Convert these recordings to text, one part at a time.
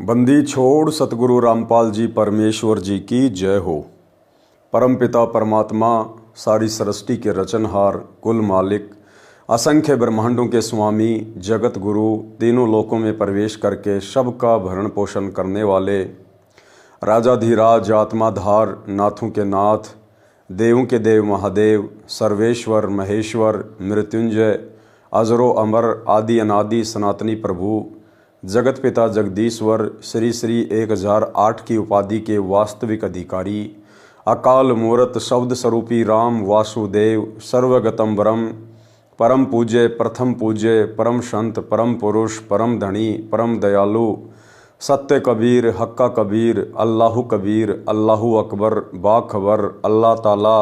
बंदी छोड़ सतगुरु रामपाल जी परमेश्वर जी की जय हो। परमपिता परमात्मा, सारी सृष्टि के रचनहार, कुल मालिक, असंख्य ब्रह्मांडों के स्वामी, जगत गुरु, तीनों लोकों में प्रवेश करके सबका भरण पोषण करने वाले, राजाधिराज, आत्माधार, नाथों के नाथ, देवों के देव महादेव, सर्वेश्वर महेश्वर, मृत्युंजय, अजरो अमर, आदि अनादि सनातनी प्रभु, जगत पिता जगदीश्वर, श्री श्री 1008 की उपाधि के वास्तविक अधिकारी, अकाल मूर्त शब्द स्वरूपी राम वासुदेव, सर्वगतम ब्रह्म, परम पूज्य, प्रथम पूज्य, परम संत, परम पुरुष, परम धनी, परम दयालु, सत्य कबीर, हक्का कबीर, अल्लाहु कबीर, अल्लाहु अकबर, बाखबर, अल्लाह ताला,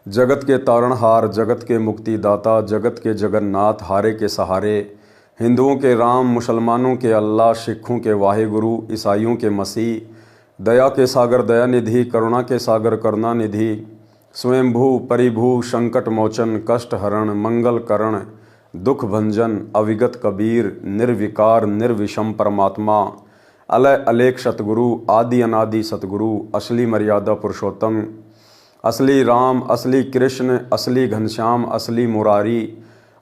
जगत के तारणहार, जगत के मुक्तिदाता, जगत के जगन्नाथ, हारे के सहारे, हिंदुओं के राम, मुसलमानों के अल्लाह, सिखों के वाहेगुरु, ईसाइयों के मसीह, दया के सागर दया निधि, करुणा के सागर करुणा निधि, स्वयंभू परिभू, संकट मोचन, कष्ट हरण, मंगल करण, दुख भंजन, अविगत कबीर, निर्विकार निर्विषम परमात्मा, अलय अलेख सतगुरु, आदि अनादि सतगुरु, असली मर्यादा पुरुषोत्तम, असली राम, असली कृष्ण, असली घनश्याम, असली मुरारी,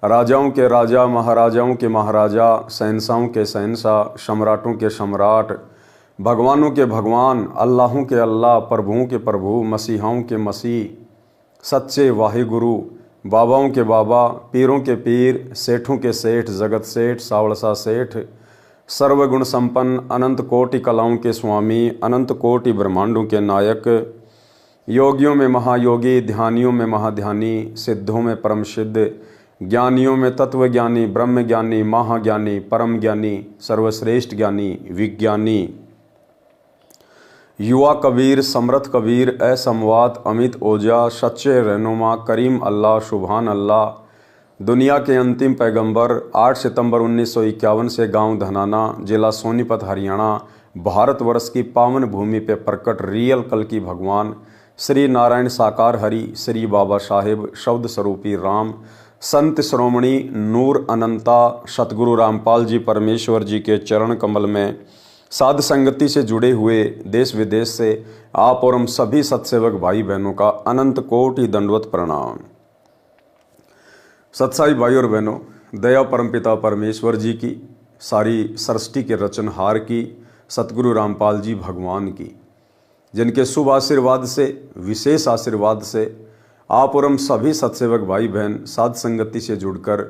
राजाओं के राजा, महाराजाओं के महाराजा, शहंशाहों के शहंशाह, सम्राटों के सम्राट, भगवानों के भगवान, अल्लाहों के अल्लाह, प्रभुओं के प्रभु, मसीहाओं के मसीह, सच्चे वाहिगुरु, बाबाओं के बाबा, पीरों के पीर, सेठों के सेठ, जगत सेठ, सावड़सा सेठ, सर्वगुण संपन्न, अनंत कोटि कलाओं के स्वामी, अनंत कोटि ब्रह्मांडों के नायक, योगियों में महायोगी, ध्यानियों में महाध्यानी, सिद्धों में परम सिद्ध, ज्ञानियों में तत्व ज्ञानी, ब्रह्म ज्ञानी, महाज्ञानी, परम ज्ञानी, सर्वश्रेष्ठ ज्ञानी, विज्ञानी, युवा कबीर, समर्थ कबीर, असमवात, अमित ओजा, सच्चे रहनुमा, करीम अल्लाह, सुभान अल्लाह, दुनिया के अंतिम पैगंबर, 8 सितंबर 1951 से गांव धनाना, जिला सोनीपत, हरियाणा, भारतवर्ष की पावन भूमि पे प्रकट रियल कल की भगवान श्री नारायण साकार हरि, श्री बाबा साहेब, शब्द स्वरूपी राम, संत श्रोमणी नूर अनंता सतगुरु रामपाल जी परमेश्वर जी के चरण कमल में साध संगति से जुड़े हुए देश विदेश से आप और हम सभी सत्सेवक भाई बहनों का अनंत कोटि दंडवत प्रणाम। सत्साई भाई और बहनों, दया परमपिता परमेश्वर जी की, सारी सृष्टि के रचनहार की, सतगुरु रामपाल जी भगवान की, जिनके शुभ आशीर्वाद से, विशेष आशीर्वाद से आप और हम सभी सत्सेवक भाई बहन साध संगति से जुड़कर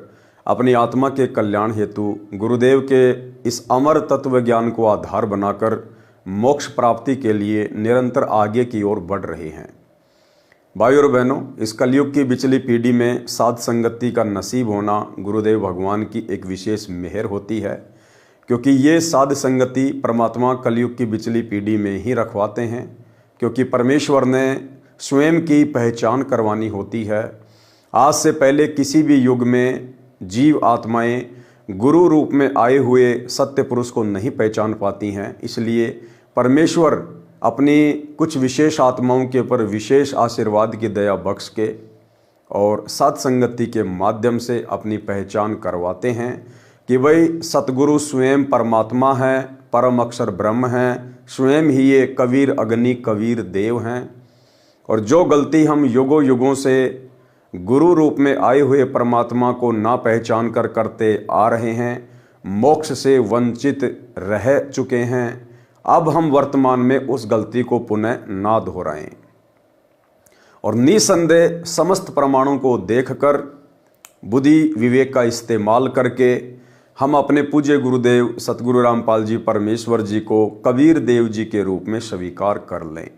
अपनी आत्मा के कल्याण हेतु गुरुदेव के इस अमर तत्व ज्ञान को आधार बनाकर मोक्ष प्राप्ति के लिए निरंतर आगे की ओर बढ़ रहे हैं। भाई और बहनों, इस कलयुग की बिचली पीढ़ी में साध संगति का नसीब होना गुरुदेव भगवान की एक विशेष मेहर होती है, क्योंकि ये साध संगति परमात्मा कलयुग की बिचली पीढ़ी में ही रखवाते हैं, क्योंकि परमेश्वर ने स्वयं की पहचान करवानी होती है। आज से पहले किसी भी युग में जीव आत्माएं गुरु रूप में आए हुए सत्य पुरुष को नहीं पहचान पाती हैं, इसलिए परमेश्वर अपनी कुछ विशेष आत्माओं के ऊपर विशेष आशीर्वाद की दया बख्श के और साध संगति के माध्यम से अपनी पहचान करवाते हैं कि भाई सतगुरु स्वयं परमात्मा है, परम अक्षर ब्रह्म है, स्वयं ही ये कबीर अग्नि कबीर देव हैं। और जो गलती हम युगों युगों से गुरु रूप में आए हुए परमात्मा को ना पहचान कर करते आ रहे हैं, मोक्ष से वंचित रह चुके हैं, अब हम वर्तमान में उस गलती को पुनः ना दोहराएं और निसंदेह समस्त प्रमाणों को देखकर बुद्धि विवेक का इस्तेमाल करके हम अपने पूज्य गुरुदेव सतगुरु रामपाल जी परमेश्वर जी को कबीर देव जी के रूप में स्वीकार कर लें।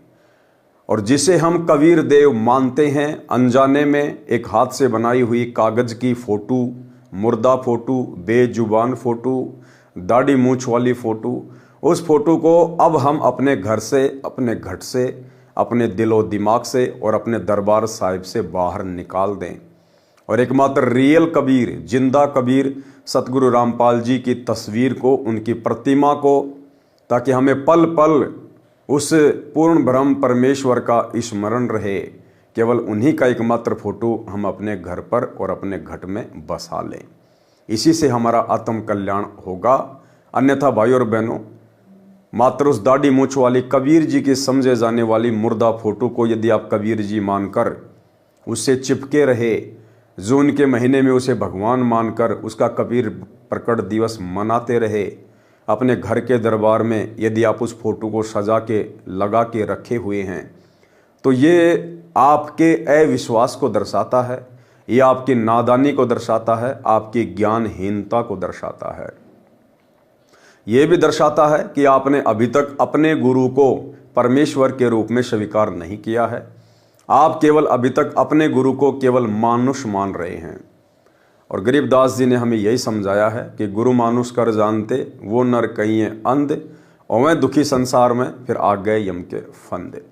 और जिसे हम कबीर देव मानते हैं, अनजाने में एक हाथ से बनाई हुई कागज की फोटो, मुर्दा फोटो, बेजुबान फोटो, दाढ़ी मूछ वाली फोटो, उस फोटो को अब हम अपने घर से, अपने घट से, अपने दिलो दिमाग से और अपने दरबार साहिब से बाहर निकाल दें और एकमात्र रियल कबीर, जिंदा कबीर सतगुरु रामपाल जी की तस्वीर को, उनकी प्रतिमा को, ताकि हमें पल पल उस पूर्ण ब्रह्म परमेश्वर का स्मरण रहे, केवल उन्हीं का एकमात्र फोटो हम अपने घर पर और अपने घट में बसा लें। इसी से हमारा आत्म कल्याण होगा अन्यथा भाई और बहनों, मात्र उस दाढ़ी मूछ वाली कबीर जी की समझे जाने वाली मुर्दा फोटो को यदि आप कबीर जी मानकर उससे चिपके रहे, जून के महीने में उसे भगवान मानकर उसका कबीर प्रकट दिवस मनाते रहे, अपने घर के दरबार में यदि आप उस फोटो को सजा के लगा के रखे हुए हैं, तो ये आपके अविश्वास को दर्शाता है, ये आपकी नादानी को दर्शाता है, आपकी ज्ञानहीनता को दर्शाता है। ये भी दर्शाता है कि आपने अभी तक अपने गुरु को परमेश्वर के रूप में स्वीकार नहीं किया है। आप केवल अभी तक अपने गुरु को केवल मानुष मान रहे हैं। और गरीबदास जी ने हमें यही समझाया है कि गुरु मानुष कर जानते, वो नर कहिए अंध, और वह दुखी संसार में फिर आ गए यम के फंदे।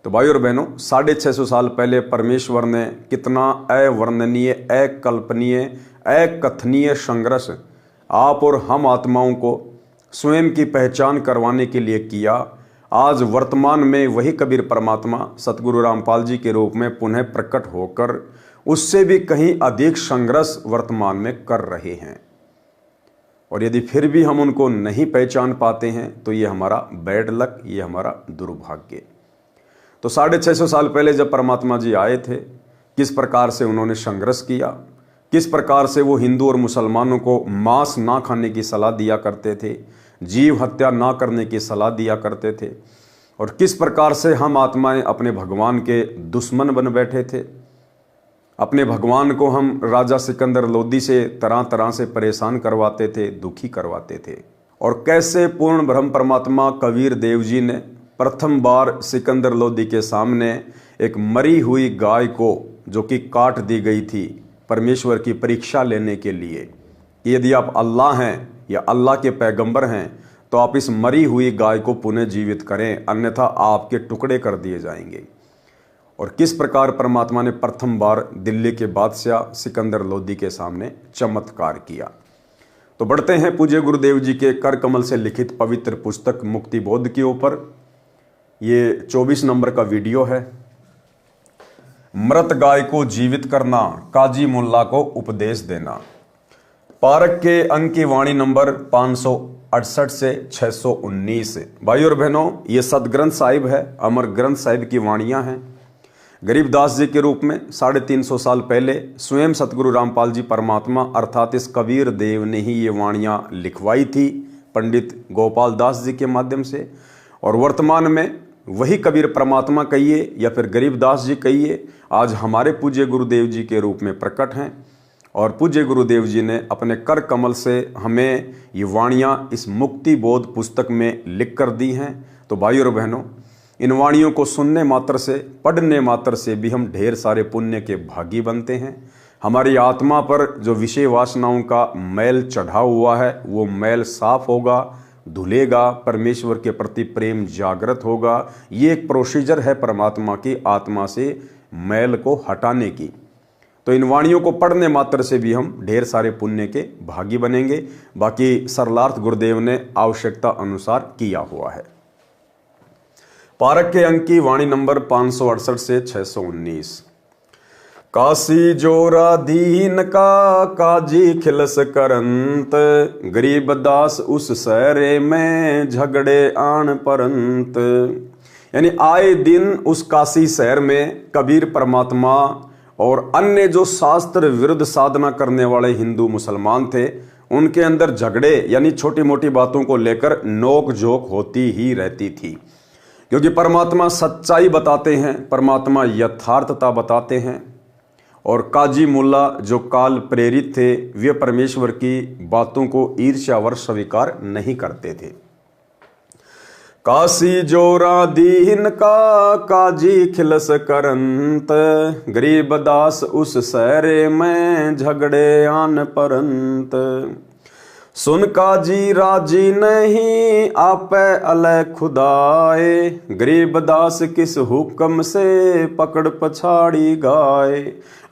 तो भाई और बहनों, 650 साल पहले परमेश्वर ने कितना अवर्णनीय, अकल्पनीय, अकथनीय संघर्ष आप और हम आत्माओं को स्वयं की पहचान करवाने के लिए किया। आज वर्तमान में वही कबीर परमात्मा सतगुरु रामपाल जी के रूप में पुनः प्रकट होकर उससे भी कहीं अधिक संघर्ष वर्तमान में कर रहे हैं। और यदि फिर भी हम उनको नहीं पहचान पाते हैं तो ये हमारा बैड लक, ये हमारा दुर्भाग्य। तो 650 साल पहले जब परमात्मा जी आए थे, किस प्रकार से उन्होंने संघर्ष किया, किस प्रकार से वो हिंदू और मुसलमानों को मांस ना खाने की सलाह दिया करते थे, जीव हत्या ना करने की सलाह दिया करते थे, और किस प्रकार से हम आत्माएं अपने भगवान के दुश्मन बन बैठे थे। अपने भगवान को हम राजा सिकंदर लोदी से तरह तरह से परेशान करवाते थे, दुखी करवाते थे। और कैसे पूर्ण ब्रह्म परमात्मा कबीर देव जी ने प्रथम बार सिकंदर लोदी के सामने एक मरी हुई गाय को, जो कि काट दी गई थी, परमेश्वर की परीक्षा लेने के लिए कि यदि आप अल्लाह हैं या अल्लाह के पैगंबर हैं तो आप इस मरी हुई गाय को पुनः जीवित करें, अन्यथा आपके टुकड़े कर दिए जाएंगे। और किस प्रकार परमात्मा ने प्रथम बार दिल्ली के बादशाह सिकंदर लोदी के सामने चमत्कार किया। तो बढ़ते हैं पूज्य गुरुदेव जी के कर कमल से लिखित पवित्र पुस्तक मुक्ति बोध के ऊपर। ये 24 नंबर का वीडियो है। मृत गाय को जीवित करना, काजी मुल्ला को उपदेश देना। पारक के अंक की वाणी नंबर 568 से 619। भाई और बहनों, ये सदग्रंथ साहिब है, अमर ग्रंथ साहिब की वाणियां हैं। गरीबदास जी के रूप में 350 साल पहले स्वयं सतगुरु रामपाल जी परमात्मा अर्थात इस कबीर देव ने ही ये वाणियां लिखवाई थी पंडित गोपाल दास जी के माध्यम से। और वर्तमान में वही कबीर परमात्मा कहिए या फिर गरीबदास जी कहिए, आज हमारे पूज्य गुरुदेव जी के रूप में प्रकट हैं। और पूज्य गुरुदेव जी ने अपने कर कमल से हमें ये वाणियाँ इस मुक्ति बोध पुस्तक में लिख कर दी हैं। तो भाई और बहनों, इन वाणियों को सुनने मात्र से, पढ़ने मात्र से भी हम ढेर सारे पुण्य के भागी बनते हैं। हमारी आत्मा पर जो विषय वासनाओं का मैल चढ़ा हुआ है वो मैल साफ होगा, धुलेगा, परमेश्वर के प्रति प्रेम जागृत होगा। ये एक प्रोसीजर है परमात्मा की आत्मा से मैल को हटाने की। तो इन वाणियों को पढ़ने मात्र से भी हम ढेर सारे पुण्य के भागी बनेंगे। बाकी सरलार्थ गुरुदेव ने आवश्यकता अनुसार किया हुआ है। पारक के अंक की वाणी नंबर 568 से 619। काशी जोरा दीन का काजी खिलस करंत, गरीब दास उस सहरे में झगड़े आन परंत। यानी आए दिन उस काशी शहर में कबीर परमात्मा और अन्य जो शास्त्र विरुद्ध साधना करने वाले हिंदू मुसलमान थे, उनके अंदर झगड़े यानी छोटी मोटी बातों को लेकर नोक झोंक होती ही रहती थी। क्योंकि परमात्मा सच्चाई बताते हैं, परमात्मा यथार्थता बताते हैं। और काजी मुल्ला जो काल प्रेरित थे, वे परमेश्वर की बातों को ईर्ष्यावश स्वीकार नहीं करते थे। काशी जोरा दीन का काजी खिलस करंत, गरीब दास उस सहरे में झगड़े आन परंत। सुन काजी राजी नहीं आपे अलय खुदाए, गरीब दास किस हुक्म से पकड़ पछाड़ी गाय।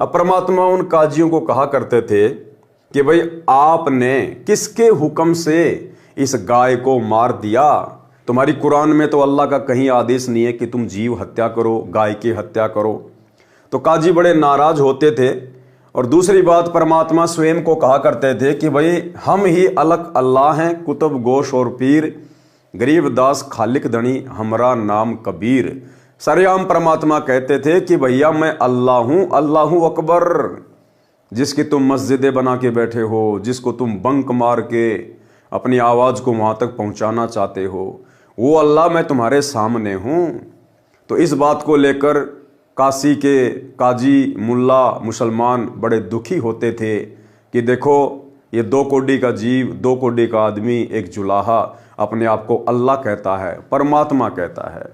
अब परमात्मा उन काजियों को कहा करते थे कि भाई आपने किसके हुक्म से इस गाय को मार दिया। तुम्हारी कुरान में तो अल्लाह का कहीं आदेश नहीं है कि तुम जीव हत्या करो, गाय की हत्या करो। तो काजी बड़े नाराज होते थे और दूसरी बात, परमात्मा स्वयं को कहा करते थे कि भाई हम ही अलग अल्लाह हैं, कुतुब गोश और पीर, गरीब दास खालिक धनी, हमरा नाम कबीर। सरेआम परमात्मा कहते थे कि भैया मैं अल्लाह हूं, अल्लाहू अकबर। जिसकी तुम मस्जिदें बना के बैठे हो, जिसको तुम बंक मार के अपनी आवाज़ को वहाँ तक पहुँचाना चाहते हो, वो अल्लाह मैं तुम्हारे सामने हूँ। तो इस बात को लेकर काशी के काजी मुल्ला मुसलमान बड़े दुखी होते थे कि देखो ये 2 कोड़ी का जीव, 2 कोड़ी का आदमी, एक जुलाहा अपने आप को अल्लाह कहता है, परमात्मा कहता है।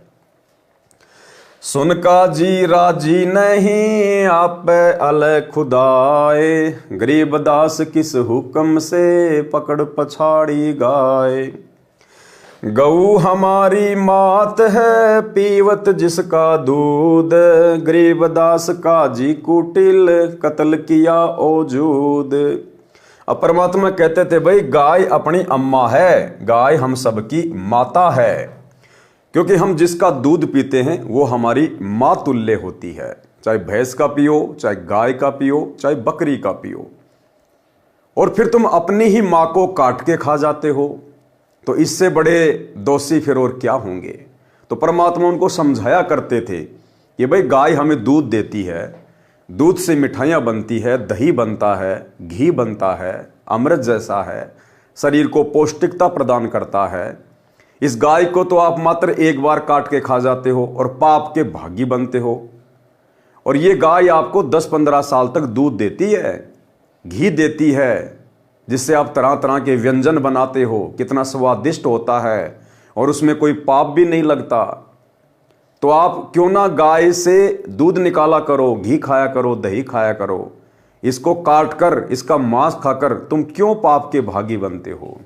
सुन काजी राजी नहीं आप अल खुदाए, गरीब दास किस हुक्म से पकड़ पछाड़ी गाए। गऊ हमारी मात है पीवत जिसका दूध, गरीब दास काजी कुटिल कत्ल किया औजूद। अब परमात्मा कहते थे भाई गाय अपनी अम्मा है, गाय हम सबकी माता है, क्योंकि हम जिसका दूध पीते हैं वो हमारी माँ तुल्य होती है। चाहे भैंस का पियो, चाहे गाय का पियो, चाहे बकरी का पियो। और फिर तुम अपनी ही माँ को काट के खा जाते हो, तो इससे बड़े दोषी फिर और क्या होंगे। तो परमात्मा उनको समझाया करते थे कि भाई गाय हमें दूध देती है, दूध से मिठाइयाँ बनती है, दही बनता है, घी बनता है, अमृत जैसा है, शरीर को पौष्टिकता प्रदान करता है। इस गाय को तो आप मात्र एक बार काट के खा जाते हो और पाप के भागी बनते हो। और ये गाय आपको 10-15 साल तक दूध देती है, घी देती है, जिससे आप तरह तरह के व्यंजन बनाते हो, कितना स्वादिष्ट होता है और उसमें कोई पाप भी नहीं लगता। तो आप क्यों ना गाय से दूध निकाला करो, घी खाया करो, दही खाया करो। इसको काट कर, इसका मांस खाकर तुम क्यों पाप के भागी बनते हो।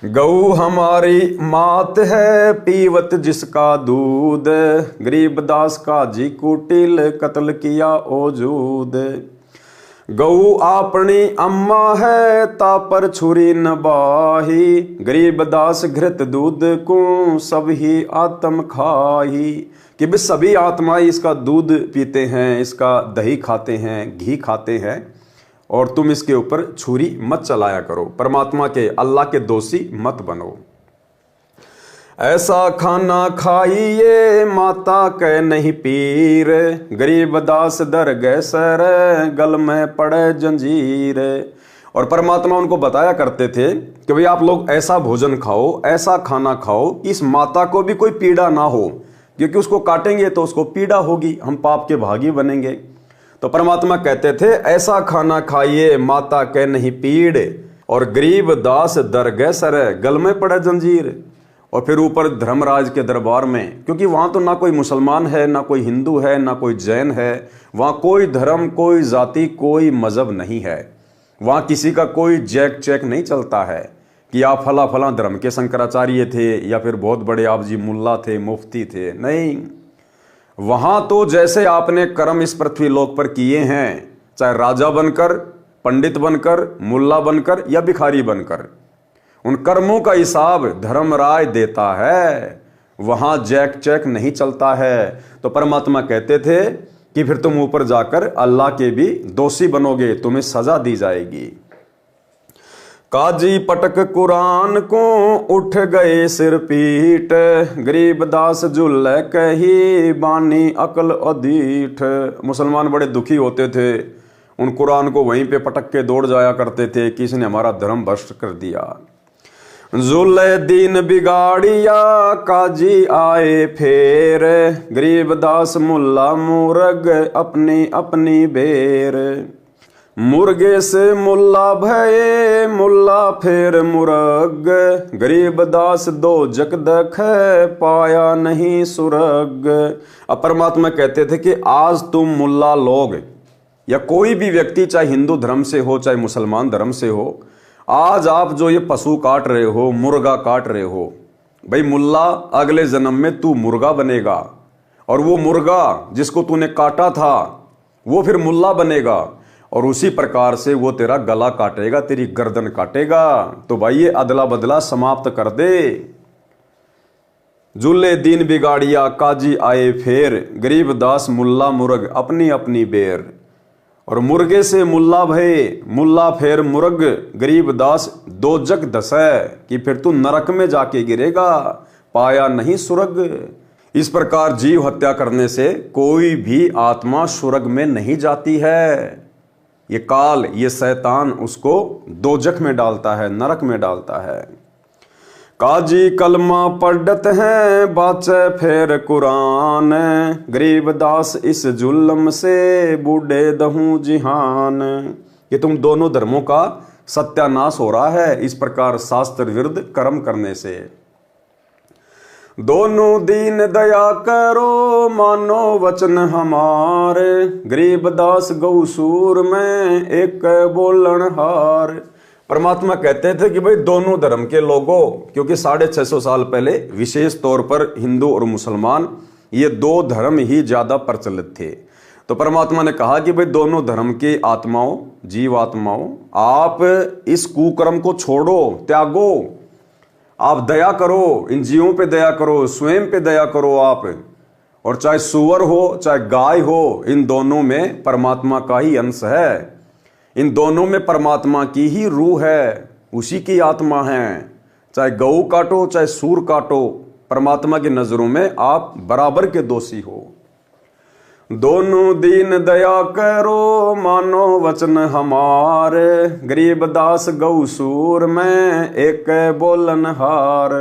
गऊ हमारी मात है पीवत जिसका दूध, गरीब दास काजी कुटिल कत्ल किया औजूद। गऊ आपनी अम्मा है तापर छुरी न बाही, गरीब दास घृत दूध को सब ही आत्म खाही। कि भी सभी आत्माएं इसका दूध पीते हैं, इसका दही खाते हैं, घी खाते हैं, और तुम इसके ऊपर छुरी मत चलाया करो। परमात्मा के, अल्लाह के दोषी मत बनो। ऐसा खाना खाइए माता के नहीं पीर, गरीब दास दर गए सर गल में पड़े जंजीर। और परमात्मा उनको बताया करते थे कि भाई आप लोग ऐसा भोजन खाओ, ऐसा खाना खाओ, इस माता को भी कोई पीड़ा ना हो, क्योंकि उसको काटेंगे तो उसको पीड़ा होगी, हम पाप के भागी बनेंगे। तो परमात्मा कहते थे ऐसा खाना खाइए माता के नहीं पीड़, और गरीब दास दर गए सर गल में पड़े जंजीर। और फिर ऊपर धर्मराज के दरबार में, क्योंकि वहाँ तो ना कोई मुसलमान है, ना कोई हिंदू है, ना कोई जैन है, वहाँ कोई धर्म, कोई जाति, कोई मजहब नहीं है। वहाँ किसी का कोई जैक चेक नहीं चलता है कि आप फला फला धर्म के शंकराचार्य थे या फिर बहुत बड़े आप जी मुल्ला थे, मुफ्ती थे। नहीं, वहाँ तो जैसे आपने कर्म इस पृथ्वी लोक पर किए हैं, चाहे राजा बनकर, पंडित बनकर, मुल्ला बनकर या भिखारी बनकर, उन कर्मों का हिसाब धर्मराज देता है। वहां जैक चेक नहीं चलता है। तो परमात्मा कहते थे कि फिर तुम ऊपर जाकर अल्लाह के भी दोषी बनोगे, तुम्हें सजा दी जाएगी। काजी पटक कुरान को उठ गए सिर पीट, गरीब दास जुल्ल कही बानी अकल अधीठ। मुसलमान बड़े दुखी होते थे, उन कुरान को वहीं पे पटक के दौड़ जाया करते थे कि इसने हमारा धर्म भ्रष्ट कर दिया। जुल्ले दीन बिगाड़िया काजी आए फेर, गरीब दास मुल्ला मुर्ग अपनी अपनी बेर। मुर्गे से मुल्ला भये मुल्ला फेर मुर्ग, गरीब दास दो जक दख पाया नहीं सुरग। अब परमात्मा कहते थे कि आज तुम मुल्ला लोग या कोई भी व्यक्ति, चाहे हिंदू धर्म से हो चाहे मुसलमान धर्म से हो, आज आप जो ये पशु काट रहे हो, मुर्गा काट रहे हो, भाई मुल्ला अगले जन्म में तू मुर्गा बनेगा, और वो मुर्गा जिसको तूने काटा था वो फिर मुल्ला बनेगा, और उसी प्रकार से वो तेरा गला काटेगा, तेरी गर्दन काटेगा। तो भाई ये अदला बदला समाप्त कर दे। जुल्ले दीन बिगाड़िया काजी आए फेर, गरीब दास मुल्ला मुर्ग अपनी अपनी बेर। और मुर्गे से मुल्ला भय, मुल्ला फेर मुर्ग, गरीबदास दो जग दसै, कि फिर तू नरक में जाके गिरेगा, पाया नहीं सुरग। इस प्रकार जीव हत्या करने से कोई भी आत्मा स्वर्ग में नहीं जाती है। ये काल, ये शैतान उसको दोजख में डालता है, नरक में डालता है। काजी कलमा पढ़त हैं, बाचे फेर कुरान, गरीबदास इस जुल्म से बूढ़े दहूं जिहान। ये तुम दोनों धर्मों का सत्यानाश हो रहा है इस प्रकार शास्त्र विरुद्ध कर्म करने से। दोनों दीन दया करो, मानो वचन हमारे, गरीबदास गौसूर में एक बोलन हार। परमात्मा कहते थे कि भाई दोनों धर्म के लोगों, क्योंकि 650 साल पहले विशेष तौर पर हिंदू और मुसलमान ये दो धर्म ही ज्यादा प्रचलित थे। तो परमात्मा ने कहा कि भाई दोनों धर्म की आत्माओं, जीव आत्माओं, आप इस कुकर्म को छोड़ो, त्यागो, आप दया करो, इन जीवों पे दया करो, स्वयं पे दया करो आप। और चाहे सुअर हो चाहे गाय हो, इन दोनों में परमात्मा का ही अंश है, इन दोनों में परमात्मा की ही रूह है, उसी की आत्मा है। चाहे गऊ काटो चाहे सूर काटो, परमात्मा की नजरों में आप बराबर के दोषी हो। दोनों दीन दया करो, मानो वचन हमारे, गरीबदास गौ सूर में एक बोलन हार।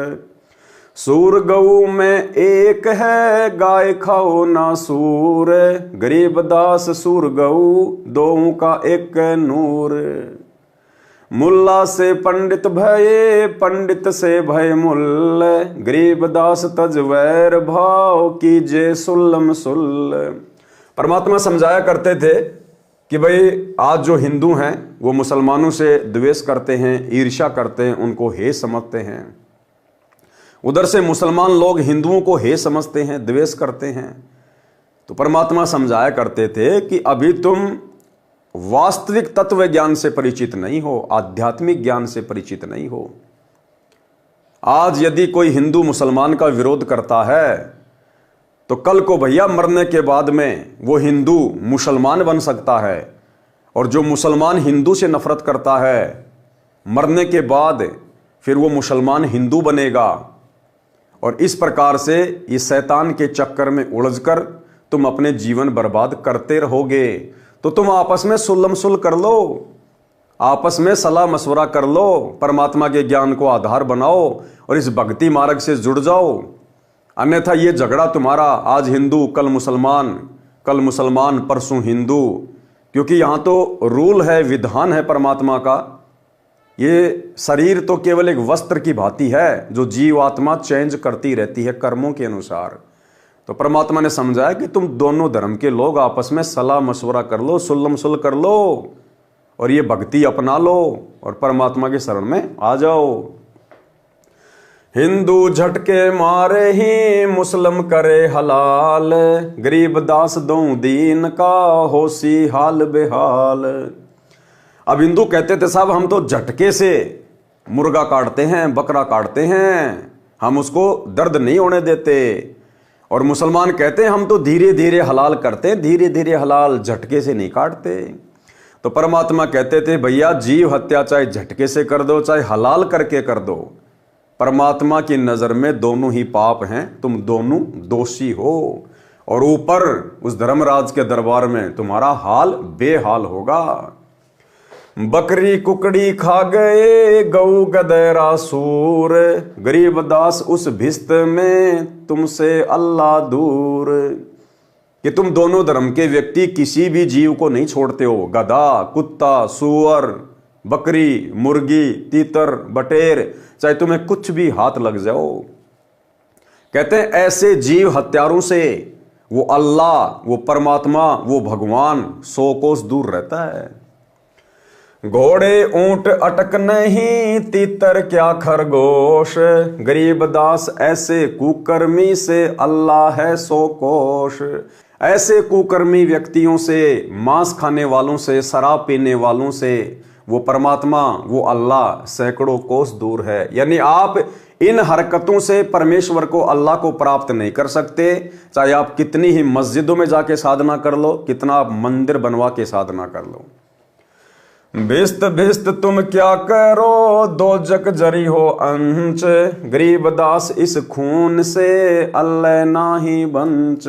सूर गऊ में एक है, गाय खाओ ना सूर, गरीबदास सूर गऊ दों का एक नूर। मुल्ला से पंडित भये, पंडित से भय मुल्ल, गरीबदास तज वैर भाव कीजे सुल्लम सुल्ल। परमात्मा समझाया करते थे कि भाई आज जो हिंदू हैं वो मुसलमानों से द्वेष करते हैं, ईर्ष्या करते हैं, उनको हे समझते हैं। उधर से मुसलमान लोग हिंदुओं को हे समझते हैं, द्वेष करते हैं। तो परमात्मा समझाया करते थे कि अभी तुम वास्तविक तत्व ज्ञान से परिचित नहीं हो, आध्यात्मिक ज्ञान से परिचित नहीं हो। आज यदि कोई हिंदू मुसलमान का विरोध करता है तो कल को भैया मरने के बाद में वो हिंदू मुसलमान बन सकता है, और जो मुसलमान हिंदू से नफरत करता है मरने के बाद फिर वो मुसलमान हिंदू बनेगा। और इस प्रकार से इस शैतान के चक्कर में उलझकर तुम अपने जीवन बर्बाद करते रहोगे। तो तुम आपस में सुलम सुल कर लो, आपस में सलाह मशवरा कर लो, परमात्मा के ज्ञान को आधार बनाओ और इस भक्ति मार्ग से जुड़ जाओ। अन्यथा ये झगड़ा तुम्हारा आज हिंदू कल मुसलमान परसों हिंदू, क्योंकि यहाँ तो रूल है, विधान है परमात्मा का। ये शरीर तो केवल एक वस्त्र की भांति है जो जीव आत्मा चेंज करती रहती है कर्मों के अनुसार। तो परमात्मा ने समझाया कि तुम दोनों धर्म के लोग आपस में सलाह मशवरा कर लो, सुल्लम सुल कर लो और ये भक्ति अपना लो और परमात्मा के शरण में आ जाओ। हिंदू झटके मारे ही मुस्लिम करे हलाल, गरीबदास दो दीन का होसी हाल बेहाल। अब हिंदू कहते थे साहब हम तो झटके से मुर्गा काटते हैं, बकरा काटते हैं, हम उसको दर्द नहीं होने देते। और मुसलमान कहते हैं हम तो धीरे धीरे हलाल करते हैं, धीरे धीरे हलाल, झटके से नहीं काटते। तो परमात्मा कहते थे भैया जीव हत्या चाहे झटके से कर दो चाहे हलाल करके कर दो, परमात्मा की नजर में दोनों ही पाप हैं, तुम दोनों दोषी हो। और ऊपर उस धर्मराज के दरबार में तुम्हारा हाल बेहाल होगा। बकरी कुकड़ी खा गए गऊ गदैरा सूर, गरीबदास उस भिस्त में तुमसे अल्लाह दूर। कि तुम दोनों धर्म के व्यक्ति किसी भी जीव को नहीं छोड़ते हो, गधा, कुत्ता, सूअर, बकरी, मुर्गी, तीतर, बटेर, चाहे तुम्हें कुछ भी हाथ लग जाओ। कहते हैं ऐसे जीव हत्यारों से वो अल्लाह, वो परमात्मा, वो भगवान 100 कोस दूर रहता है। घोड़े ऊंट अटक नहीं, तीतर क्या खरगोश, गरीबदास ऐसे कुकर्मी से अल्लाह है 100 कोश। ऐसे कुकर्मी व्यक्तियों से, मांस खाने वालों से, शराब पीने वालों से, वो परमात्मा, वो अल्लाह सैकड़ों कोस दूर है। यानी आप इन हरकतों से परमेश्वर को, अल्लाह को प्राप्त नहीं कर सकते। चाहे आप कितनी ही मस्जिदों में जाके साधना कर लो, कितना आप मंदिर बनवा के साधना कर लो। भिस्त भिस्त तुम क्या करो, दो जक जरी हो अंच, गरीबदास इस खून से अल्लाह नाही बंच।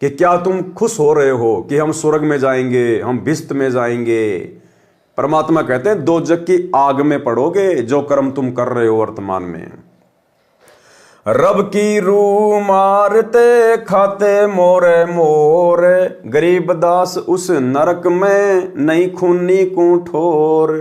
कि क्या तुम खुश हो रहे हो कि हम स्वर्ग में जाएंगे, हम भिस्त में जाएंगे? परमात्मा कहते हैं दो जग की आग में पड़ोगे जो कर्म तुम कर रहे हो वर्तमान में। रब की रूह मारते खाते मोरे मोरे, गरीबदास उस नरक में नहीं खूनी को ठोर।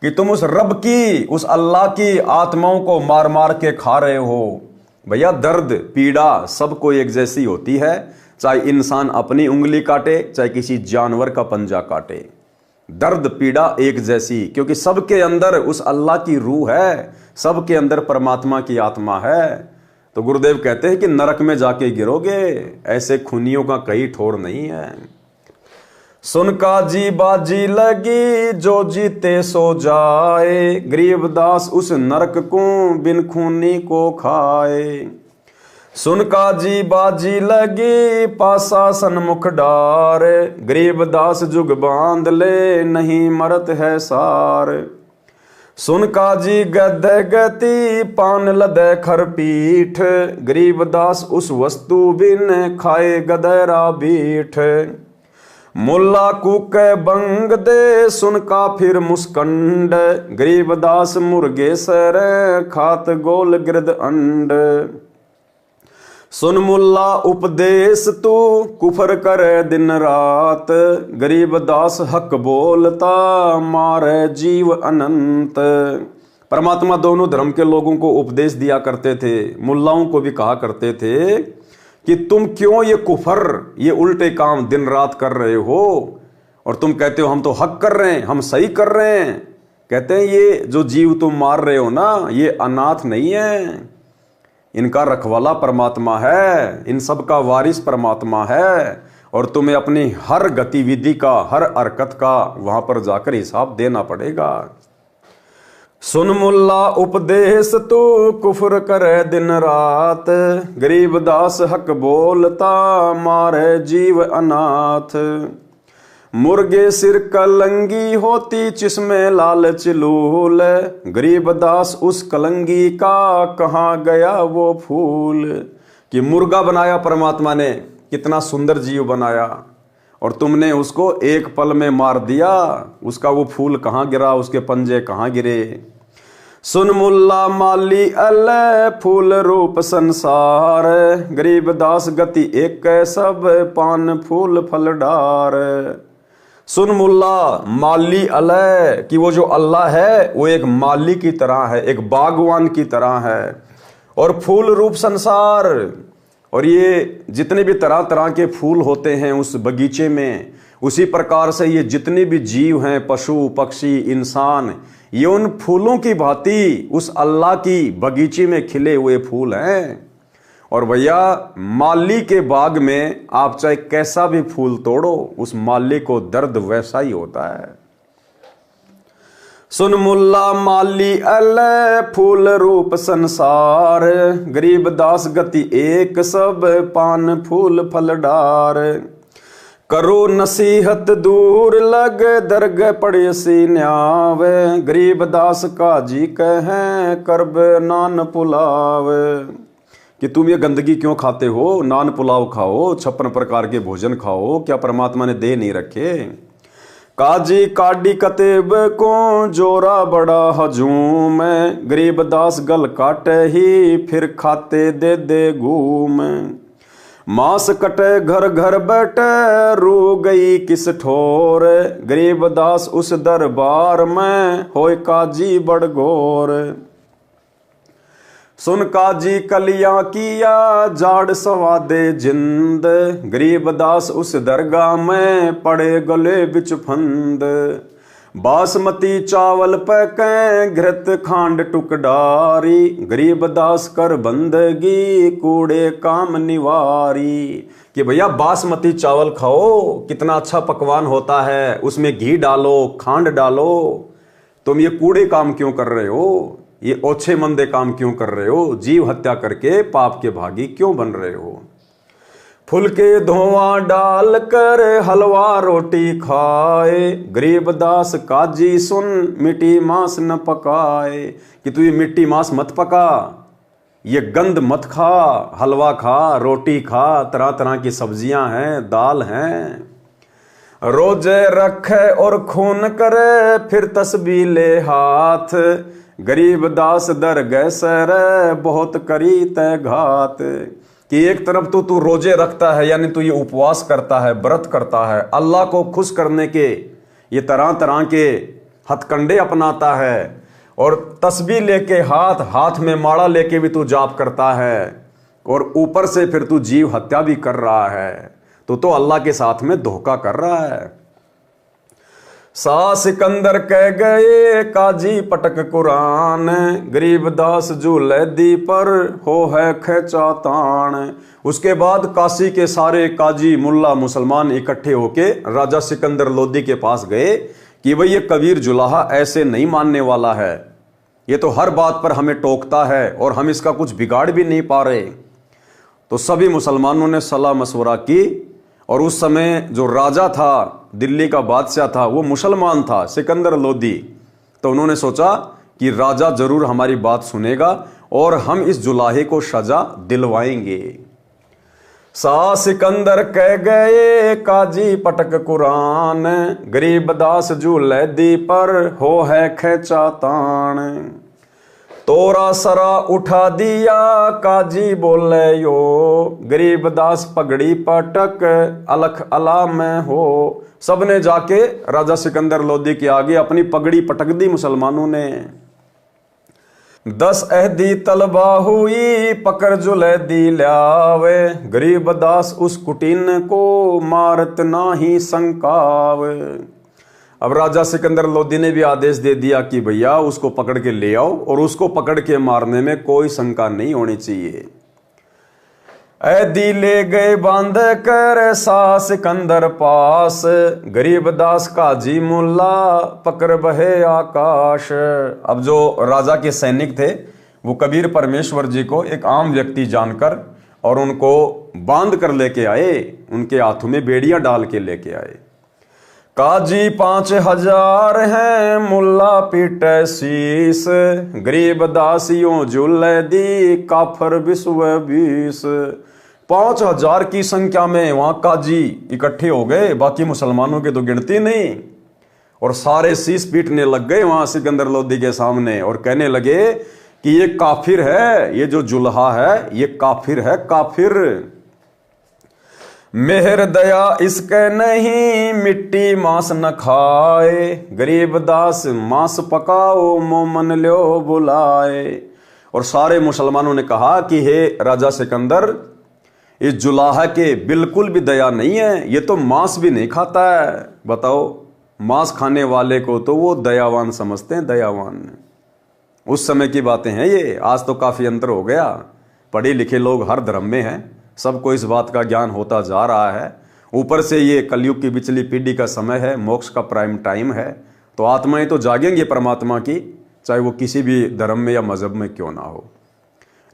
कि तुम उस रब की, उस अल्लाह की आत्माओं को मार मार के खा रहे हो। भैया दर्द पीड़ा सबको एक जैसी होती है, चाहे इंसान अपनी उंगली काटे, चाहे किसी जानवर का पंजा काटे। दर्द पीड़ा एक जैसी, क्योंकि सबके अंदर उस अल्लाह की रूह है, सबके अंदर परमात्मा की आत्मा है। तो गुरुदेव कहते हैं कि नरक में जाके गिरोगे, ऐसे खूनियों का कहीं ठोर नहीं है। सुन का जी बाजी लगी, जो जीते सो जाए, गरीबदास उस नरक को बिन खूनी को खाए। सुन का जी बाजी लगी, पासा सन्मुख डार, गरीबदास जुग बांध ले नहीं मरत है सार। सुन का जी गद गति, पान लदे खर पीठ, गरीबदास उस वस्तु बिन खाए गदरा बीठ। मुल्ला कुके बंग दे, सुन का फिर मुस्कंड, गरीबदास मुर्गे सर खात गोल गिरद अंड। सुन मुल्ला उपदेश तू कुफर करे दिन रात, गरीबदास हक बोलता मारे जीव अनंत। परमात्मा दोनों धर्म के लोगों को उपदेश दिया करते थे, मुल्लाओं को भी कहा करते थे कि तुम क्यों ये कुफर, ये उल्टे काम दिन रात कर रहे हो, और तुम कहते हो हम तो हक कर रहे हैं, हम सही कर रहे हैं। कहते हैं ये जो जीव तुम मार रहे हो ना, ये अनाथ नहीं है, इनका रखवाला परमात्मा है, इन सब का वारिस परमात्मा है, और तुम्हें अपनी हर गतिविधि का, हर हरकत का वहां पर जाकर हिसाब देना पड़ेगा। सुन मुल्ला उपदेश तू कुफर करे दिन रात, गरीबदास हक बोलता मारे जीव अनाथ। मुर्गे सिर कलंगी होती जिसमें लालच लूल, गरीबदास उस कलंगी का कहाँ गया वो फूल। कि मुर्गा बनाया परमात्मा ने, कितना सुंदर जीव बनाया, और तुमने उसको एक पल में मार दिया, उसका वो फूल कहाँ गिरा, उसके पंजे कहाँ गिरे। सुन मुल्ला माली अल्लाह फूल रूप संसार, गरीबदास गति एक सब पान फूल फल डार। सुन मुल्ला माली अलह, कि वो जो अल्लाह है वो एक माली की तरह है, एक बागवान की तरह है, और फूल रूप संसार, और ये जितने भी तरह तरह के फूल होते हैं उस बगीचे में, उसी प्रकार से ये जितने भी जीव हैं, पशु पक्षी इंसान, ये उन फूलों की भांति उस अल्लाह की बगीचे में खिले हुए फूल हैं। और भैया माली के बाग में आप चाहे कैसा भी फूल तोड़ो, उस माली को दर्द वैसा ही होता है। सुन मुल्ला माली अल्लाह फूल रूप संसार, गरीबदास गति एक सब पान फूल फल डार। करो नसीहत दूर लग दरग पड़ेसी न्यावे, गरीबदास काजी कहे करब नान पुलाव। कि तुम ये गंदगी क्यों खाते हो, नान पुलाव खाओ, 56 प्रकार के भोजन खाओ, क्या परमात्मा ने दे नहीं रखे। काजी काडी कतेब को जोरा बड़ा हजूम, गरीबदास गल काटे ही फिर खाते दे दे घूम। मांस कटे घर घर बैठे रू गई किस ठोर, गरीबदास उस दरबार में होय काजी बड़ घोर। सुन काजी कलियां किया जाड़ सवादे जिंद, गरीबदास उस दरगाह में पड़े गले बिच फंद। बासमती चावल पकै घृत खांड टुकडारी, गरीब दास कर बंदगी कूड़े काम निवारी। कि भैया बासमती चावल खाओ, कितना अच्छा पकवान होता है, उसमें घी डालो, खांड डालो, तुम ये कूड़े काम क्यों कर रहे हो, ये ओछे मंदे काम क्यों कर रहे हो, जीव हत्या करके पाप के भागी क्यों बन रहे हो। फुलके धुआं डाल कर हलवा रोटी खाए, गरीब दास काजी सुन मिट्टी मांस न पकाए। कि तू ये मिट्टी मांस मत पका, ये गंद मत खा, हलवा खा, रोटी खा, तरह तरह की सब्जियां हैं, दाल हैं। रोजे रखे और खून करे फिर तस्बीह ले हाथ, गरीब दास दर गए सर बहुत करी तय घात। कि एक तरफ तो तू रोजे रखता है, यानी तू ये उपवास करता है, व्रत करता है, अल्लाह को खुश करने के ये तरह तरह के हथकंडे अपनाता है, और तस्बीह लेके हाथ में माड़ा लेके भी तू जाप करता है, और ऊपर से फिर तू जीव हत्या भी कर रहा है, तो अल्लाह के साथ में धोखा कर रहा है। सा सिकंदर कह गए काजी पटक कुरान, गरीब दास झूले दी पर हो है खेचा तान। उसके बाद काशी के सारे काजी मुल्ला मुसलमान इकट्ठे होके राजा सिकंदर लोदी के पास गए कि भाई ये कबीर जुलाहा ऐसे नहीं मानने वाला है, ये तो हर बात पर हमें टोकता है और हम इसका कुछ बिगाड़ भी नहीं पा रहे। तो सभी मुसलमानों ने सलाह मशवरा की, और उस समय जो राजा था, दिल्ली का बादशाह था, वो मुसलमान था, सिकंदर लोदी। तो उन्होंने सोचा कि राजा जरूर हमारी बात सुनेगा और हम इस जुलाहे को सजा दिलवाएंगे। सा सिकंदर कह गए काजी पटक कुरान, गरीब दास झूले दी पर हो है खेचा तान। तोरा सरा उठा दिया काजी बोले यो, गरीब दास पगड़ी पटक अलख अला में हो। सबने जाके राजा सिकंदर लोदी के आगे अपनी पगड़ी पटक दी मुसलमानों ने। 10 अहदी तलबा हुई पकड़ जुले दी ल्यावे, गरीब दास उस कुटीन को मारत नाही संकावे। अब राजा सिकंदर लोदी ने भी आदेश दे दिया कि भैया उसको पकड़ के ले आओ, और उसको पकड़ के मारने में कोई शंका नहीं होनी चाहिए। ऐदी ले गए बांध कर सा सिकंदर पास, गरीब दास काजी मुल्ला पकड़ बहे आकाश। अब जो राजा के सैनिक थे वो कबीर परमेश्वर जी को एक आम व्यक्ति जानकर और उनको बांध कर लेके आए, उनके हाथों में बेड़ियां डाल के लेके आए। काजी 5000 हैं मुल्ला पीटे शीस, गरीब दासियों झूले दी काफर विश्व 20। 5000 की संख्या में वहां काजी इकट्ठे हो गए, बाकी मुसलमानों की तो गिनती नहीं, और सारे शीस पीटने लग गए वहां सिकंदर लोदी के सामने, और कहने लगे कि ये काफिर है, ये जो जुल्हा है ये काफिर है, काफिर। मेहर दया इसके नहीं मिट्टी मांस न खाए, गरीब दास मांस पकाओ मोमन लो बुलाए। और सारे मुसलमानों ने कहा कि हे राजा सिकंदर, इस जुलाहा के बिल्कुल भी दया नहीं है, ये तो मांस भी नहीं खाता है। बताओ, मांस खाने वाले को तो वो दयावान समझते हैं, दयावान। उस समय की बातें हैं ये, आज तो काफी अंतर हो गया, पढ़े लिखे लोग हर धर्म में हैं, सबको इस बात का ज्ञान होता जा रहा है। ऊपर से ये कलयुग की पिछली पीढ़ी का समय है, मोक्ष का प्राइम टाइम है, तो आत्माएं तो जागेंगी परमात्मा की, चाहे वो किसी भी धर्म में या मजहब में क्यों ना हो।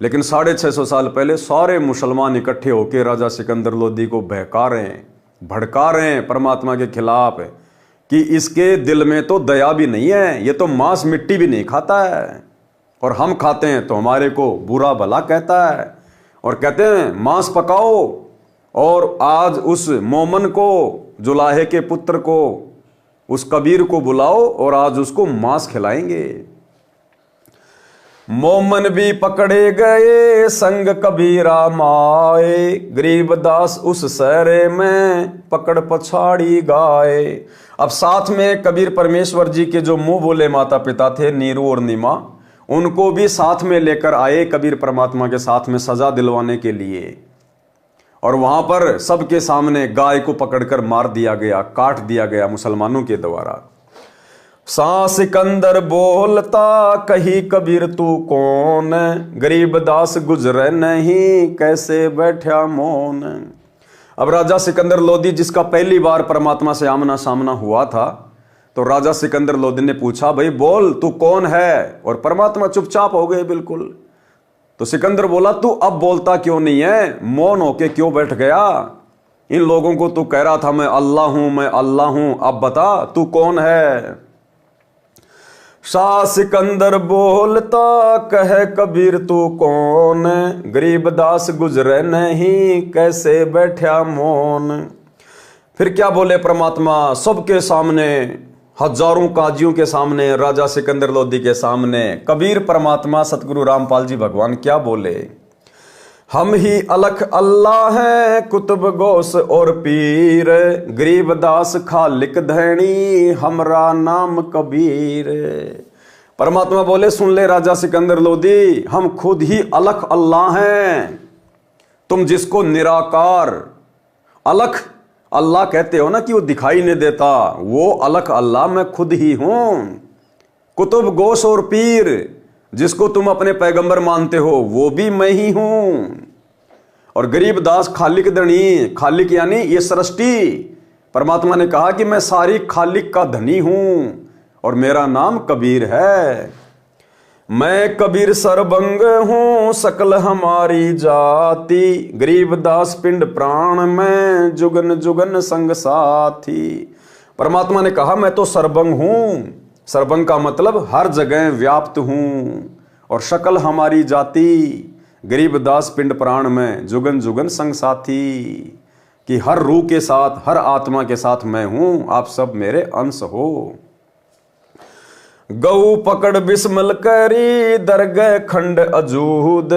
लेकिन 650 साल पहले सारे मुसलमान इकट्ठे होकर राजा सिकंदर लोदी को बहका रहे हैं, भड़का रहे हैं परमात्मा के खिलाफ, कि इसके दिल में तो दया भी नहीं है, ये तो मांस मिट्टी भी नहीं खाता है, और हम खाते हैं तो हमारे को बुरा भला कहता है, और कहते हैं मांस पकाओ, और आज उस मोमन को, जुलाहे के पुत्र को, उस कबीर को बुलाओ और आज उसको मांस खिलाएंगे। मोमन भी पकड़े गए संग कबीरा माए, गरीब दास उस सहरे में पकड़ पछाड़ी गाए। अब साथ में कबीर परमेश्वर जी के जो मुंह बोले माता पिता थे, नीरू और नीमा, उनको भी साथ में लेकर आए कबीर परमात्मा के साथ में सजा दिलवाने के लिए, और वहां पर सबके सामने गाय को पकड़कर मार दिया गया, काट दिया गया मुसलमानों के द्वारा। सा सिकंदर बोलता कही कबीर तू कौन, गरीब दास गुजरे नहीं कैसे बैठा मौन। अब राजा सिकंदर लोदी जिसका पहली बार परमात्मा से आमना सामना हुआ था, तो राजा सिकंदर लोदी ने पूछा भाई बोल तू कौन है, और परमात्मा चुपचाप हो गए बिल्कुल। तो सिकंदर बोला तू अब बोलता क्यों नहीं है, मौन होके क्यों बैठ गया। इन लोगों को तू कह रहा था मैं अल्लाह हूं मैं अल्लाह हूं, अब बता तू कौन है। शाह सिकंदर बोलता कहे कबीर तू कौन, गरीब दास गुजरे नहीं कैसे बैठा मौन। फिर क्या बोले परमात्मा सबके सामने, हजारों काजियों के सामने, राजा सिकंदर लोदी के सामने कबीर परमात्मा सतगुरु रामपाल जी भगवान क्या बोले, हम ही अलख अल्लाह है कुतुब गौस और पीर, गरीब दास खालिक धैनी हमरा नाम कबीर। परमात्मा बोले सुन ले राजा सिकंदर लोदी, हम खुद ही अलख अल्लाह हैं। तुम जिसको निराकार अलख अल्लाह कहते हो ना कि वो दिखाई नहीं देता, वो अलख अल्लाह मैं खुद ही हूं। कुतुब गौस और पीर जिसको तुम अपने पैगंबर मानते हो वो भी मैं ही हूं। और गरीब दास खालिक धनी, खालिक यानी ये सृष्टि, परमात्मा ने कहा कि मैं सारी खालिक का धनी हूं और मेरा नाम कबीर है। मैं कबीर सरबंग हूं सकल हमारी जाति, गरीब दास पिंड प्राण में जुगन जुगन संग साथी। परमात्मा ने कहा मैं तो सरबंग हूं, सरबंग का मतलब हर जगह व्याप्त हूं, और शकल हमारी जाति, गरीब दास पिंड प्राण में जुगन जुगन संग साथी, कि हर रूह के साथ हर आत्मा के साथ मैं हूं, आप सब मेरे अंश हो। गऊ पकड़ बिस्मल करी दरगह खंड अजूद,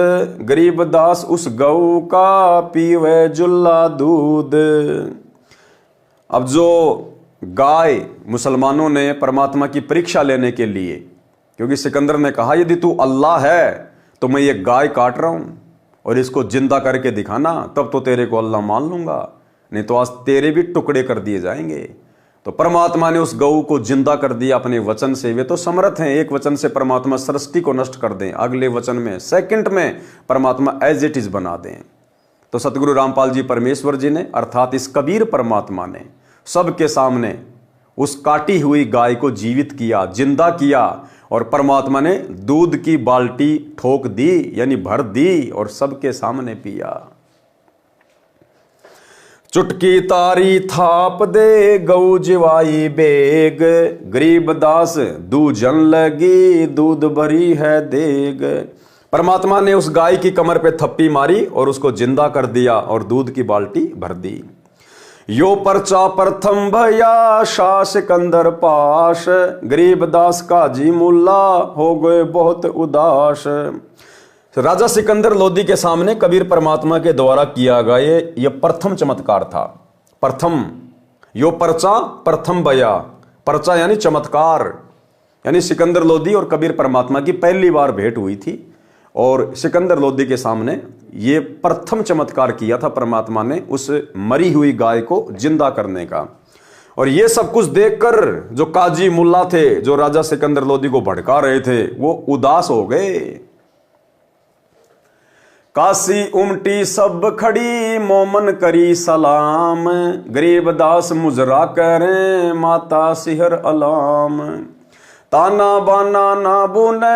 गरीब दास उस गऊ का पीवे जुल्ला दूध। अब जो गाय मुसलमानों ने परमात्मा की परीक्षा लेने के लिए, क्योंकि सिकंदर ने कहा यदि तू अल्लाह है तो मैं ये गाय काट रहा हूं और इसको जिंदा करके दिखाना, तब तो तेरे को अल्लाह मान लूंगा, नहीं तो आज तेरे भी टुकड़े कर दिए जाएंगे। तो परमात्मा ने उस गऊ को जिंदा कर दिया अपने वचन से। वे तो समर्थ हैं, एक वचन से परमात्मा सृष्टि को नष्ट कर दें, अगले वचन में सेकंड में परमात्मा एज इट इज बना दें। तो सतगुरु रामपाल जी परमेश्वर जी ने अर्थात इस कबीर परमात्मा ने सबके सामने उस काटी हुई गाय को जीवित किया, जिंदा किया, और परमात्मा ने दूध की बाल्टी ठोक दी यानी भर दी और सबके सामने पिया। चुटकी तारी थाप दे गऊ जिवाई बेग, गरीब दास दूजन लगी दूध भरी है देग। परमात्मा ने उस गाय की कमर पे थप्पी मारी और उसको जिंदा कर दिया और दूध की बाल्टी भर दी। यो परचा प्रथम भया शाह सिकंदर पाश, गरीब दास काजी मुल्ला हो गए बहुत उदास। राजा सिकंदर लोदी के सामने कबीर परमात्मा के द्वारा किया गया ये प्रथम चमत्कार था। प्रथम यो परचा प्रथम भया, परचा यानी चमत्कार, यानी सिकंदर लोदी और कबीर परमात्मा की पहली बार भेंट हुई थी, और सिकंदर लोदी के सामने ये प्रथम चमत्कार किया था परमात्मा ने उस मरी हुई गाय को जिंदा करने का। और ये सब कुछ देखकर जो काजी मुल्ला थे, जो राजा सिकंदर लोदी को भड़का रहे थे, वो उदास हो गए। काशी उमटी सब खड़ी मोमन करी सलाम, गरीब दास मुजरा करें माता सिहर अलाम। ताना बाना ना बुने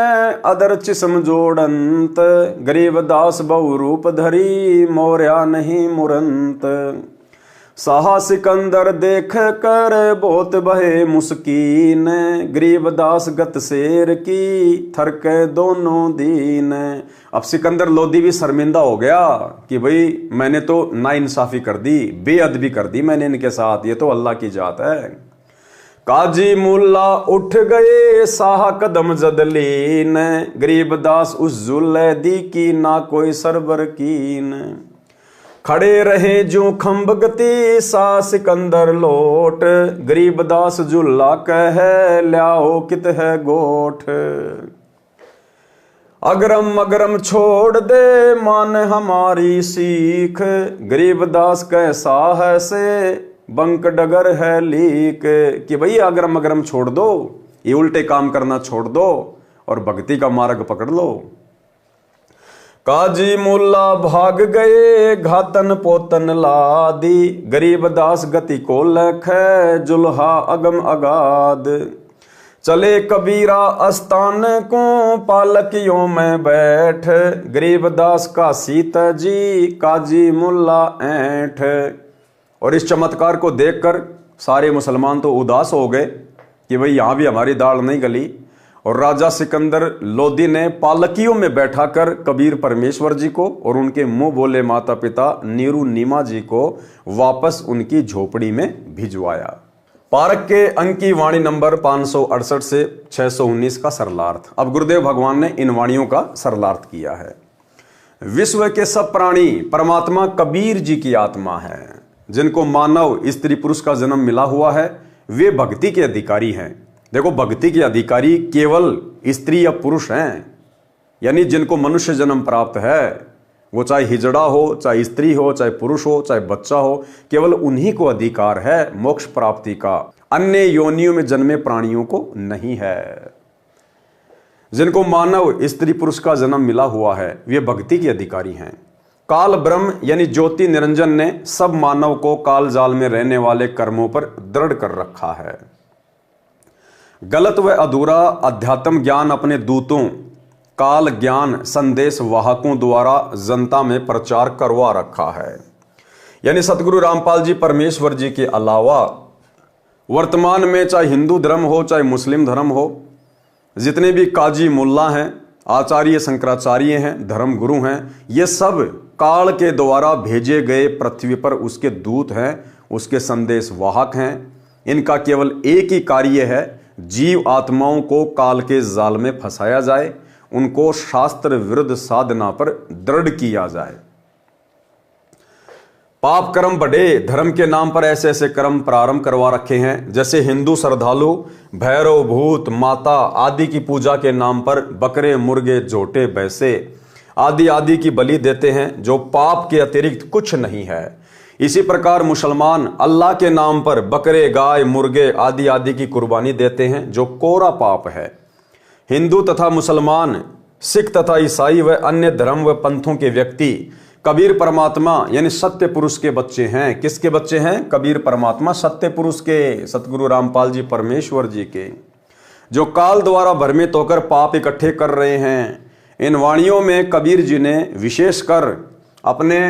अदर चिस्म जोड़ंत, गरीब दास बहु रूप धरी मोर्या नहीं मुरंत। साहा सिकंदर देख कर बहुत बहे मुस्कीन, गरीब दास गत शेर की थरके दोनों दीन। अब सिकंदर लोदी भी शर्मिंदा हो गया कि भाई मैंने तो नाइंसाफी कर दी, बेअदबी कर दी मैंने इनके साथ, ये तो अल्लाह की जात है। काजी मुल्ला उठ गए साहा कदम जदलीन, गरीब दास उस जुल्ले दी की ना कोई सरबर कीन। खड़े रहे जो खम्ब गति सा सिकंदर लोट, गरीब दास जुल्ला कह ल्याओ कित है गोठ। अगरम अगरम छोड़ दे मान हमारी सीख, गरीब दास कैसा है से बंक डगर है लीक। कि भाई अगरम अगरम छोड़ दो, ये उल्टे काम करना छोड़ दो और भक्ति का मार्ग पकड़ लो। काजी मुल्ला भाग गए घातन पोतन लादी, गरीबदास गति को लख जुल्हा अगम अगाध। चले कबीरा अस्तान को पालकियों में बैठ, गरीबदास का सीता जी काजी मुल्ला ऐठ। और इस चमत्कार को देखकर सारे मुसलमान तो उदास हो गए कि भाई यहाँ भी हमारी दाल नहीं गली। और राजा सिकंदर लोदी ने पालकियों में बैठाकर कबीर परमेश्वर जी को और उनके मुंह बोले माता पिता नीरू नीमा जी को वापस उनकी झोपड़ी में भिजवाया। पारक के अंक की वाणी नंबर 568 से 619 का सरलार्थ। अब गुरुदेव भगवान ने इन वाणियों का सरलार्थ किया है। विश्व के सब प्राणी परमात्मा कबीर जी की आत्मा है। जिनको मानव स्त्री पुरुष का जन्म मिला हुआ है वे भक्ति के अधिकारी हैं। देखो, भक्ति के अधिकारी केवल स्त्री या पुरुष हैं, यानी जिनको मनुष्य जन्म प्राप्त है, वो चाहे हिजड़ा हो, चाहे स्त्री हो, चाहे पुरुष हो, चाहे बच्चा हो, केवल उन्हीं को अधिकार है मोक्ष प्राप्ति का। अन्य योनियों में जन्मे प्राणियों को नहीं है। जिनको मानव स्त्री पुरुष का जन्म मिला हुआ है वे भक्ति के अधिकारी हैं। काल ब्रह्म यानी ज्योति निरंजन ने सब मानव को काल जाल में रहने वाले कर्मों पर दृढ़ कर रखा है। गलत व अधूरा अध्यात्म ज्ञान अपने दूतों काल ज्ञान संदेश वाहकों द्वारा जनता में प्रचार करवा रखा है। यानी सतगुरु रामपाल जी परमेश्वर जी के अलावा वर्तमान में चाहे हिंदू धर्म हो चाहे मुस्लिम धर्म हो, जितने भी काजी मुल्ला हैं, आचार्य शंकराचार्य हैं, धर्म गुरु हैं, ये सब काल के द्वारा भेजे गए पृथ्वी पर उसके दूत हैं, उसके संदेश वाहक हैं। इनका केवल एक ही कार्य है, जीव आत्माओं को काल के जाल में फंसाया जाए, उनको शास्त्र विरुद्ध साधना पर दृढ़ किया जाए। पाप कर्म बढ़े, धर्म के नाम पर ऐसे ऐसे कर्म प्रारंभ करवा रखे हैं। जैसे हिंदू श्रद्धालु भैरव भूत माता आदि की पूजा के नाम पर बकरे मुर्गे झोटे भैंसे आदि आदि की बलि देते हैं, जो पाप के अतिरिक्त कुछ नहीं है। इसी प्रकार मुसलमान अल्लाह के नाम पर बकरे गाय मुर्गे आदि आदि की कुर्बानी देते हैं, जो कोरा पाप है। हिंदू तथा मुसलमान सिख तथा ईसाई व अन्य धर्म व पंथों के व्यक्ति कबीर परमात्मा यानी सत्य पुरुष के बच्चे हैं। किसके बच्चे हैं? कबीर परमात्मा सत्य पुरुष के, सतगुरु रामपाल जी परमेश्वर जी के, जो काल द्वारा भ्रमित होकर पाप इकट्ठे कर रहे हैं। इन वाणियों में कबीर जी ने विशेषकर अपने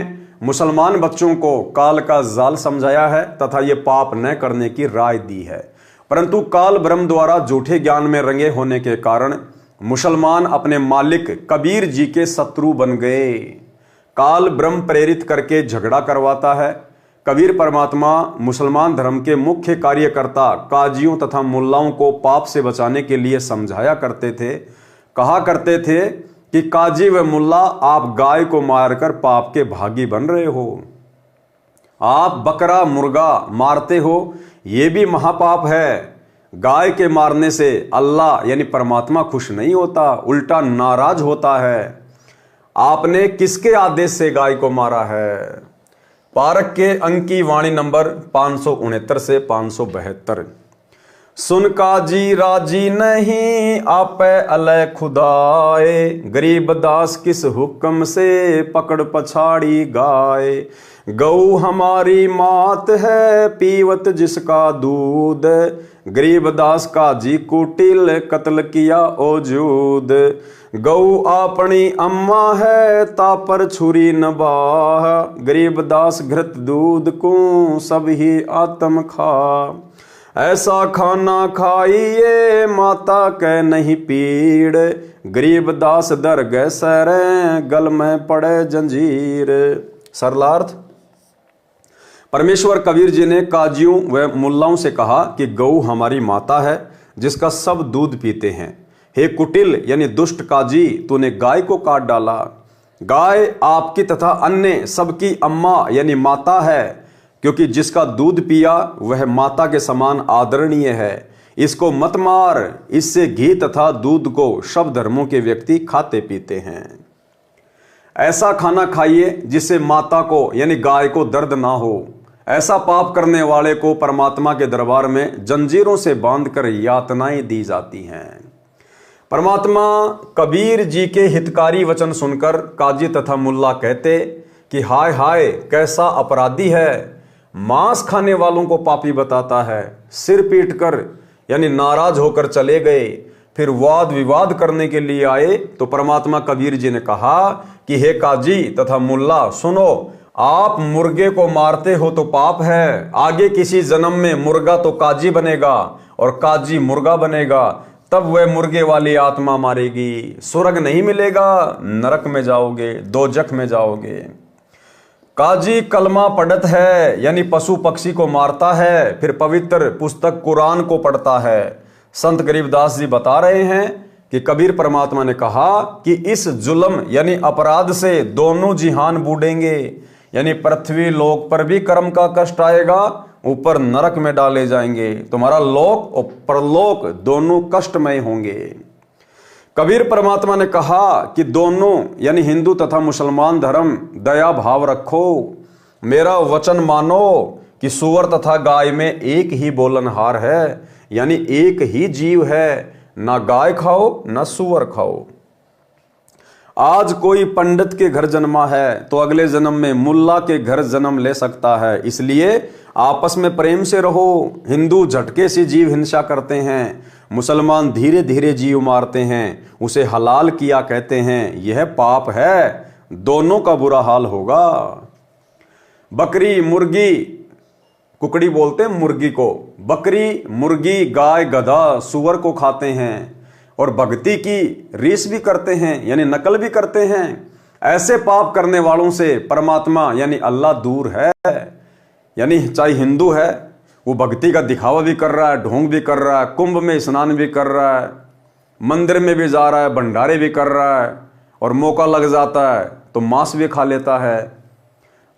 मुसलमान बच्चों को काल का जाल समझाया है तथा ये पाप न करने की राय दी है। परंतु काल ब्रह्म द्वारा झूठे ज्ञान में रंगे होने के कारण मुसलमान अपने मालिक कबीर जी के शत्रु बन गए। काल ब्रह्म प्रेरित करके झगड़ा करवाता है। कबीर परमात्मा मुसलमान धर्म के मुख्य कार्यकर्ता काजियों तथा मुल्लाओं को पाप से बचाने के लिए समझाया करते थे। कहा करते थे कि काजी व मुल्ला आप गाय को मारकर पाप के भागी बन रहे हो, आप बकरा मुर्गा मारते हो, ये भी महापाप है। गाय के मारने से अल्लाह यानी परमात्मा खुश नहीं होता, उल्टा नाराज होता है। आपने किसके आदेश से गाय को मारा है? पारक के अंक की वाणी नंबर 569 से 572। सुन काजी राजी नहीं आपे अलय खुदाए, गरीब दास किस हुक्म से पकड़ पछाड़ी गाय। गऊ हमारी मात है पीवत जिसका दूध, गरीब दास काजी कुटिल कत्ल किया ओजूद। गऊ अपनी अम्मा है तापर छुरी न बाह, गरीब दास घृत दूध को सब ही आत्म खा। ऐसा खाना खाइए माता के नहीं पीड़, गरीब दास दर गए सरे गल में पड़े जंजीर। सरलार्थ। परमेश्वर कबीर जी ने काजियों व मुल्लाओं से कहा कि गऊ हमारी माता है जिसका सब दूध पीते हैं। हे कुटिल यानी दुष्ट काजी, तूने गाय को काट डाला। गाय आपकी तथा अन्य सबकी अम्मा यानी माता है, क्योंकि जिसका दूध पिया वह माता के समान आदरणीय है। इसको मत मार, इससे घी तथा दूध को सब धर्मों के व्यक्ति खाते पीते हैं। ऐसा खाना खाइए जिससे माता को यानी गाय को दर्द ना हो। ऐसा पाप करने वाले को परमात्मा के दरबार में जंजीरों से बांधकर यातनाएं दी जाती हैं। परमात्मा कबीर जी के हितकारी वचन सुनकर काजी तथा मुल्ला कहते कि हाय हाय कैसा अपराधी है, मांस खाने वालों को पापी बताता है। सिर पीट कर यानी नाराज होकर चले गए। फिर वाद विवाद करने के लिए आए तो परमात्मा कबीर जी ने कहा कि हे काजी तथा मुल्ला सुनो, आप मुर्गे को मारते हो तो पाप है, आगे किसी जन्म में मुर्गा तो काजी बनेगा और काजी मुर्गा बनेगा, तब वह मुर्गे वाली आत्मा मारेगी, स्वर्ग नहीं मिलेगा, नरक में जाओगे, दोजख में जाओगे। काजी कलमा पढ़त है यानी पशु पक्षी को मारता है, फिर पवित्र पुस्तक कुरान को पढ़ता है। संत गरीबदास जी बता रहे हैं कि कबीर परमात्मा ने कहा कि इस जुल्म यानी अपराध से दोनों जिहान बूढ़ेंगे, यानी पृथ्वी लोक पर भी कर्म का कष्ट आएगा, ऊपर नरक में डाले जाएंगे, तुम्हारा लोक और परलोक दोनों कष्टमय होंगे। कबीर परमात्मा ने कहा कि दोनों यानी हिंदू तथा मुसलमान धर्म दया भाव रखो, मेरा वचन मानो कि सूअर तथा गाय में एक ही बोलनहार है, यानी एक ही जीव है, ना गाय खाओ ना सूअर खाओ। आज कोई पंडित के घर जन्मा है तो अगले जन्म में मुल्ला के घर जन्म ले सकता है, इसलिए आपस में प्रेम से रहो। हिंदू झटके से जीव हिंसा करते हैं, मुसलमान धीरे धीरे जीव मारते हैं, उसे हलाल किया कहते हैं, यह पाप है, दोनों का बुरा हाल होगा। बकरी मुर्गी, कुकड़ी बोलते हैं मुर्गी को, बकरी मुर्गी गाय गधा सूअर को खाते हैं और भक्ति की रीस भी करते हैं यानी नकल भी करते हैं। ऐसे पाप करने वालों से परमात्मा यानी अल्लाह दूर है। यानी चाहे हिंदू है वो भक्ति का दिखावा भी कर रहा है, ढोंग भी कर रहा है, कुंभ में स्नान भी कर रहा है, मंदिर में भी जा रहा है, भंडारे भी कर रहा है, और मौका लग जाता है तो मांस भी खा लेता है।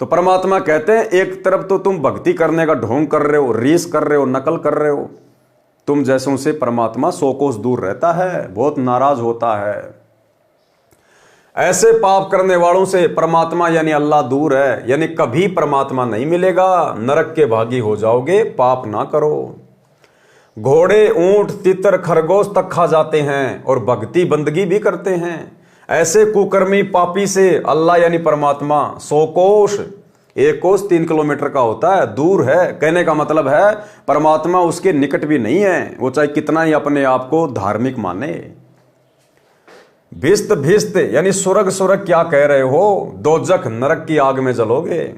तो परमात्मा कहते हैं एक तरफ तो तुम भक्ति करने का ढोंग कर रहे हो, रीस कर रहे हो, नकल कर रहे हो, तुम जैसों से परमात्मा 100 कोस दूर रहता है, बहुत नाराज होता है। ऐसे पाप करने वालों से परमात्मा यानी अल्लाह दूर है, यानी कभी परमात्मा नहीं मिलेगा, नरक के भागी हो जाओगे, पाप ना करो। घोड़े ऊंट तितर खरगोश तक खा जाते हैं और भक्ति बंदगी भी करते हैं। ऐसे कुकर्मी पापी से अल्लाह यानी परमात्मा 100 कोस, 1 कोस 3 किलोमीटर का होता है, दूर है। कहने का मतलब है परमात्मा उसके निकट भी नहीं है, वो चाहे कितना ही अपने आप को धार्मिक माने। भिस्त भिस्त यानी सुरग सुरग क्या कह रहे हो, दोजख नरक की आग में जलोगे।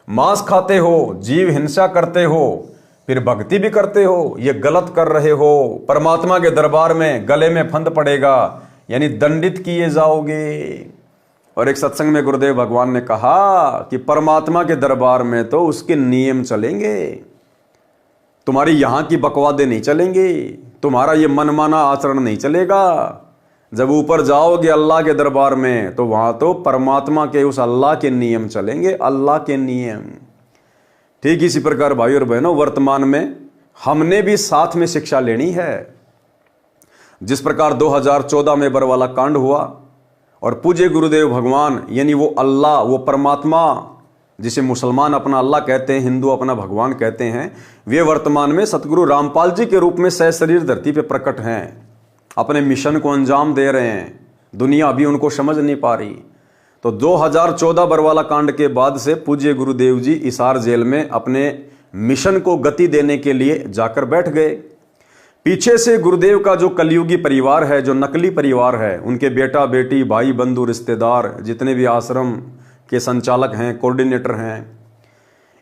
मांस खाते हो, जीव हिंसा करते हो, फिर भक्ति भी करते हो, ये गलत कर रहे हो। परमात्मा के दरबार में गले में फंद पड़ेगा यानी दंडित किए जाओगे। और एक सत्संग में गुरुदेव भगवान ने कहा कि परमात्मा के दरबार में तो उसके नियम चलेंगे, तुम्हारी यहां की बकवादे नहीं चलेंगी, तुम्हारा ये मनमाना आचरण नहीं चलेगा। जब ऊपर जाओगे अल्लाह के दरबार में तो वहां तो परमात्मा के उस अल्लाह के नियम चलेंगे, अल्लाह के नियम। ठीक इसी प्रकार भाई और बहनों, वर्तमान में हमने भी साथ में शिक्षा लेनी है। जिस प्रकार 2014 में बरवाला कांड हुआ और पूज्य गुरुदेव भगवान यानी वो अल्लाह, वो परमात्मा जिसे मुसलमान अपना अल्लाह कहते हैं, हिंदू अपना भगवान कहते हैं, वे वर्तमान में सतगुरु रामपाल जी के रूप में सहशरीर धरती पे प्रकट हैं, अपने मिशन को अंजाम दे रहे हैं। दुनिया अभी उनको समझ नहीं पा रही। तो 2014 बरवाला कांड के बाद से पूज्य गुरुदेव जी हिसार जेल में अपने मिशन को गति देने के लिए जाकर बैठ गए। पीछे से गुरुदेव का जो कलयुगी परिवार है, जो नकली परिवार है, उनके बेटा बेटी भाई बंधु रिश्तेदार जितने भी आश्रम के संचालक हैं, कोऑर्डिनेटर हैं,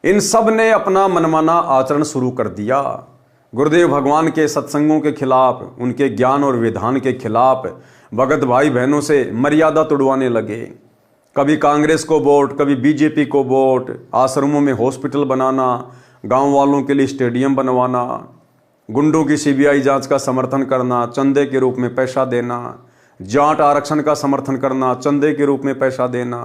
इन सब ने अपना मनमाना आचरण शुरू कर दिया। गुरुदेव भगवान के सत्संगों के खिलाफ, उनके ज्ञान और विधान के खिलाफ भगत भाई बहनों से मर्यादा तुड़वाने लगे। कभी कांग्रेस को वोट, कभी बीजेपी को वोट, आश्रमों में हॉस्पिटल बनाना, गांव वालों के लिए स्टेडियम बनवाना, गुंडों की सीबीआई जांच का समर्थन करना, चंदे के रूप में पैसा देना, जाट आरक्षण का समर्थन करना, चंदे के रूप में पैसा देना,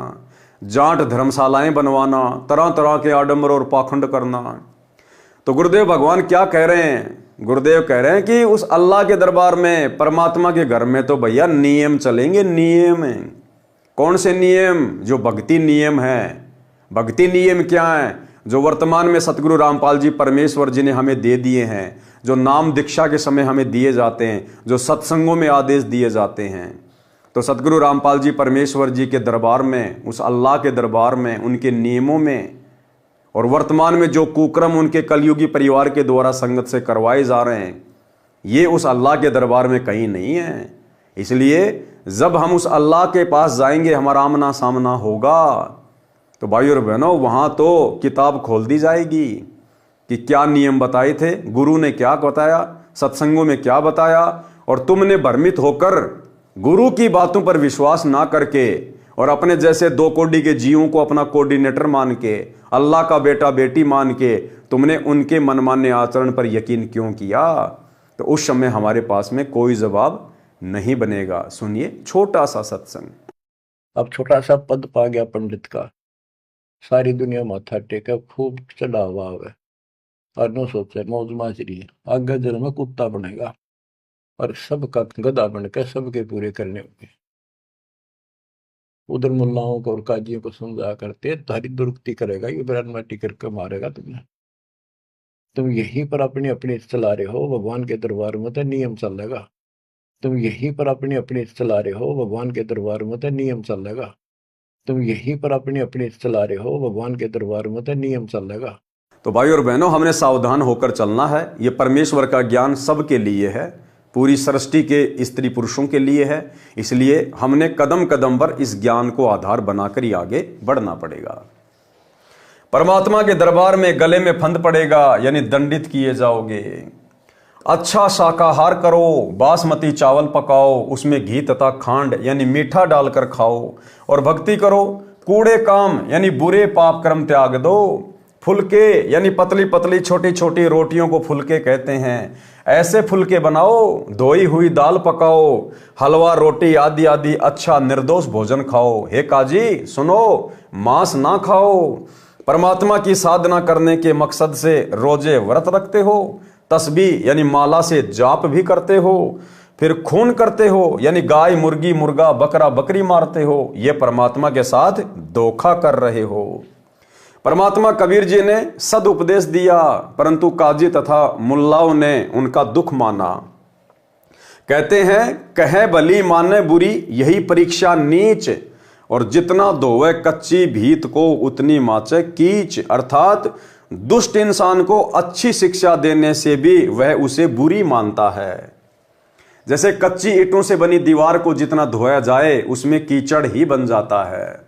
जाट धर्मशालाएं बनवाना, तरह तरह के आडंबर और पाखंड करना। तो गुरुदेव भगवान क्या कह रहे हैं? गुरुदेव कह रहे हैं कि उस अल्लाह के दरबार में, परमात्मा के घर में तो भैया नियम चलेंगे, नियम। कौन से नियम? जो भक्ति नियम है। भक्ति नियम क्या है? जो वर्तमान में सतगुरु रामपाल जी परमेश्वर जी ने हमें दे दिए हैं, जो नाम दीक्षा के समय हमें दिए जाते हैं, जो सत्संगों में आदेश दिए जाते हैं, तो सतगुरु रामपाल जी परमेश्वर जी के दरबार में, उस अल्लाह के दरबार में, उनके नियमों में, और वर्तमान में जो कुक्रम उनके कलयुगी परिवार के द्वारा संगत से करवाए जा रहे हैं, ये उस अल्लाह के दरबार में कहीं नहीं है। इसलिए जब हम उस अल्लाह के पास जाएंगे, हमारा आमना सामना होगा, तो भाई और बहनों वहाँ तो किताब खोल दी जाएगी कि क्या नियम बताए थे, गुरु ने क्या बताया, सत्संगों में क्या बताया, और तुमने भ्रमित होकर गुरु की बातों पर विश्वास ना करके और अपने जैसे 2 कोडी के जीवों को अपना कोऑर्डिनेटर मान के, अल्लाह का बेटा बेटी मान के तुमने उनके मनमाने आचरण पर यकीन क्यों किया, तो उस समय हमारे पास में कोई जवाब नहीं बनेगा। सुनिए छोटा सा सत्संग। अब छोटा सा पद पा गया पंडित का, सारी दुनिया माथा टेका, खूब चढ़ावा है और नो सोचे मौज माजरी, आगे जन्म में कुत्ता बनेगा और सबका गधा बनकर सबके पूरे करने होंगे। उधर मुल्लाओं को और काजियों को समझा करते तारी दुरुक्ति करेगा, ये बरान माटी करके मारेगा तुम्हें। तुम यहीं पर अपनी अपनी चला रहे हो, भगवान के दरबार में तो नियम चलेगा। तुम यहीं पर अपनी अपनी चला रहे हो, भगवान के दरबार में तो नियम चलेगा। तुम यहीं पर अपनी अपनी चला रहे हो, भगवान के दरबार में तो नियम चलेगा। तो भाई और बहनों हमने सावधान होकर चलना है। ये परमेश्वर का ज्ञान सबके लिए है, पूरी सृष्टि के स्त्री पुरुषों के लिए है। इसलिए हमने कदम कदम पर इस ज्ञान को आधार बनाकर ही आगे बढ़ना पड़ेगा। परमात्मा के दरबार में गले में फंद पड़ेगा, यानी दंडित किए जाओगे। अच्छा शाकाहार करो, बासमती चावल पकाओ, उसमें घी तथा खांड यानी मीठा डालकर खाओ, और भक्ति करो। कूड़े काम यानी बुरे पाप कर्म त्याग दो। फुलके यानी पतली पतली छोटी छोटी रोटियों को फुलके कहते हैं, ऐसे फुलके बनाओ। धोई हुई दाल पकाओ, हलवा रोटी आदि आदि अच्छा निर्दोष भोजन खाओ। हे काजी सुनो, मांस ना खाओ। परमात्मा की साधना करने के मकसद से रोजे व्रत रखते हो, तस्बीह यानी माला से जाप भी करते हो, फिर खून करते हो यानी गाय मुर्गी मुर्गा बकरा बकरी मारते हो। ये परमात्मा के साथ धोखा कर रहे हो। परमात्मा कबीर जी ने सदुपदेश दिया, परंतु काजी तथा मुल्लाओं ने उनका दुख माना। कहते हैं कहे भली माने बुरी, यही परीक्षा नीच, और जितना धोवे कच्ची भीत को उतनी माचे कीच। अर्थात दुष्ट इंसान को अच्छी शिक्षा देने से भी वह उसे बुरी मानता है। जैसे कच्ची ईंटों से बनी दीवार को जितना धोया जाए उसमें कीचड़ ही बन जाता है।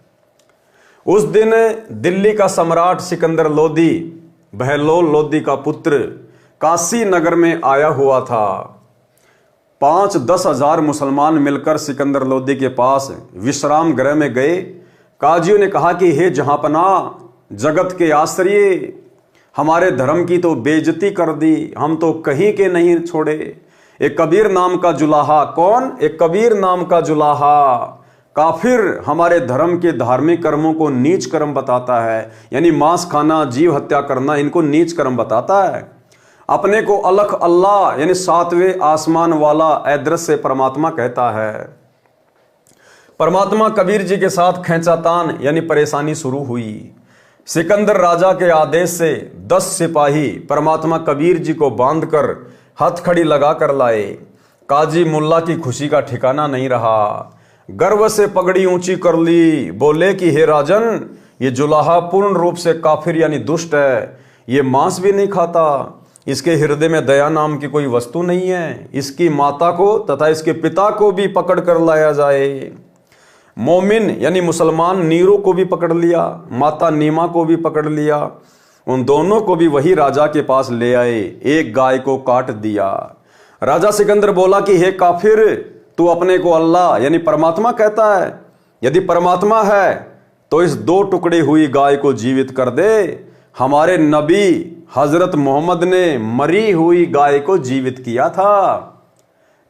उस दिन दिल्ली का सम्राट सिकंदर लोदी, बहलोल लोदी का पुत्र, काशी नगर में आया हुआ था। 5-10 हजार मुसलमान मिलकर सिकंदर लोदी के पास विश्राम गृह में गए। काजियों ने कहा कि हे जहांपना, जगत के आश्रय, हमारे धर्म की तो बेइज्जती कर दी, हम तो कहीं के नहीं छोड़े। एक कबीर नाम का जुलाहा, कौन? एक कबीर नाम का जुलाहा काफिर हमारे धर्म के धार्मिक कर्मों को नीच कर्म बताता है, यानी मांस खाना, जीव हत्या करना, इनको नीच कर्म बताता है। अपने को अलख अल्लाह यानी 7वें आसमान वाला अदृश्य परमात्मा कहता है। परमात्मा कबीर जी के साथ खींचातान यानी परेशानी शुरू हुई। सिकंदर राजा के आदेश से 10 सिपाही परमात्मा कबीर जी को बांधकर हथकड़ी लगा कर लाए। काजी मुल्ला की खुशी का ठिकाना नहीं रहा। गर्व से पगड़ी ऊंची कर ली, बोले कि हे राजन, ये जुलाहा पूर्ण रूप से काफिर यानी दुष्ट है। ये मांस भी नहीं खाता, इसके हृदय में दया नाम की कोई वस्तु नहीं है। इसकी माता को तथा इसके पिता को भी पकड़ कर लाया जाए। मोमिन यानी मुसलमान नीरो को भी पकड़ लिया, माता नीमा को भी पकड़ लिया। उन दोनों को भी वही राजा के पास ले आए। एक गाय को काट दिया। राजा सिकंदर बोला कि हे काफिर, तू अपने को अल्लाह यानी परमात्मा कहता है। यदि परमात्मा है तो इस 2 टुकड़ी हुई गाय को जीवित कर दे। हमारे नबी हजरत मोहम्मद ने मरी हुई गाय को जीवित किया था।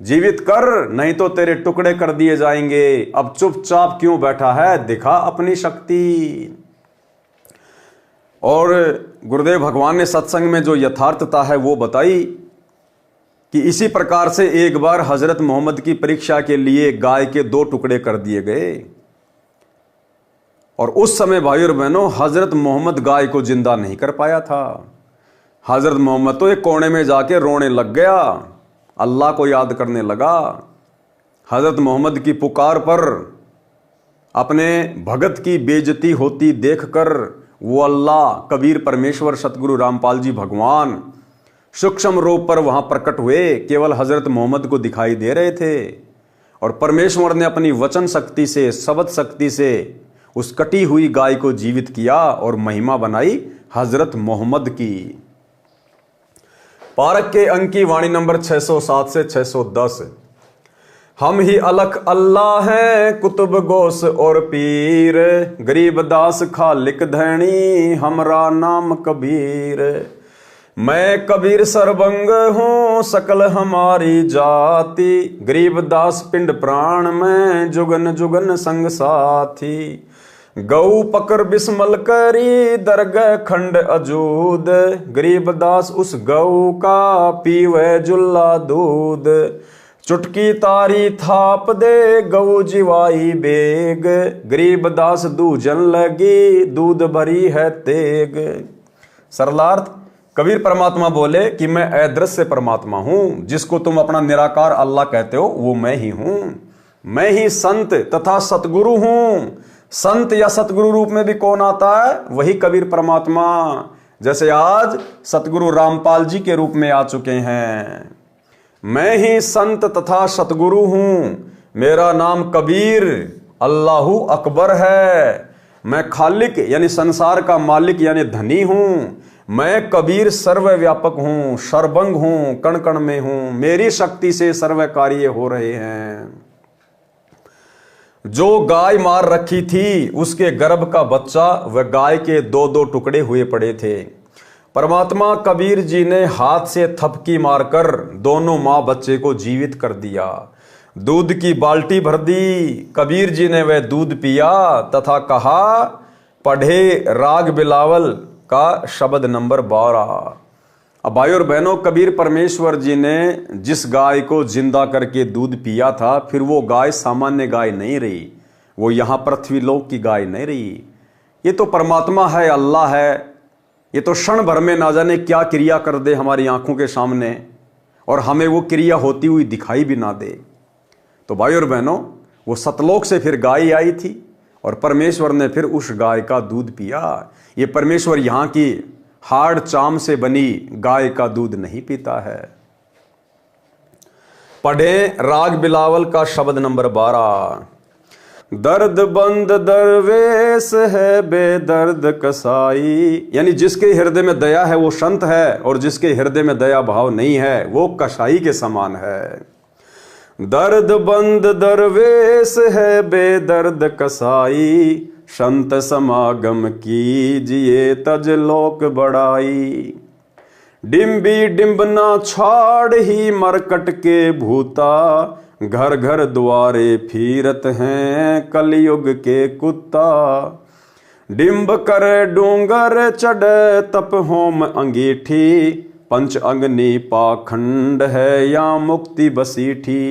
जीवित कर, नहीं तो तेरे टुकड़े कर दिए जाएंगे। अब चुपचाप क्यों बैठा है, दिखा अपनी शक्ति। और गुरुदेव भगवान ने सत्संग में जो यथार्थता है वो बताई कि इसी प्रकार से एक बार हजरत मोहम्मद की परीक्षा के लिए गाय के 2 टुकड़े कर दिए गए और उस समय भाई और बहनों हजरत मोहम्मद गाय को जिंदा नहीं कर पाया था। हजरत मोहम्मद तो एक कोने में जाके रोने लग गया, अल्लाह को याद करने लगा। हजरत मोहम्मद की पुकार पर अपने भगत की बेइज्जती होती देखकर वो अल्लाह, कबीर परमेश्वर, सतगुरु रामपाल जी भगवान सूक्ष्म रूप पर वहां प्रकट हुए, केवल हजरत मोहम्मद को दिखाई दे रहे थे। और परमेश्वर ने अपनी वचन शक्ति से, शब्द शक्ति से उस कटी हुई गाय को जीवित किया और महिमा बनाई हजरत मोहम्मद की। पारक के अंक की वाणी नंबर 607 से 610। हम ही अलख अल्लाह हैं, कुतुब गोस और पीर, गरीब दास खालिक धैनी, हमरा नाम कबीर। मैं कबीर सरबंग हूँ, सकल हमारी जाति, गरीब दास पिंड प्राण में, जुगन जुगन संग साथी। गौ पकर बिस्मल करी, दरगह खंड अजूद, गरीब दास उस गौ का पीवे जुल्ला दूध। चुटकी तारी थाप दे, गौ जिवाई बेग, गरीब दास दूजन लगी, दूध भरी है तेग। सरलार्थ, कबीर परमात्मा बोले कि मैं अदृश्य परमात्मा हूं, जिसको तुम अपना निराकार अल्लाह कहते हो, वो मैं ही हूं। मैं ही संत तथा सतगुरु हूं। संत या सतगुरु रूप में भी कौन आता है? वही कबीर परमात्मा, जैसे आज सतगुरु रामपाल जी के रूप में आ चुके हैं। मैं ही संत तथा सतगुरु हूं, मेरा नाम कबीर अल्लाहू अकबर है। मैं खालिक यानी संसार का मालिक यानी धनी हूं। मैं कबीर सर्वव्यापक हूं, सर्वंग हूं, कण कण में हूं, मेरी शक्ति से सर्व कार्य हो रहे हैं। जो गाय मार रखी थी उसके गर्भ का बच्चा वह गाय के दो दो टुकड़े हुए पड़े थे। परमात्मा कबीर जी ने हाथ से थपकी मारकर दोनों मां बच्चे को जीवित कर दिया। दूध की बाल्टी भर दी, कबीर जी ने वह दूध पिया तथा कहा, पढ़े राग बिलावल का शब्द नंबर 12। अब भाई और बहनों, कबीर परमेश्वर जी ने जिस गाय को जिंदा करके दूध पिया था, फिर वो गाय सामान्य गाय नहीं रही, वो यहाँ पृथ्वी लोक की गाय नहीं रही। ये तो परमात्मा है, अल्लाह है। ये तो क्षण भर में ना जाने क्या क्रिया कर दे हमारी आंखों के सामने, और हमें वो क्रिया होती हुई दिखाई भी ना दे। तो भाई और बहनों, वो सतलोक से फिर गाय आई थी और परमेश्वर ने फिर उस गाय का दूध पिया। ये परमेश्वर यहाँ की हाड़ चाम से बनी गाय का दूध नहीं पीता है। पढ़े राग बिलावल का शब्द नंबर 12। दर्द बंद दरवेश है बेदर्द कसाई, यानी जिसके हृदय में दया है वो संत है, और जिसके हृदय में दया भाव नहीं है वो कसाई के समान है। दर्द बंद दरवेश है बेदर्द कसाई, संत समागम कीजिए तज लोक बड़ाई। डिम्बी डिम्बना छाड़ ही मरकट के भूता, घर घर द्वारे फिरत हैं कलयुग के कुत्ता। डिम्ब करे डूंगर चढ़ तप होम अंगीठी, पंच अग्नि पाखंड है या मुक्ति बसीठी।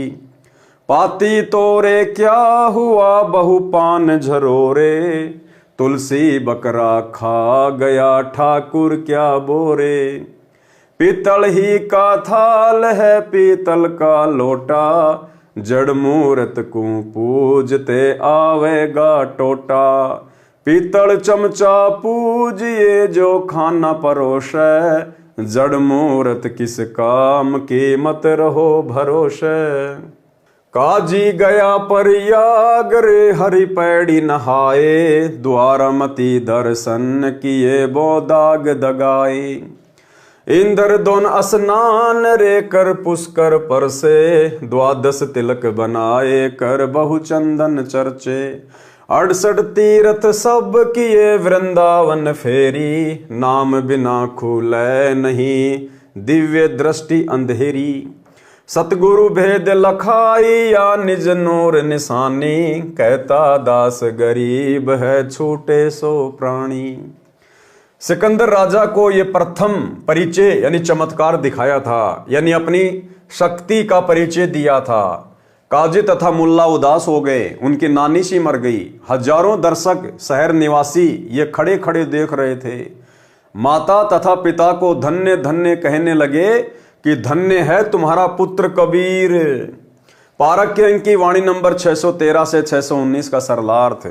पाती तोरे क्या हुआ बहुपान झरोरे, तुलसी बकरा खा गया ठाकुर क्या बोरे। पीतल ही का थाल है पीतल का लोटा, जड़ मूरत को पूजते आवेगा टोटा। पीतल चमचा पूजिए जो खाना परोसे, जड़ मूरत किस काम की मत रहो भरोसे। काजी गया प्रयाग रे हरि पैड़ी नहाए, द्वारमती दर्शन किए बो दाग दगाए। इंद्र दोन स्नान रे कर पुष्कर पर से, द्वादश तिलक बनाए कर बहु चंदन चर्चे। 68 तीर्थ सब किए वृंदावन फेरी, नाम बिना खुले नहीं दिव्य दृष्टि अंधेरी। सतगुरु भेद लखाई या निज नूर निशानी, कहता दास गरीब है छूटे सो प्राणी। सिकंदर राजा को ये प्रथम परिचय यानी चमत्कार दिखाया था, यानी अपनी शक्ति का परिचय दिया था। काजी तथा मुल्ला उदास हो गए, उनकी नानी सी मर गई। हजारों दर्शक शहर निवासी ये खड़े खड़े देख रहे थे। माता तथा पिता को धन्य धन्य कहने लगे कि धन्य है तुम्हारा पुत्र कबीर। पारक के अंक की वाणी नंबर 613 से 619 का सरलार्थ।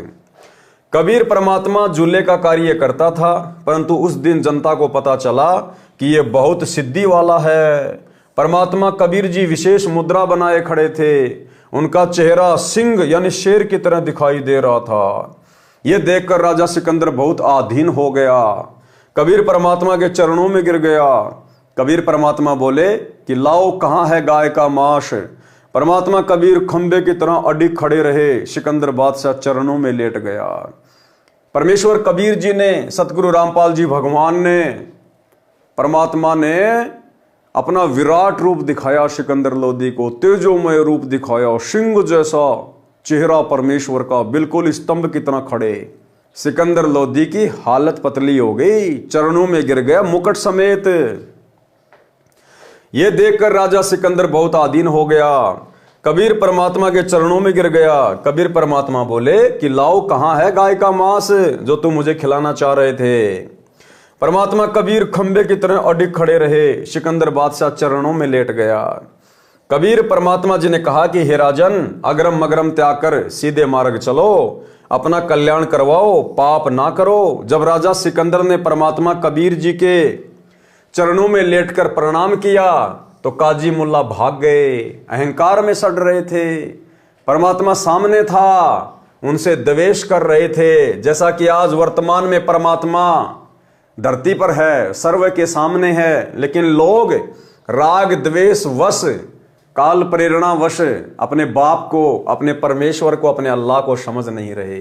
कबीर परमात्मा झूले का कार्य करता था, परंतु उस दिन जनता को पता चला कि ये बहुत सिद्धि वाला है। परमात्मा कबीर जी विशेष मुद्रा बनाए खड़े थे। उनका चेहरा सिंह यानी शेर की तरह दिखाई दे रहा था। यह देखकर राजा सिकंदर बहुत आधीन हो गया, कबीर परमात्मा के चरणों में गिर गया। कबीर परमात्मा बोले कि लाओ कहाँ है गाय का मांस। परमात्मा कबीर खंबे की तरह अडिग खड़े रहे। सिकंदर बादशाह चरणों में लेट गया। परमेश्वर कबीर जी ने, सतगुरु रामपाल जी भगवान ने, परमात्मा ने अपना विराट रूप दिखाया सिकंदर लोधी को, तेजोमय रूप दिखाया, सिंह जैसा चेहरा परमेश्वर का, बिल्कुल स्तंभ की तरह खड़े। सिकंदर लोधी की हालत पतली हो गई, चरणों में गिर गया मुकुट समेत। यह देखकर राजा सिकंदर बहुत आधीन हो गया, कबीर परमात्मा के चरणों में गिर गया। कबीर परमात्मा बोले कि लाओ कहाँ है गाय का मांस जो तुम मुझे खिलाना चाह रहे थे। परमात्मा कबीर खंबे की तरह अडिग खड़े रहे। सिकंदर बादशाह चरणों में लेट गया। कबीर परमात्मा जी ने कहा कि हे राजन, अगरम मगरम त्याग कर सीधे मार्ग चलो, अपना कल्याण करवाओ, पाप ना करो। जब राजा सिकंदर ने परमात्मा कबीर जी के चरणों में लेटकर प्रणाम किया तो काजी मुल्ला भाग गए, अहंकार में सड़ रहे थे। परमात्मा सामने था, उनसे द्वेष कर रहे थे। जैसा कि आज वर्तमान में परमात्मा धरती पर है, सर्व के सामने है, लेकिन लोग राग द्वेष वश, काल प्रेरणा वश अपने बाप को, अपने परमेश्वर को, अपने अल्लाह को समझ नहीं रहे।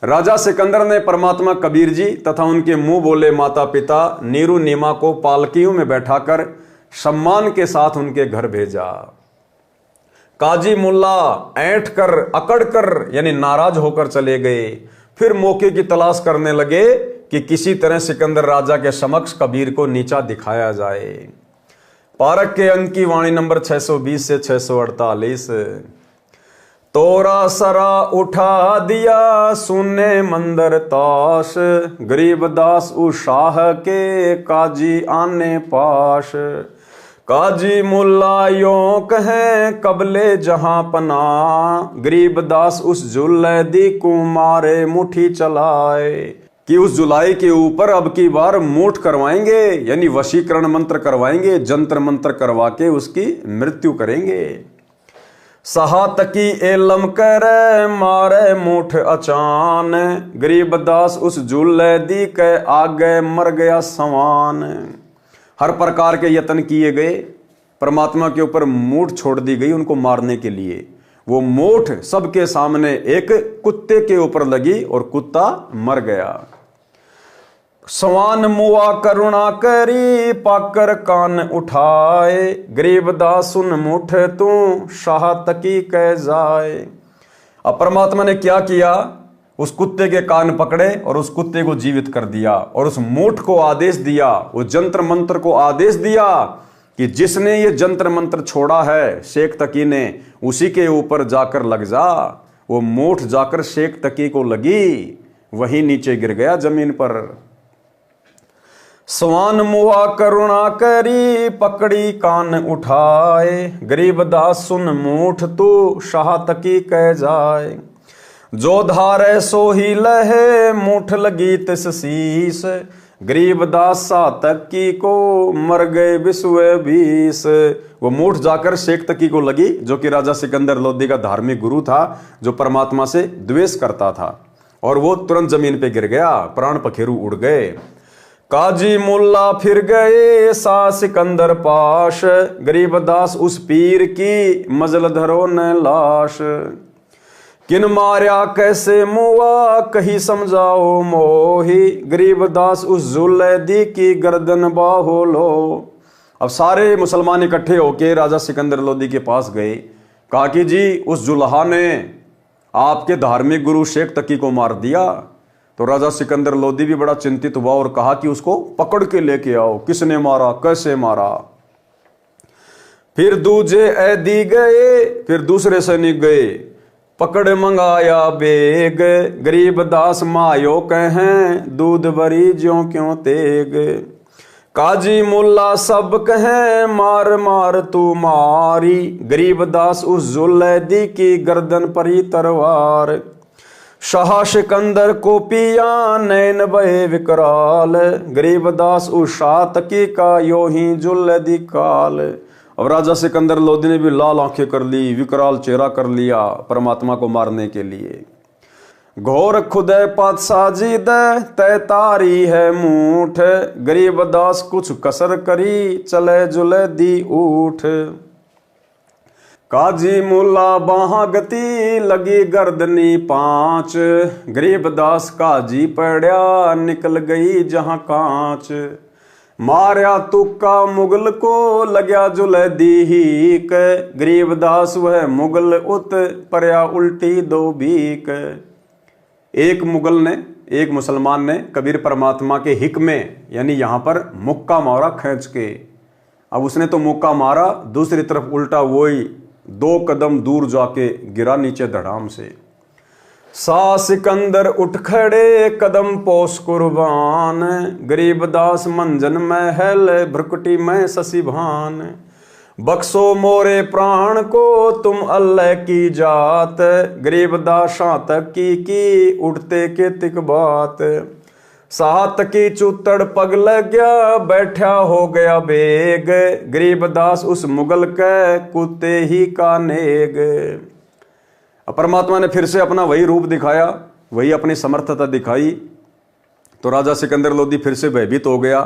राजा सिकंदर ने परमात्मा कबीर जी तथा उनके मुंह बोले माता पिता नीरू नीमा को पालकियों में बैठाकर सम्मान के साथ उनके घर भेजा। काजी मुल्ला ऐंठ कर, अकड़ कर यानी नाराज होकर चले गए। फिर मौके की तलाश करने लगे कि किसी तरह सिकंदर राजा के समक्ष कबीर को नीचा दिखाया जाए। पारक के अंक की वाणी नंबर 620 से 648। तोरा सरा उठा दिया सुने मंदिर ताश, गरीब दास उशाह के काजी आने पाश। काजी मुल्ला यों कहे कबले जहां पना, गरीब दास उस जुल्ले दी कुमारे मुठी चलाए। कि उस जुलाई के ऊपर अब की बार मूठ करवाएंगे, यानी वशीकरण मंत्र करवाएंगे, जंत्र मंत्र करवा के उसकी मृत्यु करेंगे। सहातकी एलम करे मारे मूठ अचान, गरीब दास उस जुल्ले दी के आगे मर गया सवान। हर प्रकार के यत्न किए गए, परमात्मा के ऊपर मूठ छोड़ दी गई उनको मारने के लिए। वो मूठ सबके सामने एक कुत्ते के ऊपर लगी और कुत्ता मर गया। सवान मुआ करुणा करी पाकर कान उठाए, गरीब दास सुन मुठ तू शाह तकी कह जाए। अब परमात्मा ने क्या किया, उस कुत्ते के कान पकड़े और उस कुत्ते को जीवित कर दिया और उस मूठ को आदेश दिया, उस जंत्र मंत्र को आदेश दिया कि जिसने ये जंत्र मंत्र छोड़ा है शेख तकी ने, उसी के ऊपर जाकर लग जा। वो मूठ जाकर शेख तकी को लगी, वही नीचे गिर गया जमीन पर। स्वान मुआ करुणा करी पकड़ी कान उठाए, गरीब दास सुन मूठ तू शाह तकी कह जाए। जो धारे सो ही लहे मूठ लगी तिस शीस, गरीब दास सा तकी को मर गए बिस्वे 20। वो मूठ जाकर शेख तकी को लगी, जो कि राजा सिकंदर लोधी का धार्मिक गुरु था, जो परमात्मा से द्वेष करता था, और वो तुरंत जमीन पे गिर गया, प्राण पखेरु उड़ गए। काजी मुल्ला फिर गए सा सिकंदर पाश, गरीब दास उस पीर की मजल धरो न लाश। किन मार्या कैसे मुआ कही समझाओ मोही, गरीब दास उस जुल्ले दी की गर्दन बाहो लो। अब सारे मुसलमान इकट्ठे होके राजा सिकंदर लोधी के पास गए, कहा कि जी उस जुल्हा ने आपके धार्मिक गुरु शेख तकी को मार दिया। तो राजा सिकंदर लोधी भी बड़ा चिंतित हुआ और कहा कि उसको पकड़ के लेके आओ, किसने मारा, कैसे मारा। फिर दूजे ऐदी गए, फिर दूसरे सैनिक गए, पकड़ मंगाया बेग, गरीब दास मायो कहें, दूध भरी ज्यों क्यों तेग। काजी मुल्ला सब कहें, मार मार तू मारी, गरीब दास उस जुलैदी की गर्दन परी तरवार। शाह सिकंदर को पिया, नैन बहे विकराल, गरीब दास उस शाह तकी का यो ही जुलैदी काल। अब राजा सिकंदर लोदी ने भी लाल आंखें कर ली, विकराल चेहरा कर लिया परमात्मा को मारने के लिए। घोर खुदे पातशाही दे, तय तारी है मूठ, गरीब दास कुछ कसर करी, चले जुले दी उठ। काजी मुल्ला बाहा गति, लगी गर्दनी पांच, गरीब दास काजी पड़ा, निकल गई जहां कांच। मारया तुक्का मुगल को, लग्या जुलैदी हीक, गरीब दास वह मुगल उत, परया उल्टी दो बीक। एक मुगल ने, एक मुसलमान ने कबीर परमात्मा के हिक में यानी यहां पर मुक्का मारा खींच के। अब उसने तो मुक्का मारा, दूसरी तरफ उल्टा वही 2 कदम दूर जाके गिरा नीचे धड़ाम से। सा सिकंदर उठ खड़े, कदम पोस कुर्बान, गरीब दास मंजन महल, भ्रकुटी में शशि भान। बख्शो मोरे प्राण को, तुम अल्लाह की जात, गरीब दास तक की उठते के तिक बात। साहत की चुतड़ पग लग गया, बैठा हो गया बेग, गरीब दास उस मुगल के कुत्ते ही का नेग। परमात्मा ने फिर से अपना वही रूप दिखाया, वही अपनी समर्थता दिखाई। तो राजा सिकंदर लोदी फिर से भयभीत हो गया,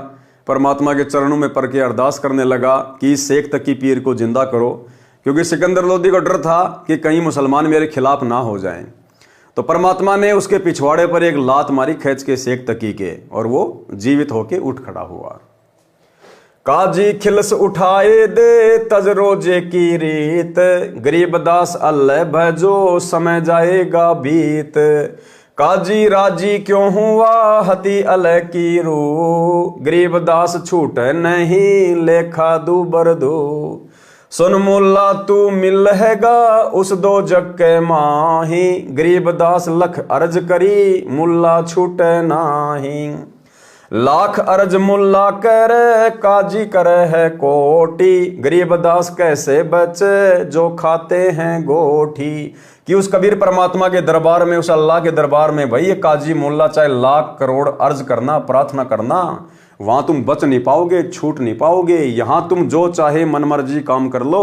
परमात्मा के चरणों में पड़ के अरदास करने लगा कि इस शेख तकी पीर को जिंदा करो, क्योंकि सिकंदर लोदी को डर था कि कहीं मुसलमान मेरे खिलाफ ना हो जाएं। तो परमात्मा ने उसके पिछवाड़े पर एक लात मारी खींच के शेख तकी के, और वो जीवित होके उठ खड़ा हुआ। काजी खिलस उठाए दे, तज रोजे की रीत, गरीब दास अल्लाह भजो, समय जाएगा बीत। काजी राजी क्यों हुआ, हती अल्लाह की रू, गरीब दास छूट नहीं, लेखा दू बरदू। सुन मुल्ला तू मिल हैगा, उस दो जग के माही, गरीब दास लख अर्ज करी, मुल्ला छूटे नाही। लाख अर्ज मुल्ला करे, काजी करे है कोटी, गरीब दास कैसे बचे, जो खाते हैं गोठी। कि उस कबीर परमात्मा के दरबार में, उस अल्लाह के दरबार में भाई ये काजी मुल्ला चाहे लाख करोड़ अर्ज करना, प्रार्थना करना, वहां तुम बच नहीं पाओगे, छूट नहीं पाओगे। यहां तुम जो चाहे मनमर्जी काम कर लो,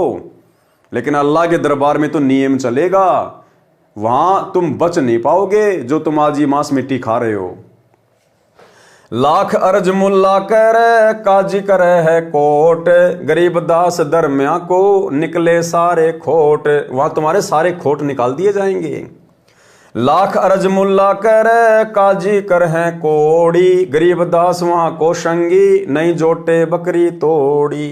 लेकिन अल्लाह के दरबार में तो नियम चलेगा, वहां तुम बच नहीं पाओगे जो तुम आज ही मांस मिट्टी खा रहे हो। लाख अर्ज मुल्ला करे, काजी करे है कोट, गरीब दास दरमिया को, निकले सारे खोट। वहां तुम्हारे सारे खोट निकाल दिए जाएंगे। लाख अर्ज मुल्ला करे, काजी कर है कोड़ी, गरीब दास वहां को शंगी, नहीं जोटे बकरी तोड़ी।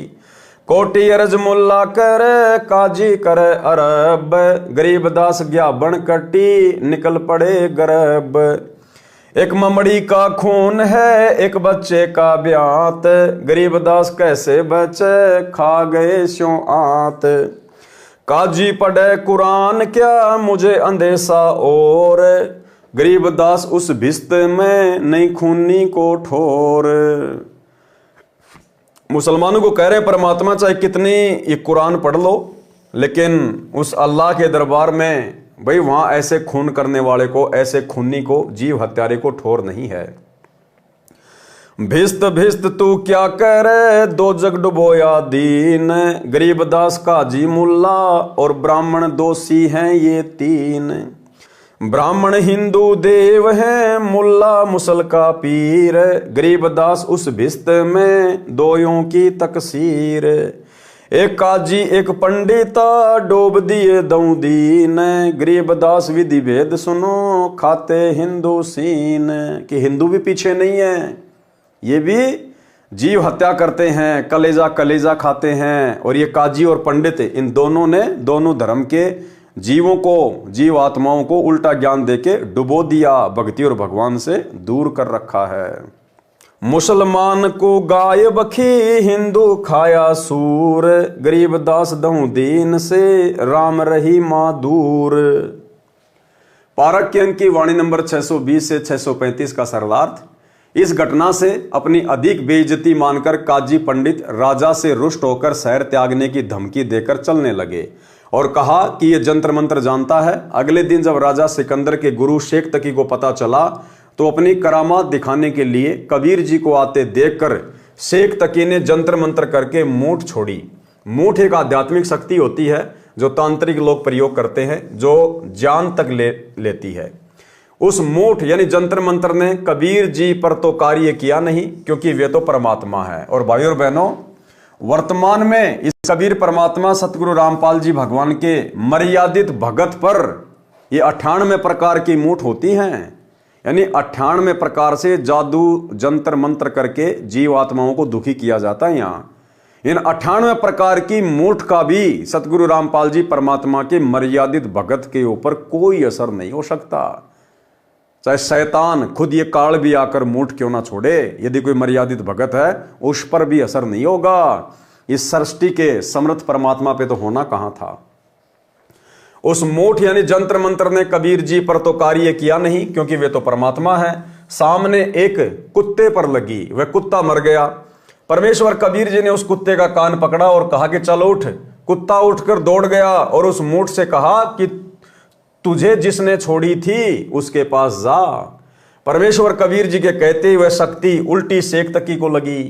कोटी अर्ज मुल्ला करे, काजी करे अरब, गरीब दास गया बन कटी, निकल पड़े गरब। एक ममड़ी का खून है, एक बच्चे का ब्यात, गरीब दास कैसे बचे, खा गए स्यों आत। काजी पढ़े कुरान क्या, मुझे अंदेशा और, गरीब दास उस भिस्त में, नहीं खूनी को ठोर। मुसलमानों को कह रहे परमात्मा चाहे कितनी ये कुरान पढ़ लो, लेकिन उस अल्लाह के दरबार में भाई वहां ऐसे खून करने वाले को, ऐसे खूनी को, जीव हत्यारे को ठोर नहीं है। भिस्त भिस्त तू क्या करे, दो जग डुबोया दीन, गरीब दास काजी मुल्ला, और ब्राह्मण दोषी हैं ये 3। ब्राह्मण हिंदू देव है, मुल्ला मुसल का पीर, गरीब दास उस भिस्त में, दोयों की तकसीर। एक काजी एक पंडिता, डोब दिए दऊ दीन, गरीब दास विधि भेद सुनो, खाते हिंदू सीन। कि हिंदू भी पीछे नहीं है, ये भी जीव हत्या करते हैं, कलेजा कलेजा खाते हैं। और ये काजी और पंडित, इन दोनों ने दोनों धर्म के जीवों को, जीव आत्माओं को उल्टा ज्ञान देके डुबो दिया, भक्ति और भगवान से दूर कर रखा है। मुसलमान को गाय बखी, हिंदू खाया सूर, गरीब दास दहु दीन से, राम रही माँ दूर। पारक के अंक की वाणी नंबर 620 से 635 का सरलार्थ। इस घटना से अपनी अधिक बेइज्जती मानकर काजी पंडित राजा से रुष्ट होकर शहर त्यागने की धमकी देकर चलने लगे और कहा कि यह जंत्र मंत्र जानता है। अगले दिन जब राजा सिकंदर के गुरु शेख तकी को पता चला तो अपनी करामात दिखाने के लिए कबीर जी को आते देखकर शेख तकी ने जंत्र मंत्र करके मूठ छोड़ी। मूठ एक आध्यात्मिक शक्ति होती है जो तांत्रिक लोग प्रयोग करते हैं, जो जान तक लेती है। उस मूठ यानी जंत्र मंत्र ने कबीर जी पर तो कार्य किया नहीं, क्योंकि वे तो परमात्मा है। और भाइयों और बहनों, वर्तमान में इस कबीर परमात्मा सतगुरु रामपाल जी भगवान के मर्यादित भगत पर ये 98 प्रकार की मूठ होती हैं। यानी 98 प्रकार से जादू जंत्र मंत्र करके जीव आत्माओं को दुखी किया जाता है। यहाँ इन 98 प्रकार की मूठ का भी सतगुरु रामपाल जी परमात्मा के मर्यादित भगत के ऊपर कोई असर नहीं हो सकता। चाहे शैतान खुद ये काल भी आकर मूठ क्यों ना छोड़े, यदि कोई मर्यादित भगत है उस पर भी असर नहीं होगा। इस सृष्टि के समर्थ परमात्मा पे तो होना कहां था। उस मूठ यानी जंत्र मंत्र ने कबीर जी पर तो कार्य किया नहीं, क्योंकि वे तो परमात्मा है। सामने एक कुत्ते पर लगी, वह कुत्ता मर गया। परमेश्वर कबीर जी ने उस कुत्ते का कान पकड़ा और कहा कि चल उठ। कुत्ता उठकर दौड़ गया और उस मूठ से कहा कि तुझे जिसने छोड़ी थी उसके पास जा। परमेश्वर कबीर जी के कहते वह शक्ति उल्टी शेख तकी को लगी।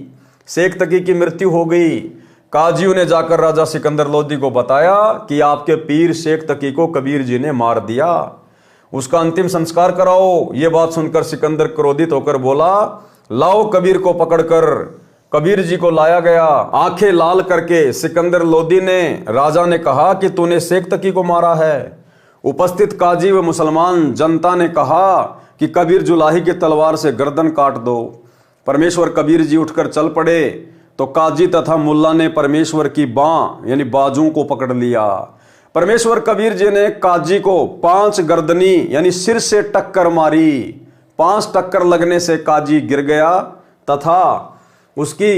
शेख तकी की मृत्यु हो गई। काजियों ने जाकर राजा सिकंदर लोदी को बताया कि आपके पीर शेख तकी को कबीर जी ने मार दिया, उसका अंतिम संस्कार कराओ। यह बात सुनकर सिकंदर क्रोधित होकर बोला, लाओ कबीर को पकड़कर। कबीर जी को लाया गया। आंखें लाल करके सिकंदर लोदी ने राजा ने कहा कि तूने शेख तकी को मारा है। उपस्थित काजी व मुसलमान जनता ने कहा कि कबीर जुलाही की तलवार से गर्दन काट दो। परमेश्वर कबीर जी उठकर चल पड़े तो काजी तथा मुल्ला ने परमेश्वर की बाँ यानी बाजू को पकड़ लिया। परमेश्वर कबीर जी ने काजी को 5 गर्दनी यानी सिर से टक्कर मारी। 5 टक्कर लगने से काजी गिर गया तथा उसकी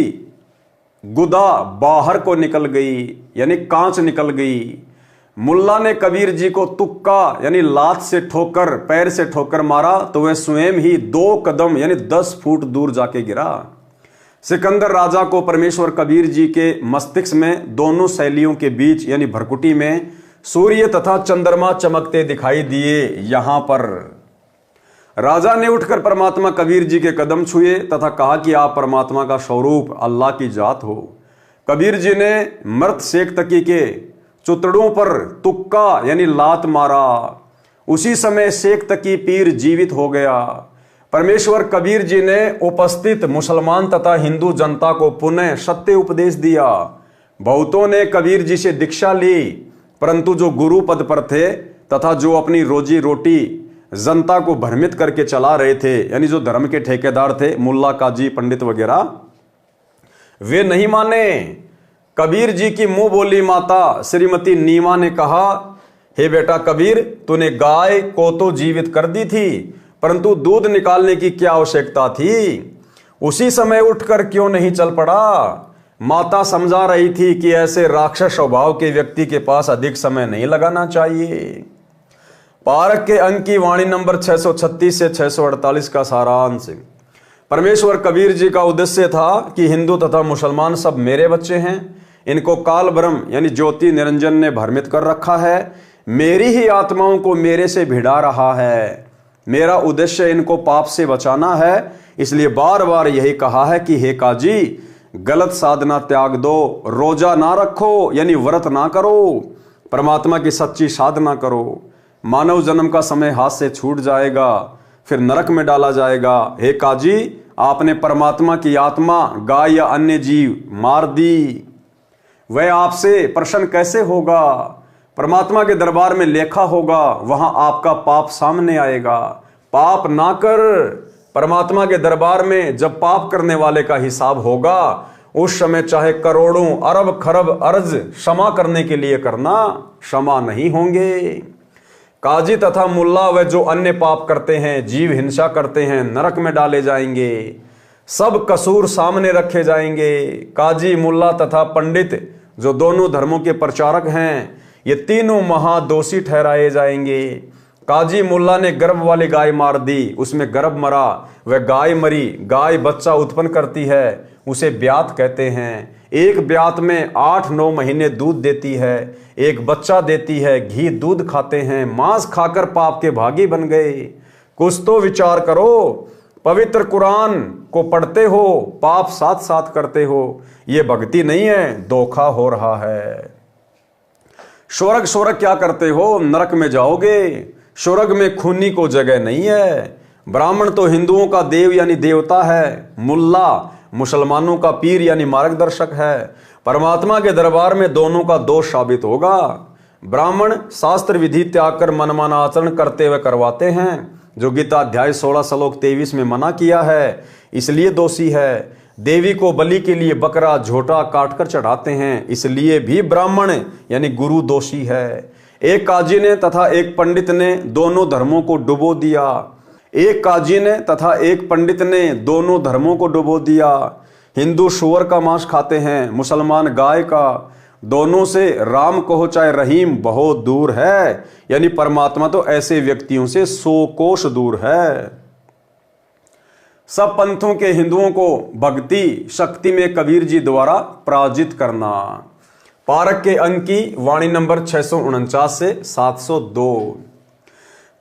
गुदा बाहर को निकल गई यानी कांच निकल गई। मुल्ला ने कबीर जी को तुक्का यानी लात से ठोकर, पैर से ठोकर मारा तो वह स्वयं ही 2 कदम यानी 10 फुट दूर जाके गिरा। सिकंदर राजा को परमेश्वर कबीर जी के मस्तिष्क में दोनों शैलियों के बीच यानी भरकुटी में सूर्य तथा चंद्रमा चमकते दिखाई दिए। यहां पर राजा ने उठकर परमात्मा कबीर जी के कदम छुए तथा कहा कि आप परमात्मा का स्वरूप अल्लाह की जात हो। कबीर जी ने मर्द शेख तकी के चुतड़ों पर तुक्का यानी लात मारा। उसी समय शेख तकी पीर जीवित हो गया। परमेश्वर कबीर जी ने उपस्थित मुसलमान तथा हिंदू जनता को पुनः सत्य उपदेश दिया। बहुतों ने कबीर जी से दीक्षा ली, परंतु जो गुरु पद पर थे तथा जो अपनी रोजी रोटी जनता को भ्रमित करके चला रहे थे यानी जो धर्म के ठेकेदार थे, मुल्ला काजी पंडित वगैरह, वे नहीं माने। कबीर जी की मुंह बोली माता श्रीमती नीमा ने कहा, हे बेटा कबीर, तूने गाय को तो जीवित कर दी थी, परंतु दूध निकालने की क्या आवश्यकता थी? उसी समय उठकर क्यों नहीं चल पड़ा? माता समझा रही थी कि ऐसे राक्षस स्वभाव के व्यक्ति के पास अधिक समय नहीं लगाना चाहिए। पारक के अंक की वाणी नंबर 636 से 648 का सारांश। परमेश्वर कबीर जी का उद्देश्य था कि हिंदू तथा मुसलमान सब मेरे बच्चे हैं। इनको काल ब्रह्म यानी ज्योति निरंजन ने भ्रमित कर रखा है। मेरी ही आत्माओं को मेरे से भिड़ा रहा है। मेरा उद्देश्य इनको पाप से बचाना है, इसलिए बार बार यही कहा है कि हे काजी, गलत साधना त्याग दो, रोजा ना रखो यानी व्रत ना करो, परमात्मा की सच्ची साधना करो। मानव जन्म का समय हाथ से छूट जाएगा, फिर नरक में डाला जाएगा। हे काजी, आपने परमात्मा की आत्मा गाय या अन्य जीव मार दी, वह आपसे प्रसन्न कैसे होगा? परमात्मा के दरबार में लेखा होगा, वहां आपका पाप सामने आएगा। पाप ना कर। परमात्मा के दरबार में जब पाप करने वाले का हिसाब होगा, उस समय चाहे करोड़ों अरब खरब अर्ज क्षमा करने के लिए करना, क्षमा नहीं होंगे। काजी तथा मुल्ला व जो अन्य पाप करते हैं, जीव हिंसा करते हैं, नरक में डाले जाएंगे। सब कसूर सामने रखे जाएंगे। काजी, मुल्ला तथा पंडित जो दोनों धर्मों के प्रचारक हैं, ये तीनों महादोषी ठहराए जाएंगे। काजी मुल्ला ने गर्भ वाली गाय मार दी, उसमें गर्भ मरा, वह गाय मरी। गाय बच्चा उत्पन्न करती है, उसे ब्यात कहते हैं। एक ब्यात में 8-9 महीने दूध देती है, एक बच्चा देती है। घी दूध खाते हैं, मांस खाकर पाप के भागी बन गए। कुछ तो विचार करो, पवित्र कुरान को पढ़ते हो, पाप साथ साथ करते हो। ये भक्ति नहीं है, धोखा हो रहा है। स्वर्ग क्या करते हो, नरक में जाओगे। स्वर्ग में खूनी को जगह नहीं है। ब्राह्मण तो हिंदुओं का देव यानी देवता है, मुल्ला मुसलमानों का पीर यानी मार्गदर्शक है। परमात्मा के दरबार में दोनों का दोष साबित होगा। ब्राह्मण शास्त्र विधि त्याग कर मनमाना आचरण करते हुए करवाते हैं, जो गीता अध्याय 16 श्लोक 23 में मना किया है, इसलिए दोषी है। देवी को बलि के लिए बकरा झोटा काटकर चढ़ाते हैं, इसलिए भी ब्राह्मण यानी गुरु दोषी है। एक काजी ने तथा एक पंडित ने दोनों धर्मों को डुबो दिया। एक काजी ने तथा एक पंडित ने दोनों धर्मों को डुबो दिया। हिंदू सूअर का मांस खाते हैं, मुसलमान गाय का। दोनों से राम कहो चाहे रहीम बहुत दूर है, यानी परमात्मा तो ऐसे व्यक्तियों से 100 कोस दूर है। सब पंथों के हिंदुओं को भक्ति शक्ति में कबीर जी द्वारा पराजित करना। पारक के अंक की वाणी नंबर 649 से 702।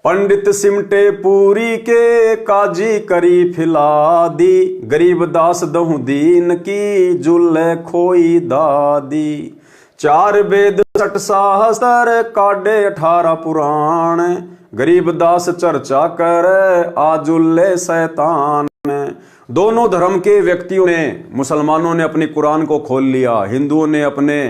पंडित सिमटे पूरी के, काजी करी फिला दी। गरीब दास दहु दीन की, जुल्ले खोई दादी। 4 वेद 60 शास्त्र, काढ़े 18 पुराण। गरीब दास चर्चा कर, आजुल्ले शैतान। दोनों धर्म के व्यक्तियों ने, मुसलमानों ने अपनी कुरान को खोल लिया, हिंदुओं ने अपने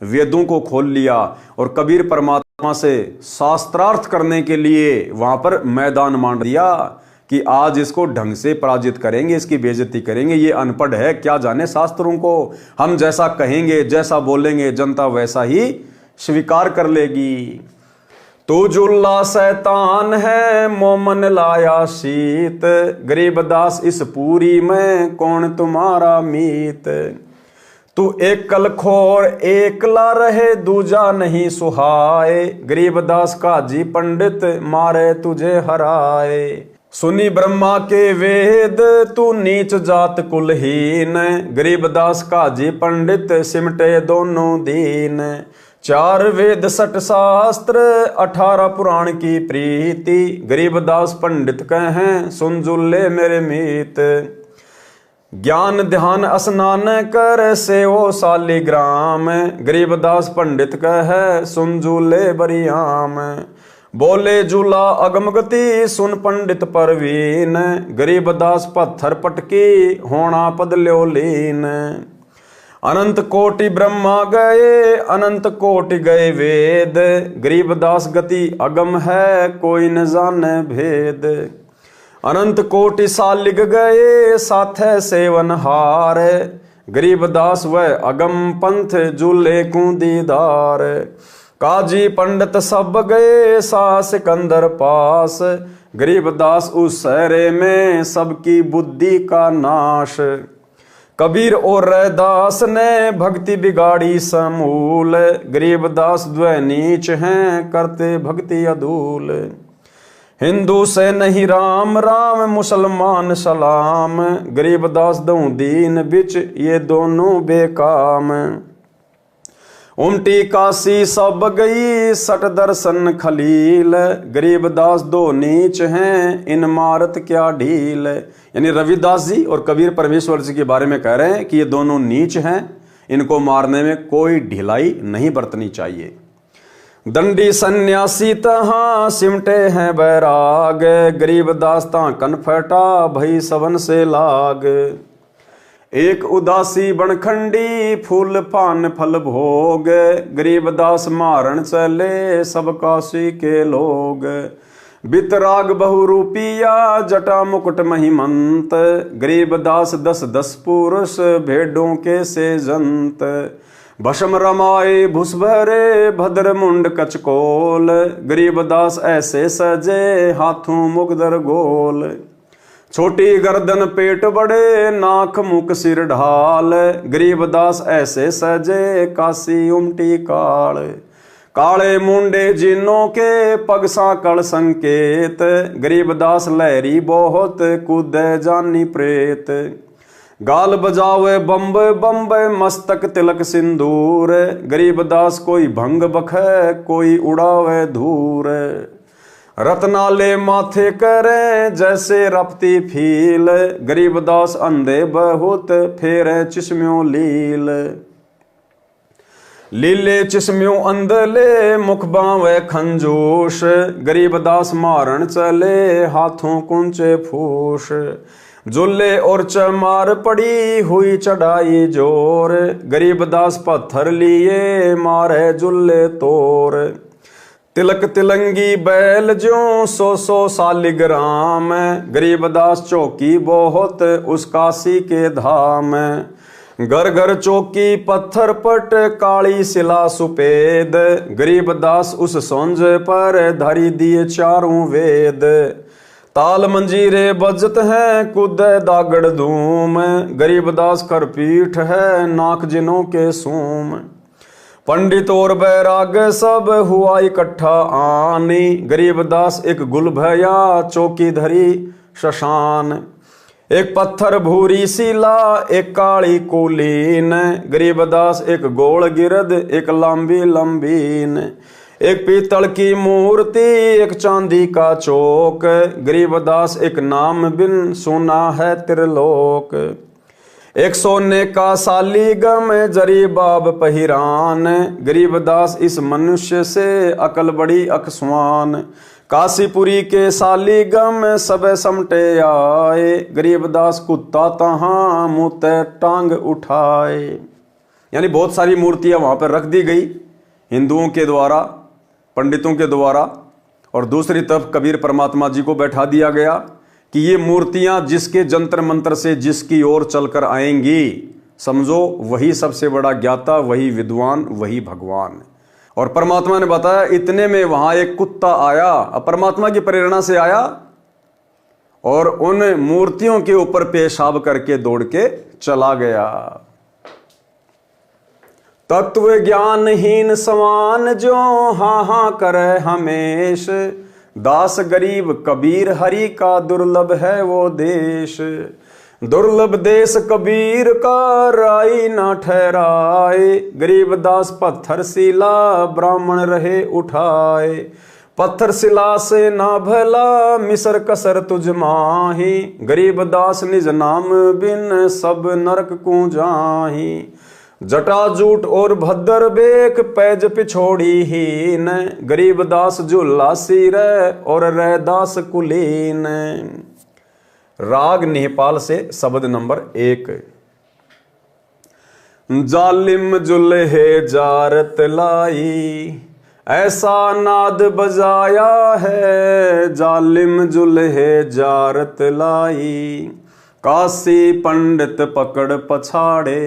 वेदों को खोल लिया, और कबीर परमात्मा से शास्त्रार्थ करने के लिए वहां पर मैदान मान दिया कि आज इसको ढंग से पराजित करेंगे, इसकी बेइज्जती करेंगे। ये अनपढ़ है, क्या जाने शास्त्रों को। हम जैसा कहेंगे, जैसा बोलेंगे, जनता वैसा ही स्वीकार कर लेगी। तू जुल्ला शैतान है, मोमन लाया शीत। गरीब दास इस पूरी में, कौन तुम्हारा मीत। तू एक कलखोर एकला रहे, दूजा नहीं सुहाए। गरीब दास काजी पंडित, मारे तुझे हराए। सुनी ब्रह्मा के वेद, तू नीच जात कुलहीन। गरीब दास काजी पंडित, सिमटे दोनों दीन। 4 वेद 60 शास्त्र, 18 पुराण की प्रीति। गरीब दास पंडित कहें, सुन जुल्ले मेरे मीत। ज्ञान ध्यान स्नान कर, सेवो शालिग्राम। गरीब दास पंडित कहे, सुन जूले बरियाम। बोले जूला अगम गति, सुन पंडित परवीन। गरीब दास पत्थर पटकी, होना पद ल्योलीन। अनंत कोटि ब्रह्मा गए, अनंत कोटि गए वेद। गरीब दास गति अगम है, कोई न जाने भेद। अनंत कोटि सालिग गए, साथे सेवन हार। गरीब दास वह अगम पंथ, जूले को दीदार। काजी पंडित सब गए, सा सिकंदर पास। गरीब दास उस सहरे में, सबकी बुद्धि का नाश। कबीर और रैदास ने, भक्ति बिगाड़ी समूल। गरीब दास द्वै नीच हैं, करते भक्ति अधूल। हिंदू से नहीं राम राम, मुसलमान सलाम। गरीब दास दऊं दीन बिच, ये दोनों बेकाम। उमटी काशी सब गई, 60 दर्शन खलील। गरीब दास दो नीच हैं, इन मारत क्या ढील। यानी रविदास जी और कबीर परमेश्वर जी के बारे में कह रहे हैं कि ये दोनों नीच हैं, इनको मारने में कोई ढिलाई नहीं बरतनी चाहिए। दंडी सन्यासी तहां, सिमटे हैं बैराग। गरीब दास ता कन फटा, भई सबन से लाग। एक उदासी बनखंडी, फूल पान फल भोग। गरीब दास मारण चले, सब काशी के लोग। बितराग बहुरूपिया, जटा मुकुट महिमंत। गरीब दास 10-10 पुरुष, भेड़ों के से जंत। भस्म रमाए भुसभरे, भद्र मुंड कचकोल। गरीब दास ऐसे सजे, हाथों मुगदर गोल। छोटी गर्दन पेट बड़े, नाक मुख सिर ढाल, गरीबदास ऐसे सजे, काशी उमटी काल। काले मुंडे जिनों के, पग साकड़ संकेत, गरीबदास लहरी बहुत, कूदे जानी प्रेत। गाल बजावे बम्बे बम्बे, मस्तक तिलक सिंदूर, गरीबदास कोई भंग बखे, कोई उड़ावे धूर। रत्नाले माथे करे, जैसे रपती फील, गरीबदास अंधे बहुत, फेरे चिश्म्यों लील। लीले चिश्म्यों अंधले, मुख बावे खंजोश, गरीबदास मारण चले, हाथों कुंचे फूस। जुल्ले और चमार पड़ी हुई चढ़ाई जोर, गरीबदास पत्थर लिए, मारे जुल्ले तोर। तिलक तिलंगी बैल ज्यों 100 सालिग्राम, गरीबदास चौकी बहुत, उस काशी के धाम। घर घर चौकी पत्थर पट, काली शिला सुपेद, गरीबदास उस सोंज पर, धरी दिए चारों वेद। ताल मंजीरे बजत हैं, कूदे दागड़ धूम, गरीबदास खरपीठ है, नाक जिनों के सूम। पंडित और बैराग सब हुआ इकट्ठा आनी, गरीबदास एक गुल भया, चौकी धरी शशान। एक पत्थर भूरी शिला, एक काली कुलीन, गरीबदास एक गोल गिरद, एक लंबी लंबीन। एक पीतल की मूर्ति, एक चांदी का चौक, गरीबदास एक नाम बिन, सुना है त्रिलोक। एक सोने का सालीगम, जरी बाब पहिरान, गरीबदास इस मनुष्य से, अकल बड़ी अकस्वान। काशीपुरी के सालीगम, सब समटे आए, गरीबदास कुत्ता तहां, मुँह टांग उठाए। यानी बहुत सारी मूर्तियां वहां पर रख दी गई हिंदुओं के द्वारा, पंडितों के द्वारा, और दूसरी तरफ कबीर परमात्मा जी को बैठा दिया गया कि ये मूर्तियां जिसके जंतर मंत्र से जिसकी ओर चलकर आएंगी, समझो वही सबसे बड़ा ज्ञाता, वही विद्वान, वही भगवान। और परमात्मा ने बताया इतने में वहां एक कुत्ता आया, अब परमात्मा की प्रेरणा से आया, और उन मूर्तियों के ऊपर पेशाब करके दौड़ के चला गया। तत्व ज्ञानहीन समान जो हाँ हाँ करे हमेश, दास गरीब कबीर हरि का दुर्लभ है वो देश। दुर्लभ देश कबीर का राई ना ठहराए, गरीब दास पत्थर शिला ब्राह्मण रहे उठाए। पत्थर शिला से ना भला मिसर कसर तुझ माही, गरीब दास निज नाम बिन सब नरक को जाही। जटाजूट और भद्र बेक पैज पिछोड़ी हीन, गरीब दास झूला सिर और रैदास कुलीन। राग निहपाल से शब्द नंबर 1। जालिम जुल्हे जारत लाई, ऐसा नाद बजाया है, जालिम जुल्हे जारत लाई। काशी पंडित पकड़ पछाड़े,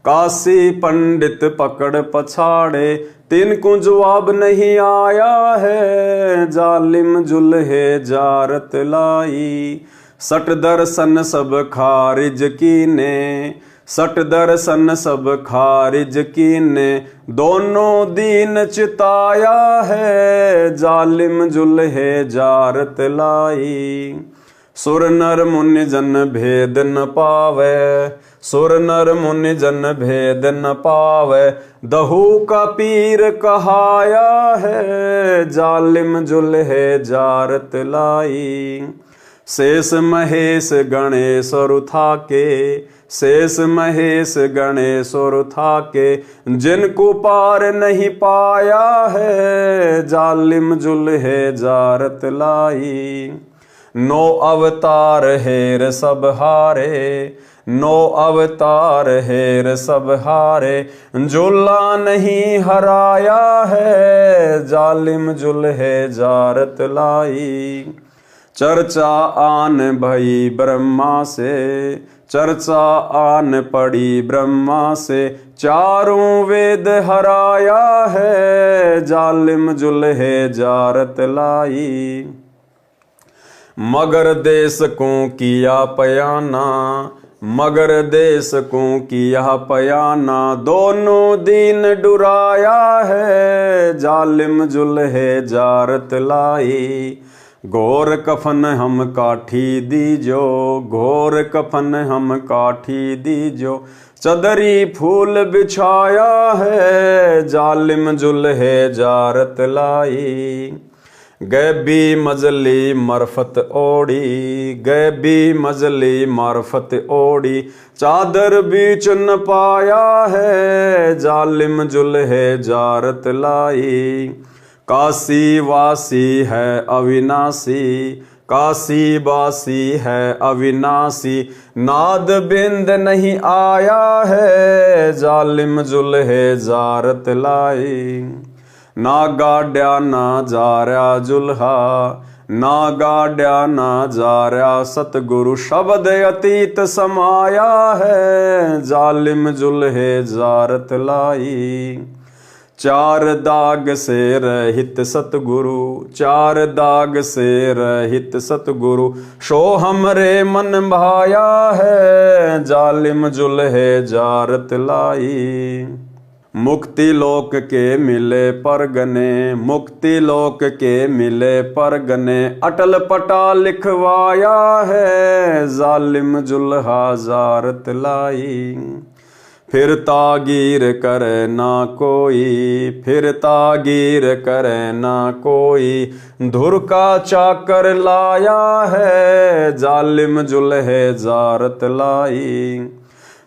काशी पंडित पकड़ पछाड़े, तिनको जवाब नहीं आया है, जालिम जुल्हे जारत लाई। सट दर्शन सब खारिज कीने, सट दर्शन सब खारिज कीने, दोनों दीन चिताया है, जालिम जुल्हे जारत लाई। सुर नर मुनि जन भेद न पावे, सुर नर मुनि जन भेद न पावे, दहू का पीर कहाया है, जालिम जुल्हे जारत लाई। शेष महेश गणेश रुथा के, शेष महेश गणेश रुथा के, जिनको पार नहीं पाया है, जालिम जुल्हे जारत लाई। 9 अवतार हेर सब हारे, 9 अवतार हेर सब हारे, जुल्ला नहीं हराया है, जालिम जुल्हे जारत लाई। चर्चा आन भई ब्रह्मा से, चर्चा आन पड़ी ब्रह्मा से, चारों वेद हराया है, जालिम जुल्हे जारत लाई। मगर देश को किया पयाना, मगर देश को किया पयाना, दोनों दीन डुराया है, जालिम जुल्हे जारत लाई। घोर कफन हम काठी दीजो, घोर कफन हम काठी दीजो, चदरी फूल बिछाया है, जालिम जुल्हे जारत लाई। गैबी मजली मरफत ओढ़ी, गैबी मजली मरफत ओढ़ी, चादर बीच न पाया है, जालिम जुल्हे जारत लाई। काशी वासी है अविनाशी, काशी वासी है अविनाशी, नाद बिंद नहीं आया है, जालिम जुल्हे जारत लाई। ना गाड्या ना जार्या जुल्हा, ना गाड्या ना जार्या सतगुरु, शब्द अतीत समाया है, जालिम जुल्हे जारत लाई। चार दाग से रहित सतगुरु, चार दाग से रहित सतगुरु, शो हमरे मन भाया है, जालिम जुल्हे जारत लाई। मुक्ति लोक के मिले परगने, मुक्ति लोक के मिले परगने, अटल पटा लिखवाया है, जालिम जुल्हा जारत लाई। फिर तागीर करे ना कोई, फिर तागीर करे ना कोई, धुर का चाकर लाया है, जालिम जुल्हे जारत लाई।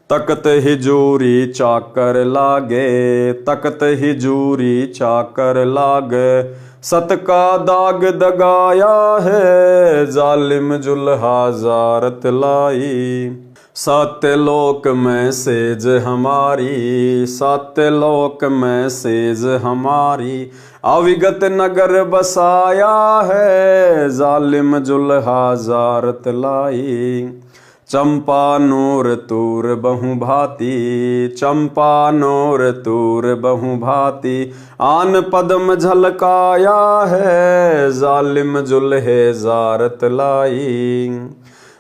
तकत हिजूरी चाकर लागे, तकत हिजूरी चाकर लागे, सत का दाग दगाया है, जालिम जुल्हा जारत लाई। सत्यलोक में सेज हमारी, सत्यलोक में सेज हमारी, अविगत नगर बसाया है, जालिम जुल्हा जारत लाई। चंपा नूर तूर बहु भांति, चंपा नूर तूर बहु भांति, आन पद्म झलकाया है, जालिम जुल्हे जारत लाई।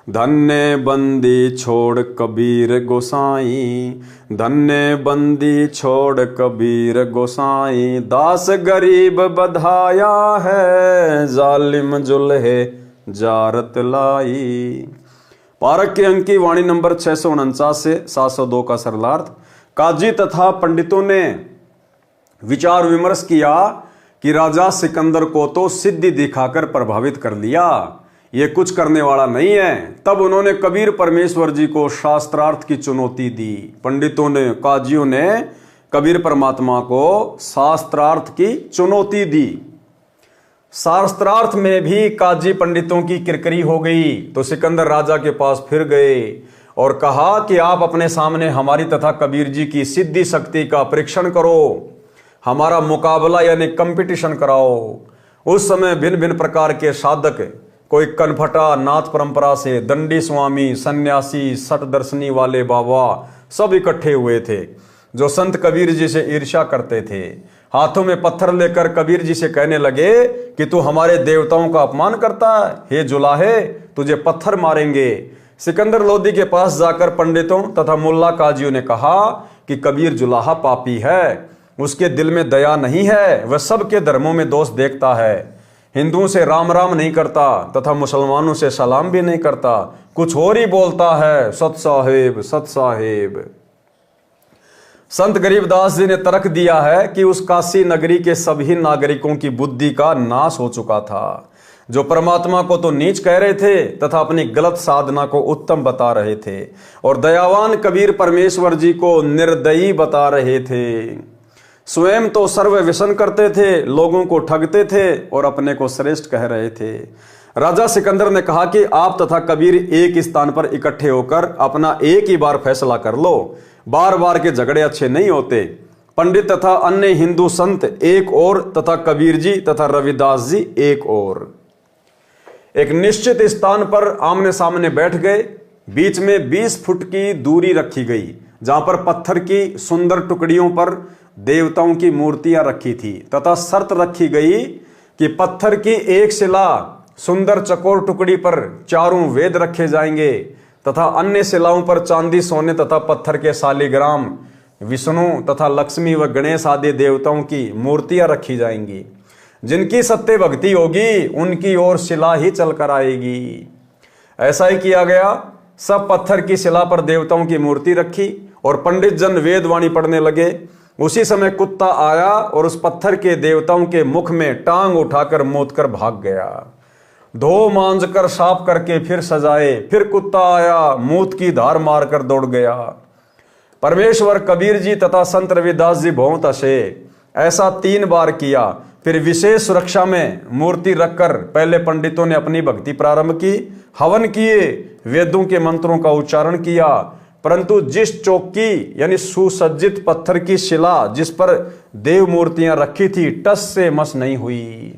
धन्य बंदी छोड़ कबीर गोसाई, धन्य बंदी छोड़ कबीर गोसाई, दास गरीब बधाया है, जालिम जुल्हे जारत लाई। पारक के अंक की वाणी नंबर 649 से 702 का सरलार्थ। काजी तथा पंडितों ने विचार विमर्श किया कि राजा सिकंदर को तो सिद्धि दिखाकर प्रभावित कर लिया, ये कुछ करने वाला नहीं है। तब उन्होंने कबीर परमेश्वर जी को शास्त्रार्थ की चुनौती दी। पंडितों ने, काजियों ने कबीर परमात्मा को शास्त्रार्थ की चुनौती दी। शास्त्रार्थ में भी काजी पंडितों की किरकिरी हो गई, तो सिकंदर राजा के पास फिर गए और कहा कि आप अपने सामने हमारी तथा कबीर जी की सिद्धि शक्ति का परीक्षण करो, हमारा मुकाबला यानी कंपटीशन कराओ। उस समय भिन्न भिन्न प्रकार के साधक, कोई कनफटा नाथ परंपरा से, दंडी स्वामी, सन्यासी, सठ दर्शनी वाले बाबा सब इकट्ठे हुए थे, जो संत कबीर जी से ईर्ष्या करते थे। हाथों में पत्थर लेकर कबीर जी से कहने लगे कि तू हमारे देवताओं का अपमान करता है, हे जुलाहे तुझे पत्थर मारेंगे। सिकंदर लोदी के पास जाकर पंडितों तथा मुल्ला काजियों ने कहा कि कबीर जुलाहा पापी है, उसके दिल में दया नहीं है, वह सबके धर्मों में दोष देखता है, हिंदुओं से राम राम नहीं करता तथा मुसलमानों से सलाम भी नहीं करता, कुछ और ही बोलता है, सत साहेब सत साहेब। संत गरीबदास जी ने तर्क दिया है कि उस काशी नगरी के सभी नागरिकों की बुद्धि का नाश हो चुका था, जो परमात्मा को तो नीच कह रहे थे तथा अपनी गलत साधना को उत्तम बता रहे थे, और दयावान कबीर परमेश्वर जी को निर्दयी बता रहे थे। स्वयं तो सर्व व्यसन करते थे, लोगों को ठगते थे और अपने को श्रेष्ठ कह रहे थे। राजा सिकंदर ने कहा कि आप तथा कबीर एक स्थान पर इकट्ठे होकर अपना एक ही बार फैसला कर लो, बार बार के झगड़े अच्छे नहीं होते। पंडित तथा अन्य हिंदू संत एक और तथा कबीर जी तथा रविदास जी एक और। एक निश्चित स्थान पर आमने सामने बैठ गए। बीच में 20 फुट की दूरी रखी गई, जहां पर पत्थर की सुंदर टुकड़ियों पर देवताओं की मूर्तियां रखी थी तथा शर्त रखी गई कि पत्थर की एक शिला सुंदर चकोर टुकड़ी पर चारों वेद रखे जाएंगे तथा अन्य शिलाओं पर चांदी, सोने तथा पत्थर के शालिग्राम, विष्णु तथा लक्ष्मी व गणेश आदि देवताओं की मूर्तियां रखी जाएंगी। जिनकी सत्य भक्ति होगी उनकी ओर शिला ही चलकर आएगी। ऐसा ही किया गया। सब पत्थर की शिला पर देवताओं की मूर्ति रखी और पंडित जन वेदवाणी पढ़ने लगे। उसी समय कुत्ता आया और उस पत्थर के देवताओं के मुख में टांग उठाकर मोद कर भाग गया। धो मांझ कर साफ करके फिर सजाए, फिर कुत्ता आया, मूत की धार मारकर दौड़ गया। परमेश्वर कबीर जी तथा संत रविदास जी बहुत हंसे। ऐसा 3 बार किया। फिर विशेष सुरक्षा में मूर्ति रखकर पहले पंडितों ने अपनी भक्ति प्रारंभ की, हवन किए, वेदों के मंत्रों का उच्चारण किया, परंतु जिस चौकी यानी सुसज्जित पत्थर की शिला जिस पर देव मूर्तियां रखी थी टस से मस नहीं हुई।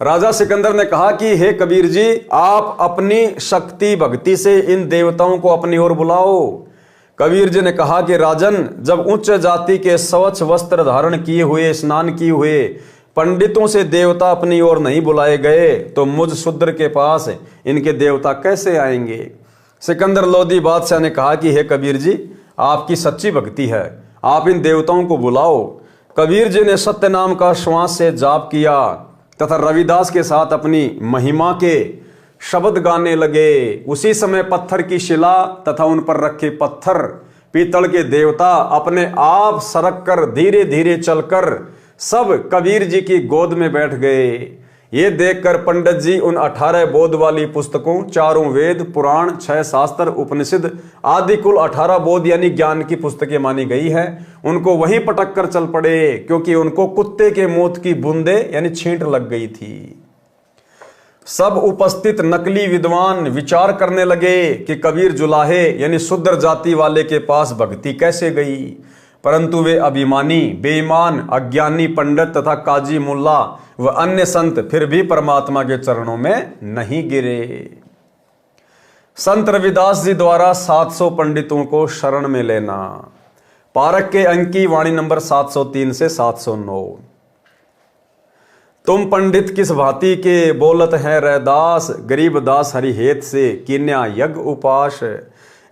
राजा सिकंदर ने कहा कि हे कबीर जी, आप अपनी शक्ति भक्ति से इन देवताओं को अपनी ओर बुलाओ। कबीर जी ने कहा कि राजन, जब उच्च जाति के स्वच्छ वस्त्र धारण किए हुए, स्नान किए हुए पंडितों से देवता अपनी ओर नहीं बुलाए गए तो मुझ शूद्र के पास इनके देवता कैसे आएंगे। सिकंदर लोदी बादशाह ने कहा कि हे कबीर जी, आपकी सच्ची भक्ति है, आप इन देवताओं को बुलाओ। कबीर जी ने सत्य नाम का श्वास से जाप किया तथा रविदास के साथ अपनी महिमा के शब्द गाने लगे। उसी समय पत्थर की शिला तथा उन पर रखे पत्थर पीतल के देवता अपने आप सरक कर धीरे धीरे चलकर सब कबीर जी की गोद में बैठ गए। ये देखकर पंडित जी उन 18 बोध वाली पुस्तकों, 4 वेद, पुराण, 6 शास्त्र, उपनिषद आदि कुल 18 बोध यानी ज्ञान की पुस्तकें मानी गई है, उनको वहीं पटक कर चल पड़े, क्योंकि उनको कुत्ते के मौत की बूंदे यानी छींट लग गई थी। सब उपस्थित नकली विद्वान विचार करने लगे कि कबीर जुलाहे यानी शूद्र जाति वाले के पास भक्ति कैसे गई, परंतु वे अभिमानी, बेईमान, अज्ञानी पंडित तथा काजी मुल्ला व अन्य संत फिर भी परमात्मा के चरणों में नहीं गिरे। संत रविदास जी द्वारा 700 पंडितों को शरण में लेना। पारक के अंक की वाणी नंबर 703 से 709। तुम पंडित किस भांति के बोलत हैं रैदास, गरीब दास हरिहेत से कीन्या यज्ञ उपास।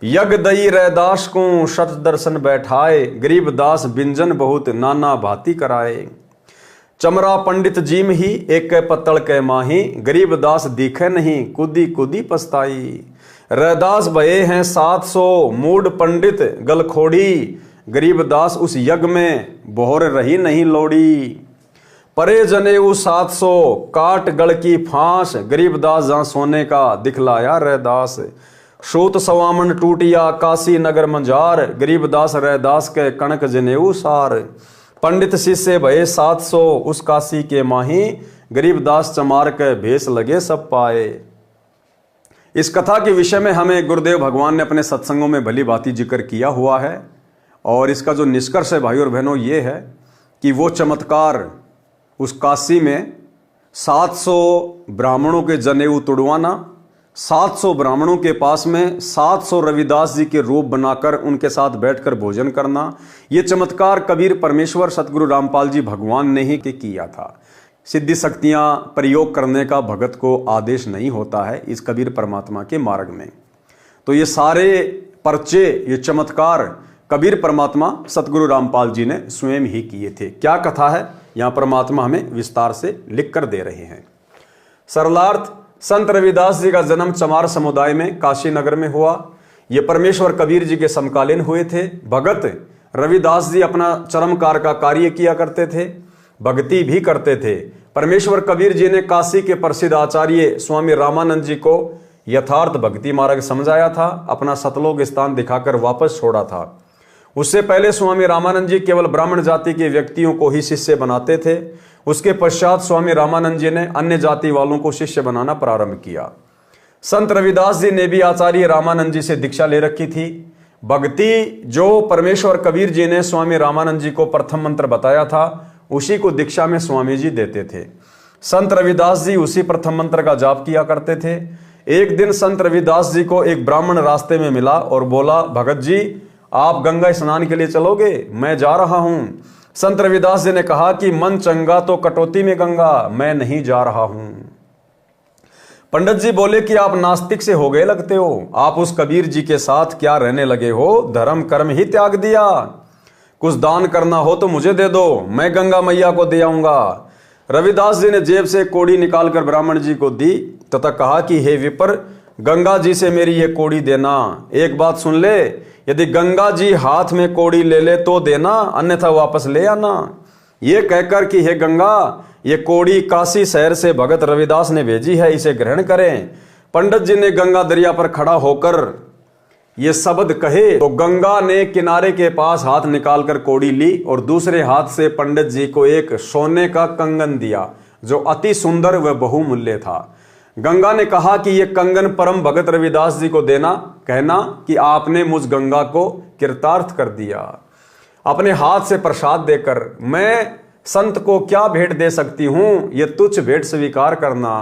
यज्ञ दई रैदास को शत दर्शन बैठाए, गरीब दास बिंजन बहुत नाना भांति कराए। चमरा पंडित जीम ही एक पत्तल के माही, गरीब दास दिखे नहीं कुदी कुदी पछताई। रैदास भये हैं 700 मूड पंडित गलखोड़ी, गरीब दास उस यज्ञ में बोहर रही नहीं लोड़ी। परे जनेऊ 700 काट गढ़ की फांस, गरीब दास जहां सोने का दिखलाया रैदास। सूत सवामन टूटिया काशी नगर मंजार, गरीब दास रैदास के कणक जनेऊ सार। पंडित शिष्य भये 700 उस काशी के माही, गरीब दास चमार के भेष लगे सब पाए। इस कथा के विषय में हमें गुरुदेव भगवान ने अपने सत्संगों में भली भांति जिक्र किया हुआ है, और इसका जो निष्कर्ष है भाई और बहनों ये है कि वो चमत्कार उस काशी में 700 ब्राह्मणों के जनेऊ तुड़वाना, 700 ब्राह्मणों के पास में 700 रविदास जी के रूप बनाकर उनके साथ बैठकर भोजन करना, ये चमत्कार कबीर परमेश्वर सतगुरु रामपाल जी भगवान ने ही किया था। सिद्धि शक्तियां प्रयोग करने का भगत को आदेश नहीं होता है इस कबीर परमात्मा के मार्ग में। तो ये सारे पर्चे, ये चमत्कार कबीर परमात्मा सतगुरु रामपाल जी ने स्वयं ही किए थे। क्या कथा है यहाँ परमात्मा हमें विस्तार से लिख कर दे रहे हैं। सरलार्थ, संत रविदास जी का जन्म चमार समुदाय में काशी नगर में हुआ। ये परमेश्वर कबीर जी के समकालीन हुए थे। भगत रविदास जी अपना चरमकार का कार्य किया करते थे, भक्ति भी करते थे। परमेश्वर कबीर जी ने काशी के प्रसिद्ध आचार्य स्वामी रामानंद जी को यथार्थ भक्ति मार्ग समझाया था, अपना सतलोक स्थान दिखाकर वापस छोड़ा था। उससे पहले स्वामी रामानंद जी केवल ब्राह्मण जाति के व्यक्तियों को ही शिष्य बनाते थे। उसके पश्चात स्वामी रामानंद जी ने अन्य जाति वालों को शिष्य बनाना प्रारंभ किया। संत रविदास जी ने भी आचार्य रामानंद जी से दीक्षा ले रखी थी। भक्ति जो परमेश्वर कबीर जी ने स्वामी रामानंद जी को प्रथम मंत्र बताया था, उसी को दीक्षा में स्वामी जी देते थे। संत रविदास जी उसी प्रथम मंत्र का जाप किया करते थे। एक दिन संत रविदास जी को एक ब्राह्मण रास्ते में मिला और बोला, भगत जी आप गंगा स्नान के लिए चलोगे? मैं जा रहा हूं। संत रविदास जी ने कहा कि मन चंगा तो कटौती में गंगा, मैं नहीं जा रहा हूं। पंडित जी बोले कि आप नास्तिक से हो गए लगते हो, आप उस कबीर जी के साथ क्या रहने लगे हो, धर्म कर्म ही त्याग दिया। कुछ दान करना हो तो मुझे दे दो, मैं गंगा मैया को दे आऊंगा। रविदास जी ने जेब से कोड़ी निकालकर ब्राह्मण जी को दी तथा कहा कि हे विपर, गंगा जी से मेरी ये कोड़ी देना। एक बात सुन ले, यदि गंगा जी हाथ में कोड़ी ले ले तो देना, अन्यथा वापस ले आना। ये कहकर कि हे गंगा, ये कोड़ी काशी शहर से भगत रविदास ने भेजी है, इसे ग्रहण करें। पंडित जी ने गंगा दरिया पर खड़ा होकर ये शब्द कहे तो गंगा ने किनारे के पास हाथ निकालकर कोड़ी ली और दूसरे हाथ से पंडित जी को एक सोने का कंगन दिया जो अति सुंदर व बहुमूल्य था। गंगा ने कहा कि ये कंगन परम भगत रविदास जी को देना, कहना कि आपने मुझ गंगा को कृतार्थ कर दिया। अपने हाथ से प्रसाद देकर मैं संत को क्या भेंट दे सकती हूं, ये तुच्छ भेंट स्वीकार करना।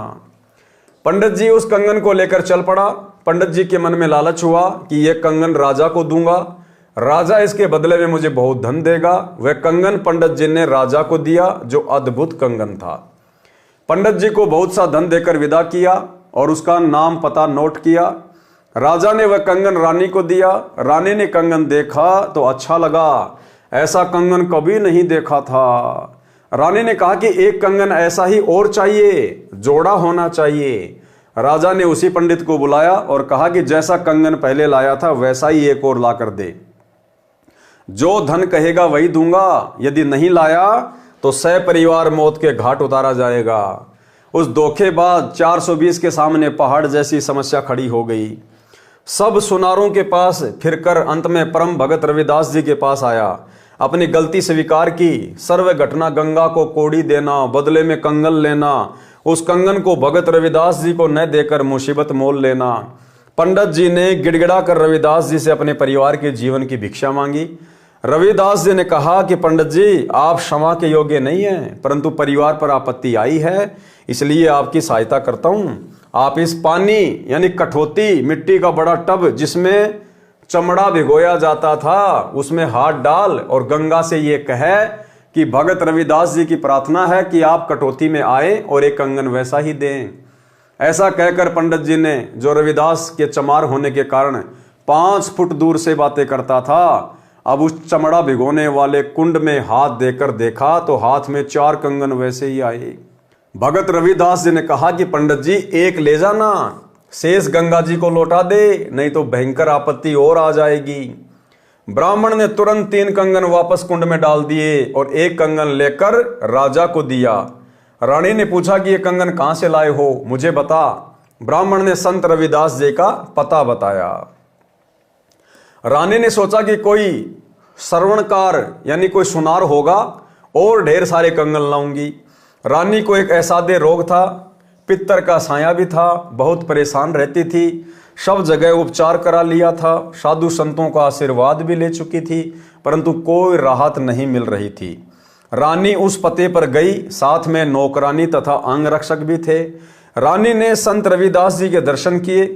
पंडित जी उस कंगन को लेकर चल पड़ा। पंडित जी के मन में लालच हुआ कि यह कंगन राजा को दूंगा, राजा इसके बदले में मुझे बहुत धन देगा। वह कंगन पंडित जी ने राजा को दिया जो अद्भुत कंगन था। पंडित जी को बहुत सा धन देकर विदा किया और उसका नाम पता नोट किया। राजा ने वह कंगन रानी को दिया। रानी ने कंगन देखा तो अच्छा लगा, ऐसा कंगन कभी नहीं देखा था। रानी ने कहा कि एक कंगन ऐसा ही और चाहिए, जोड़ा होना चाहिए। राजा ने उसी पंडित को बुलाया और कहा कि जैसा कंगन पहले लाया था वैसा ही एक और ला कर दे, जो धन कहेगा वही दूंगा, यदि नहीं लाया तो सपरिवार मौत के घाट उतारा जाएगा। उस धोखेबाज 420 के सामने पहाड़ जैसी समस्या खड़ी हो गई। सब सुनारों के पास फिरकर अंत में परम भगत रविदास जी के पास आया, अपनी गलती स्वीकार की। सर्व घटना गंगा को कोड़ी देना, बदले में कंगन लेना, उस कंगन को भगत रविदास जी को न देकर मुसीबत मोल लेना। पंडित जी ने गिड़गिड़ा कर रविदास जी से अपने परिवार के जीवन की भिक्षा मांगी। रविदास जी ने कहा कि पंडित जी, आप क्षमा के योग्य नहीं हैं, परंतु परिवार पर आपत्ति आई है, इसलिए आपकी सहायता करता हूं। आप इस पानी यानी कठौती, मिट्टी का बड़ा टब जिसमें चमड़ा भिगोया जाता था, उसमें हाथ डाल और गंगा से ये कहे कि भगत रविदास जी की प्रार्थना है कि आप कटौती में आए और एक कंगन वैसा ही दें। ऐसा कहकर पंडित जी ने, जो रविदास के चमार होने के कारण 5 फुट दूर से बातें करता था, अब उस चमड़ा भिगोने वाले कुंड में हाथ देकर देखा तो हाथ में 4 कंगन वैसे ही आए। भगत रविदास जी ने कहा कि पंडित जी, एक ले जाना, शेष गंगा जी को लौटा दे, नहीं तो भयंकर आपत्ति और आ जाएगी। ब्राह्मण ने तुरंत 3 कंगन वापस कुंड में डाल दिए और एक कंगन लेकर राजा को दिया। रानी ने पूछा कि ये कंगन कहां से लाए हो, मुझे बता। ब्राह्मण ने संत रविदास जी का पता बताया। रानी ने सोचा कि कोई श्रवणकार यानी कोई सुनार होगा और ढेर सारे कंगन लाऊंगी। रानी को एक असाध्य रोग था, पित्तर का साया भी था, बहुत परेशान रहती थी, सब जगह उपचार करा लिया था, साधु संतों का आशीर्वाद भी ले चुकी थी, परंतु कोई राहत नहीं मिल रही थी। रानी उस पते पर गई, साथ में नौकरानी तथा अंगरक्षक भी थे। रानी ने संत रविदास जी के दर्शन किए।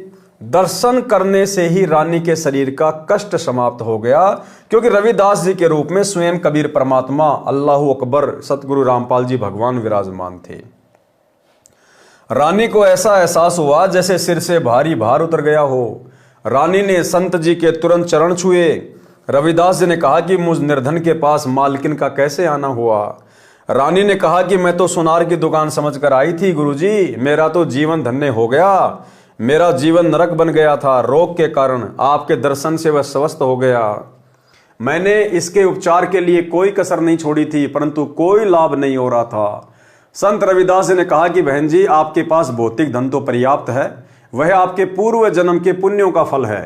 दर्शन करने से ही रानी के शरीर का कष्ट समाप्त हो गया, क्योंकि रविदास जी के रूप में स्वयं कबीर परमात्मा, अल्लाह अकबर, सतगुरु रामपाल जी भगवान विराजमान थे। रानी को ऐसा एहसास हुआ जैसे सिर से भारी भार उतर गया हो। रानी ने संत जी के तुरंत चरण छुए। रविदास जी ने कहा कि मुझ निर्धन के पास मालकिन का कैसे आना हुआ। रानी ने कहा कि मैं तो सुनार की दुकान समझकर आई थी गुरुजी, मेरा तो जीवन धन्य हो गया, मेरा जीवन नरक बन गया था, रोग के कारण आपके दर्शन से वह स्वस्थ हो गया। मैंने इसके उपचार के लिए कोई कसर नहीं छोड़ी थी, परंतु कोई लाभ नहीं हो रहा था। संत रविदास जी ने कहा कि बहन जी, आपके पास भौतिक धन तो पर्याप्त है, वह आपके पूर्व जन्म के पुण्यों का फल है।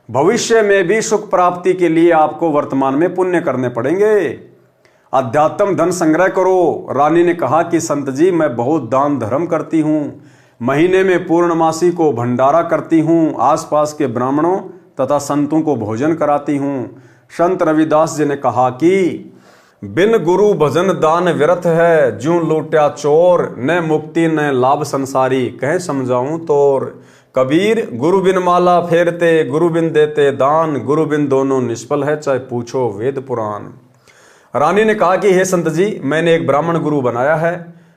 भविष्य में भी सुख प्राप्ति के लिए आपको वर्तमान में पुण्य करने पड़ेंगे। अध्यात्म धन संग्रह करो। रानी ने कहा कि संत जी, मैं बहुत दान धर्म करती हूँ, महीने में पूर्णमासी को भंडारा करती हूँ, आसपास के ब्राह्मणों तथा संतों को भोजन कराती हूँ। संत रविदास जी ने कहा कि बिन गुरु भजन दान व्यर्थ है, ज्यों लूटा चोर, न मुक्ति न लाभ संसारी, कह समझाऊं तोर। कबीर गुरु बिन माला फेरते, गुरु बिन देते दान, गुरु बिन दोनों निष्फल है, चाहे पूछो वेद पुराण। रानी ने कहा कि हे संत जी, मैंने एक ब्राह्मण गुरु बनाया है,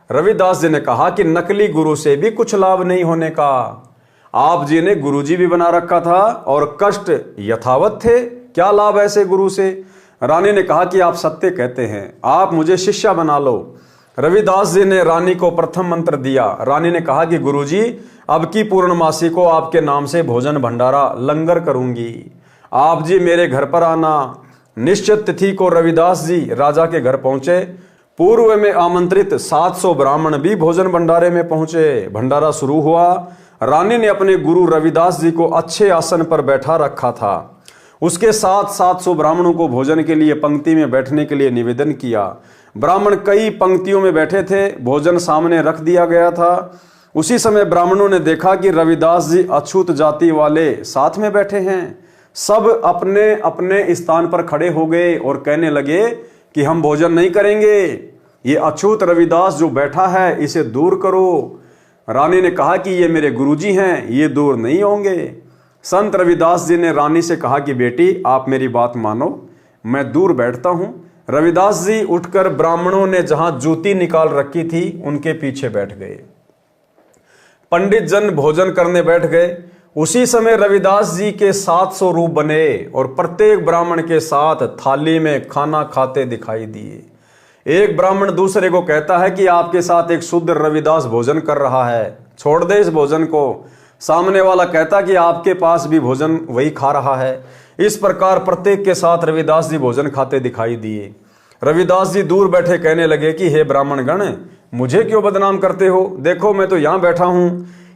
रविदास जी ने कहा कि नकली गुरु से भी कुछ लाभ नहीं होने का। आप जी ने गुरुजी भी बना रखा था और कष्ट यथावत थे, क्या लाभ ऐसे गुरु से। रानी ने कहा कि आप सत्य कहते हैं, आप मुझे शिष्या बना लो। रविदास जी ने रानी को प्रथम मंत्र दिया। रानी ने कहा कि गुरुजी, अब की पूर्णमासी को आपके नाम से भोजन भंडारा लंगर करूंगी, आप जी मेरे घर पर आना। निश्चित तिथि को रविदास जी राजा के घर पहुंचे। पूर्व में आमंत्रित 700 ब्राह्मण भी भोजन भंडारे में पहुंचे। भंडारा शुरू हुआ। रानी ने अपने गुरु रविदास जी को अच्छे आसन पर बैठा रखा था। उसके साथ 700 ब्राह्मणों को भोजन के लिए पंक्ति में बैठने के लिए निवेदन किया। ब्राह्मण कई पंक्तियों में बैठे थे, भोजन सामने रख दिया गया था। उसी समय ब्राह्मणों ने देखा कि रविदास जी अछूत जाति वाले साथ में बैठे हैं। सब अपने अपने स्थान पर खड़े हो गए और कहने लगे कि हम भोजन नहीं करेंगे, ये अछूत रविदास जो बैठा है इसे दूर करो। रानी ने कहा कि ये मेरे गुरुजी हैं, ये दूर नहीं होंगे। संत रविदास जी ने रानी से कहा कि बेटी आप मेरी बात मानो, मैं दूर बैठता हूं। रविदास जी उठकर ब्राह्मणों ने जहां जूती निकाल रखी थी उनके पीछे बैठ गए। पंडित जन भोजन करने बैठ गए। उसी समय रविदास जी के 700 रूप बने और प्रत्येक ब्राह्मण के साथ थाली में खाना खाते दिखाई दिए। एक ब्राह्मण दूसरे को कहता है कि आपके साथ एक शुद्ध रविदास भोजन कर रहा है, छोड़ दे इस भोजन को। सामने वाला कहता कि आपके पास भी भोजन वही खा रहा है। इस प्रकार प्रत्येक के साथ रविदास जी भोजन खाते दिखाई दिए। रविदास जी दूर बैठे कहने लगे कि हे ब्राह्मण गण, मुझे क्यों बदनाम करते हो, देखो मैं तो यहां बैठा हूं।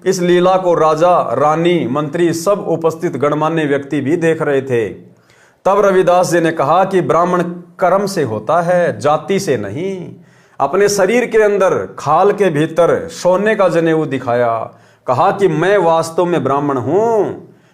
इस लीला को राजा, रानी, मंत्री, सब उपस्थित गणमान्य व्यक्ति भी देख रहे थे। तब रविदास जी ने कहा कि ब्राह्मण कर्म से होता है, जाति से नहीं। अपने शरीर के अंदर खाल के भीतर सोने का जनेऊ दिखाया। कहा कि मैं वास्तव में ब्राह्मण हूं,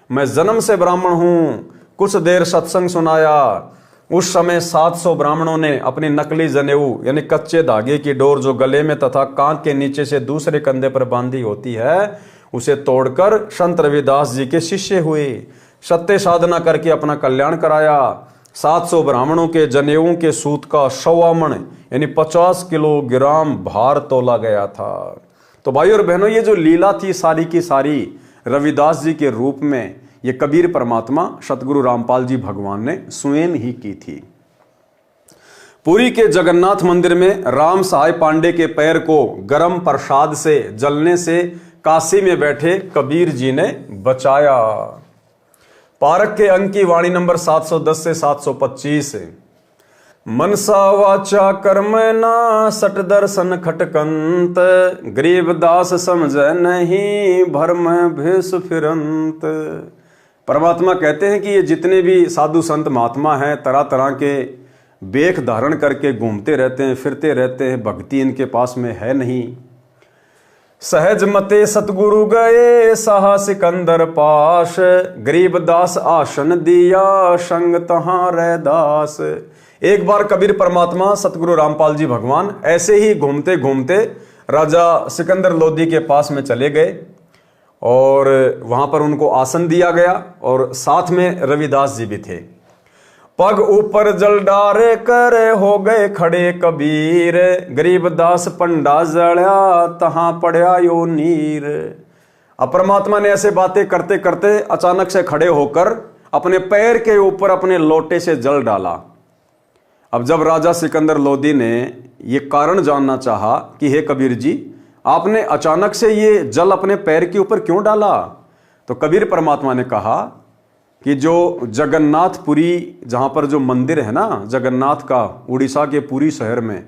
मैं जन्म से ब्राह्मण हूं। कुछ देर सत्संग सुनाया। उस समय 700 ब्राह्मणों ने अपनी नकली जनेऊ यानी कच्चे धागे की डोर जो गले में तथा कांख के नीचे से दूसरे कंधे पर बांधी होती है, उसे तोड़कर संत रविदास जी के शिष्य हुए। सत्य साधना करके अपना कल्याण कराया। 700 ब्राह्मणों के जनेऊओं के सूत का 1.25 मन यानी 50 किलोग्राम भार तोला गया था। तो भाई और बहनों, ये जो लीला थी सारी की सारी रविदास जी के रूप में ये कबीर परमात्मा सतगुरु रामपाल जी भगवान ने स्वयं ही की थी। पुरी के जगन्नाथ मंदिर में राम सहाय पांडे के पैर को गर्म प्रसाद से जलने से काशी में बैठे कबीर जी ने बचाया। पारक के अंक की वाणी नंबर 710 से 725। मनसा वाचा कर्म ना सट दर्शन खटकंत, गरीबदास समझ नहीं भरम भेष फिरंत। परमात्मा कहते हैं कि ये जितने भी साधु संत महात्मा हैं तरह तरह के वेख धारण करके घूमते रहते हैं, फिरते रहते हैं, भक्ति इनके पास में है नहीं। सहज मते सतगुरु गए साहा सिकंदर पास, गरीबदास आसन दिया संग तहां रैदास। एक बार कबीर परमात्मा सतगुरु रामपाल जी भगवान ऐसे ही घूमते घूमते राजा सिकंदर लोधी के पास में चले गए और वहां पर उनको आसन दिया गया और साथ में रविदास जी भी थे। पग ऊपर जल डारे कर हो गए खड़े कबीर, गरीबदास पंडा जड़ा तहां पड़ा यो नीर। अब परमात्मा ने ऐसे बातें करते करते अचानक से खड़े होकर अपने पैर के ऊपर अपने लोटे से जल डाला। अब जब राजा सिकंदर लोधी ने ये कारण जानना चाहा कि हे कबीर जी, आपने अचानक से ये जल अपने पैर के ऊपर क्यों डाला, तो कबीर परमात्मा ने कहा कि जो जगन्नाथपुरी जहां पर जो मंदिर है ना जगन्नाथ का, उड़ीसा के पुरी शहर में,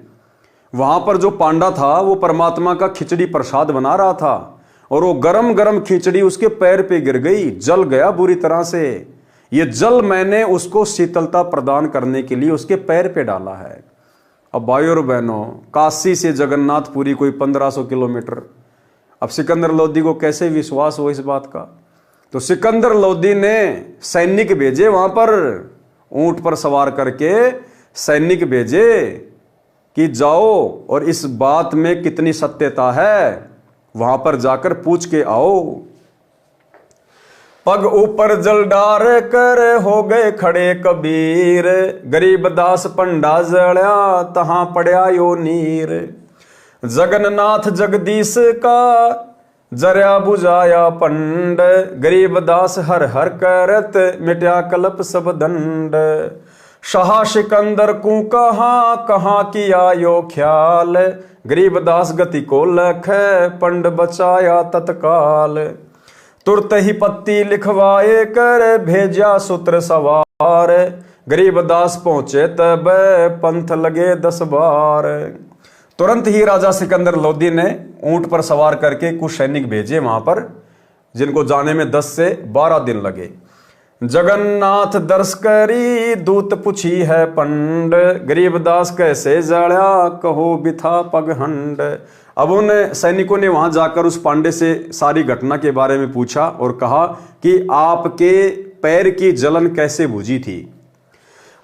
वहां पर जो पांडा था वो परमात्मा का खिचड़ी प्रसाद बना रहा था और वो गरम गरम खिचड़ी उसके पैर पे गिर गई, जल गया बुरी तरह से। ये जल मैंने उसको शीतलता प्रदान करने के लिए उसके पैर पे डाला है। अब भाई और बहनों, काशी से जगन्नाथपुरी कोई 1500 किलोमीटर। अब सिकंदर लोधी को कैसे विश्वास हो इस बात का, तो सिकंदर लोधी ने सैनिक भेजे वहां पर, ऊंट पर सवार करके सैनिक भेजे कि जाओ और इस बात में कितनी सत्यता है वहां पर जाकर पूछ के आओ। पग ऊपर जल डार कर हो गए खड़े कबीर, गरीबदास पंडा जड़ा तहां पड़ा यो नीर। जगन्नाथ जगदीश का जरिया बुझाया पंड, गरीबदास हर हर करत मिट्या कल्प सब दंड। शाह सिकंदर को कहाँ किया यो ख्याल, गरीबदास गति को लख पंड बचाया तत्काल। तुरत ही पत्ती लिखवाए कर भेजा सूत्र सवार, गरीबदास पहुंचे तब पंथ लगे 10 बार। तुरंत ही राजा सिकंदर लोदी ने ऊंट पर सवार करके कुछ सैनिक भेजे वहां पर, जिनको जाने में 10 से 12 दिन लगे। जगन्नाथ दर्श करी दूत पूछी है पंड, गरीबदास कैसे जड़ा कहो बिथा पगहंड। अब उन सैनिकों ने वहां जाकर उस पांडे से सारी घटना के बारे में पूछा और कहा कि आपके पैर की जलन कैसे बुझी थी।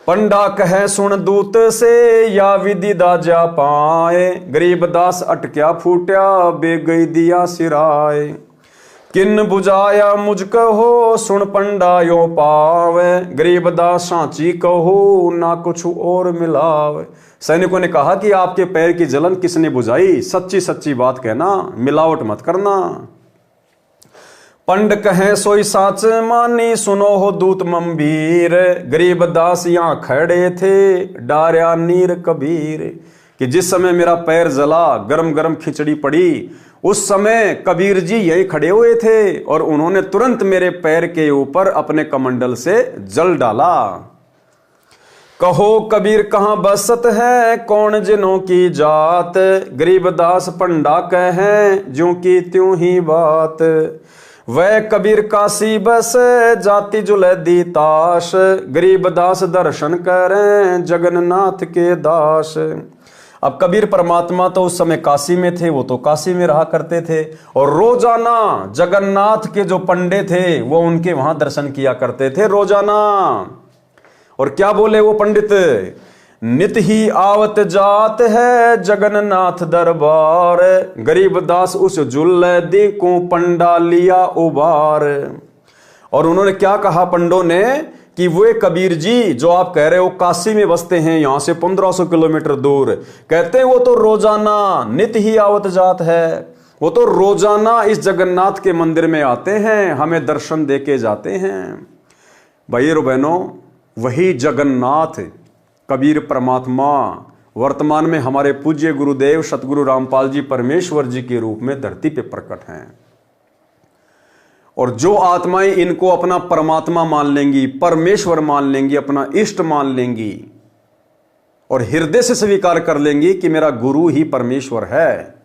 पंडा कहे सुन दूत से या विधि दाजा पाए, गरीबदास अटक्या फूट्या बे गई दिया सिराए। किन बुझाया मुझ कहो सुन पंडा यो पावे, गरीबदास सांची कहो ना कुछ और मिलावे। सैनिकों ने कहा कि आपके पैर की जलन किसने बुझाई, सच्ची सच्ची बात कहना, मिलावट मत करना। पंड कहे सोई साच मानी सुनो हो दूत मंबीर, गरीबदास यहाँ खड़े थे डार्या नीर कबीर। कि जिस समय मेरा पैर जला, गरम गरम खिचड़ी पड़ी, उस समय कबीर जी यही खड़े हुए थे और उन्होंने तुरंत मेरे पैर के ऊपर अपने कमंडल से जल डाला। कहो कबीर कहाँ बसत है कौन जिनों की जात, गरीबदास पंडा कहे ज्यों की त्यों ही बात। वह कबीर काशी बस जाति जुलैदी ताश, गरीबदास दर्शन करें जगन्नाथ के दास। अब कबीर परमात्मा तो उस समय काशी में थे, वो तो काशी में रहा करते थे और रोजाना जगन्नाथ के जो पंडे थे वो उनके वहां दर्शन किया करते थे रोजाना। और क्या बोले वो पंडित, नित ही आवत जात है जगन्नाथ दरबार, गरीबदास उस जुल्लैदी को पंडा लिया उबार। और उन्होंने क्या कहा पंडों ने कि वे कबीर जी जो आप कह रहे हो काशी में बसते हैं, यहां से 1500 किलोमीटर दूर, कहते हैं वो तो रोजाना नित ही आवत जात है, वो तो रोजाना इस जगन्नाथ के मंदिर में आते हैं, हमें दर्शन देके जाते हैं। भाई और बहनों, वही जगन्नाथ कबीर परमात्मा वर्तमान में हमारे पूज्य गुरुदेव सतगुरु रामपाल जी परमेश्वर जी के रूप में धरती पे प्रकट हैं। और जो आत्माएं इनको अपना परमात्मा मान लेंगी, परमेश्वर मान लेंगी, अपना इष्ट मान लेंगी और हृदय से स्वीकार कर लेंगी कि मेरा गुरु ही परमेश्वर है,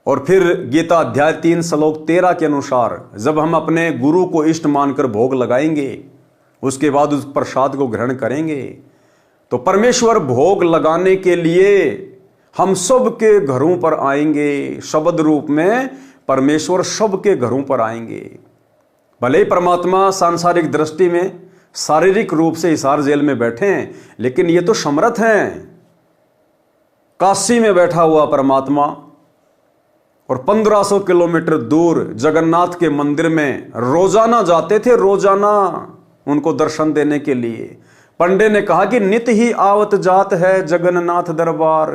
और फिर गीता अध्याय 3 श्लोक 13 के अनुसार जब हम अपने गुरु को इष्ट मानकर भोग लगाएंगे, उसके बाद उस प्रसाद को ग्रहण करेंगे, तो परमेश्वर भोग लगाने के लिए हम सबके घरों पर आएंगे। शब्द रूप में परमेश्वर सबके घरों पर आएंगे। भले ही परमात्मा सांसारिक दृष्टि में शारीरिक रूप से हिसार जेल में बैठे हैं, लेकिन ये तो समर्थ हैं। काशी में बैठा हुआ परमात्मा और 1500 किलोमीटर दूर जगन्नाथ के मंदिर में रोजाना जाते थे, रोजाना उनको दर्शन देने के लिए। पंडे ने कहा कि नित ही आवत जात है जगन्नाथ दरबार।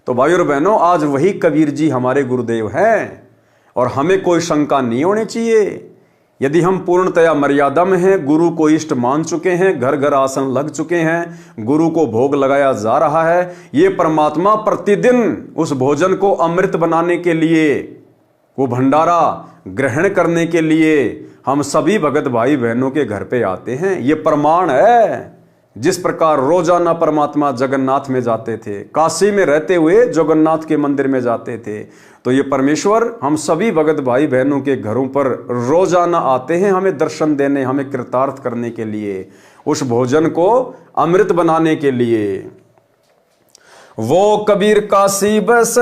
तो भाई और बहनों, आज वही कबीर जी हमारे गुरुदेव हैं और हमें कोई शंका नहीं होनी चाहिए। यदि हम पूर्णतया मर्यादा में हैं, गुरु को इष्ट मान चुके हैं, घर घर आसन लग चुके हैं, गुरु को भोग लगाया जा रहा है, ये परमात्मा प्रतिदिन उस भोजन को अमृत बनाने के लिए, वो भंडारा ग्रहण करने के लिए हम सभी भगत भाई बहनों के घर पे आते हैं। ये प्रमाण है। जिस प्रकार रोजाना परमात्मा जगन्नाथ में जाते थे, काशी में रहते हुए जगन्नाथ के मंदिर में जाते थे, तो ये परमेश्वर हम सभी भगत भाई बहनों के घरों पर रोजाना आते हैं, हमें दर्शन देने, हमें कृतार्थ करने के लिए, उस भोजन को अमृत बनाने के लिए। वो कबीर काशी बस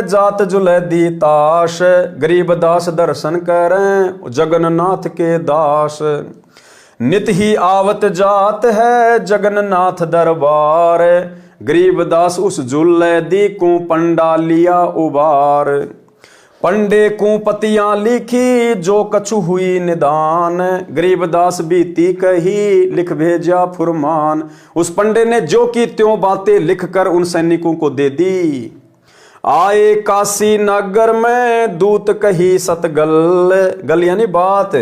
जात जुलैदी ताश, गरीबदास दर्शन करें जगन्नाथ के दास। नित ही आवत जात है जगन्नाथ दरबार, गरीबदास उस जुलैदी को पंडा लिया उबार। पंडे को पतियां लिखी जो कछु हुई निदान, गरीबदास बीती कही लिख भेजा फुरमान। उस पंडे ने जो की त्यों बातें लिखकर उन सैनिकों को दे दी। आए काशी नगर में दूत कही सतगल, गल यानी बात।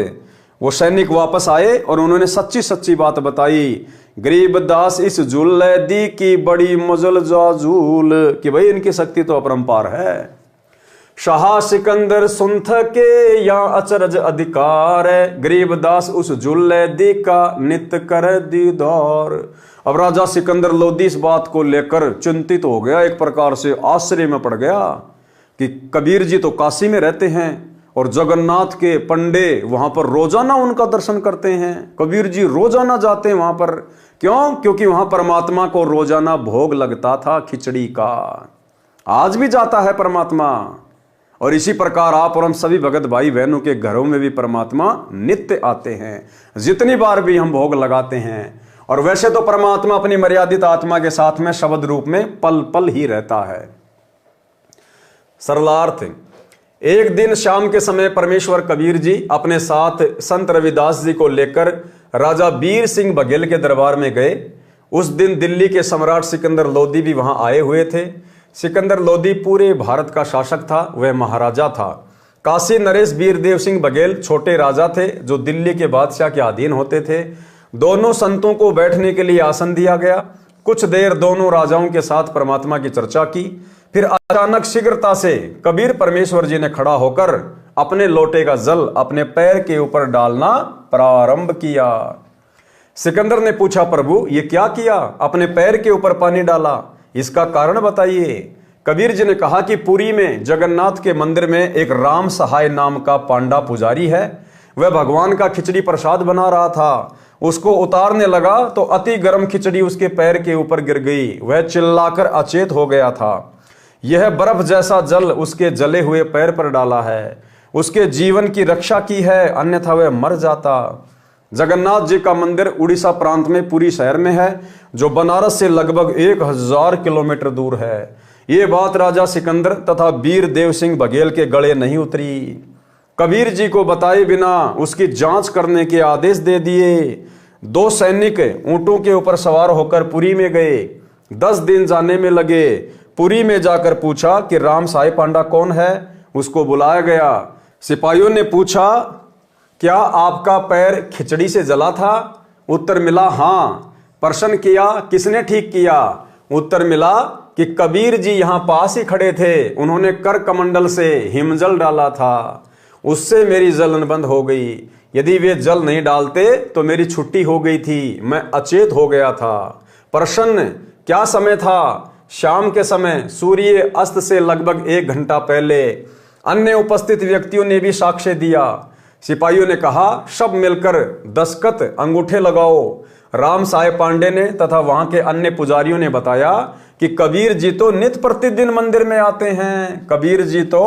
वो सैनिक वापस आए और उन्होंने सच्ची सच्ची बात बताई। गरीब दास इस झूल दी की बड़ी मुजल जाजूल, कि भाई इनकी शक्ति तो अपरंपार है। शाह सिकंदर सुनथ के या अचरज अधिकार, गरीबदास उस जुल्लैदी का नित्य कर दीदार। अब राजा सिकंदर लोदी इस बात को लेकर चिंतित हो गया, एक प्रकार से आश्चर्य में पड़ गया कि कबीर जी तो काशी में रहते हैं और जगन्नाथ के पंडे वहां पर रोजाना उनका दर्शन करते हैं। कबीर जी रोजाना जाते हैं वहां पर, क्यों? क्योंकि वहां परमात्मा को रोजाना भोग लगता था खिचड़ी का। आज भी जाता है परमात्मा। और इसी प्रकार आप और हम सभी भगत भाई बहनों के घरों में भी परमात्मा नित्य आते हैं, जितनी बार भी हम भोग लगाते हैं। और वैसे तो परमात्मा अपनी मर्यादित आत्मा के साथ में शब्द रूप में पल पल ही रहता है। सरलार्थ, एक दिन शाम के समय परमेश्वर कबीर जी अपने साथ संत रविदास जी को लेकर राजा वीर सिंह बघेल के दरबार में गए। उस दिन दिल्ली के सम्राट सिकंदर लोदी भी वहां आए हुए थे। सिकंदर लोदी पूरे भारत का शासक था, वह महाराजा था। काशी नरेश वीरदेव सिंह बघेल छोटे राजा थे जो दिल्ली के बादशाह के अधीन होते थे। दोनों संतों को बैठने के लिए आसन दिया गया। कुछ देर दोनों राजाओं के साथ परमात्मा की चर्चा की। फिर अचानक शीघ्रता से कबीर परमेश्वर जी ने खड़ा होकर अपने लोटे का जल अपने पैर के ऊपर डालना प्रारंभ किया। सिकंदर ने पूछा, प्रभु ये क्या किया? अपने पैर के ऊपर पानी डाला, इसका कारण बताइए। कबीर जी ने कहा कि पुरी में जगन्नाथ के मंदिर में एक राम सहाय नाम का पांडा पुजारी है। वह भगवान का खिचड़ी प्रसाद बना रहा था। उसको उतारने लगा तो अति गर्म खिचड़ी उसके पैर के ऊपर गिर गई। वह चिल्लाकर अचेत हो गया था। यह बर्फ जैसा जल उसके जले हुए पैर पर डाला है, उसके जीवन की रक्षा की है, अन्यथा वह मर जाता। जगन्नाथ जी का मंदिर उड़ीसा प्रांत में पुरी शहर में है, जो बनारस से लगभग 1000 किलोमीटर दूर है। ये बात राजा सिकंदर तथा वीर देव सिंह बघेल के गले नहीं उतरी। कबीर जी को बताए बिना उसकी जांच करने के आदेश दे दिए। 2 सैनिक ऊंटों के ऊपर सवार होकर पुरी में गए। 10 दिन जाने में लगे। पुरी में जाकर पूछा कि राम साई पांडा कौन है? उसको बुलाया गया। सिपाहियों ने पूछा, क्या आपका पैर खिचड़ी से जला था? उत्तर मिला, हाँ। प्रश्न किया, किसने ठीक किया? उत्तर मिला कि कबीर जी यहां पास ही खड़े थे, उन्होंने कर कमंडल से हिमजल डाला था, उससे मेरी जलन बंद हो गई। यदि वे जल नहीं डालते तो मेरी छुट्टी हो गई थी, मैं अचेत हो गया था। प्रश्न, क्या समय था? शाम के समय, सूर्य अस्त से लगभग 1 घंटा पहले। अन्य उपस्थित व्यक्तियों ने भी साक्ष्य दिया। सिपाहियों ने कहा, सब मिलकर दस्तखत अंगूठे लगाओ। राम साय पांडे ने तथा वहां के अन्य पुजारियों ने बताया कि कबीर जी तो नित्य प्रतिदिन मंदिर में आते हैं। कबीर जी तो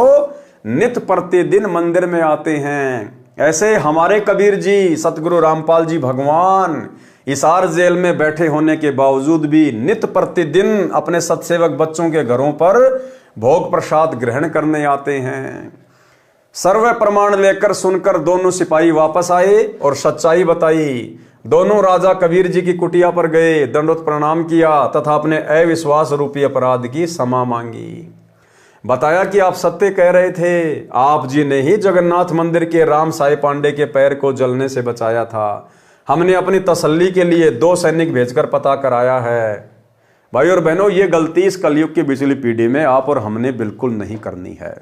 नित्य प्रतिदिन मंदिर में आते हैं। ऐसे हमारे कबीर जी सतगुरु रामपाल जी भगवान हिसार जेल में बैठे होने के बावजूद भी नित्य प्रतिदिन अपने सत्सेवक बच्चों के घरों पर भोग प्रसाद ग्रहण करने आते हैं। सर्व प्रमाण लेकर सुनकर दोनों सिपाही वापस आए और सच्चाई बताई। दोनों राजा कबीर जी की कुटिया पर गए, दंडवत प्रणाम किया तथा अपने अविश्वास रूपी अपराध की क्षमा मांगी। बताया कि आप सत्य कह रहे थे, आप जी ने ही जगन्नाथ मंदिर के राम साई पांडे के पैर को जलने से बचाया था। हमने अपनी तसल्ली के लिए 2 सैनिक भेजकर पता कराया है। भाई और बहनों, ये गलती इस कलयुग की पिछली पीढ़ी में आप और हमने बिल्कुल नहीं करनी है।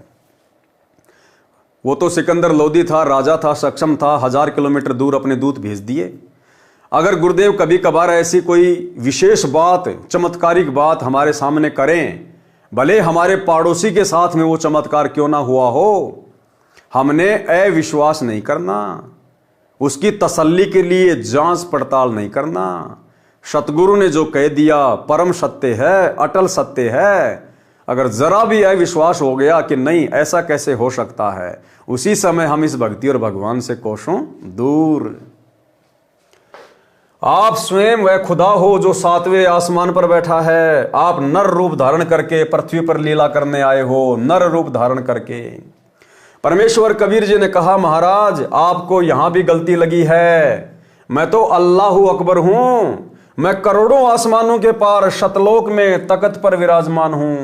वो तो सिकंदर लोदी था, राजा था, सक्षम था, 1000 किलोमीटर दूर अपने दूत भेज दिए। अगर गुरुदेव कभी कभार ऐसी कोई विशेष बात, चमत्कारिक बात हमारे सामने करें, भले हमारे पड़ोसी के साथ में वो चमत्कार क्यों ना हुआ हो, हमने अविश्वास नहीं करना, उसकी तसल्ली के लिए जांच पड़ताल नहीं करना। सतगुरु ने जो कह दिया परम सत्य है, अटल सत्य है। अगर जरा भी अविश्वास हो गया कि नहीं ऐसा कैसे हो सकता है, उसी समय हम इस भक्ति और भगवान से कोसों दूर। आप स्वयं वह खुदा हो जो 7वें आसमान पर बैठा है। आप नर रूप धारण करके पृथ्वी पर लीला करने आए हो, नर रूप धारण करके। परमेश्वर कबीर जी ने कहा, महाराज आपको यहां भी गलती लगी है। मैं तो अल्लाहु अकबर हूं, मैं करोड़ों आसमानों के पार शतलोक में तख्त पर विराजमान हूं।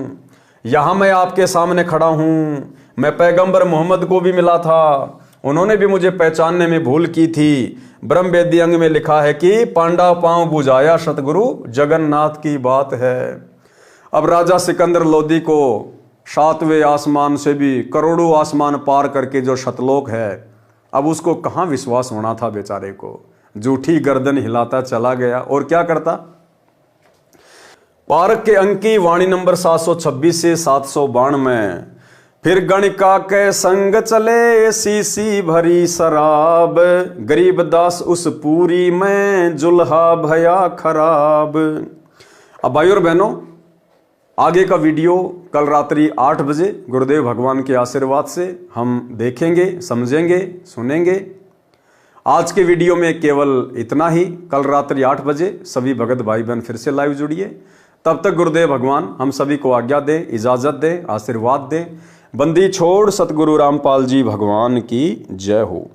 यहाँ मैं आपके सामने खड़ा हूँ, मैं पैगंबर मोहम्मद को भी मिला था, उन्होंने भी मुझे पहचानने में भूल की थी। ब्रह्म वेदी अंग में लिखा है कि पांडा पांव बुझाया सतगुरु जगन्नाथ की बात है। अब राजा सिकंदर लोदी को 7वें आसमान से भी करोड़ों आसमान पार करके जो सतलोक है, अब उसको कहाँ विश्वास होना था बेचारे को। झूठी गर्दन हिलाता चला गया और क्या करता। पारक के अंक की वाणी नंबर 726 से 752 में, फिर गणिका के संग चले सीसी भरी शराब, गरीब दास उस पूरी में जुल्हा भया खराब। अब भाई और बहनों, आगे का वीडियो कल रात्रि 8 बजे गुरुदेव भगवान के आशीर्वाद से हम देखेंगे, समझेंगे, सुनेंगे। आज के वीडियो में केवल इतना ही। कल रात्रि 8 बजे सभी भगत भाई बहन फिर से लाइव जुड़िए। तब तक गुरुदेव भगवान हम सभी को आज्ञा दे, इजाजत दे, आशीर्वाद दे। बंदी छोड़ सतगुरु रामपाल जी भगवान की जय हो।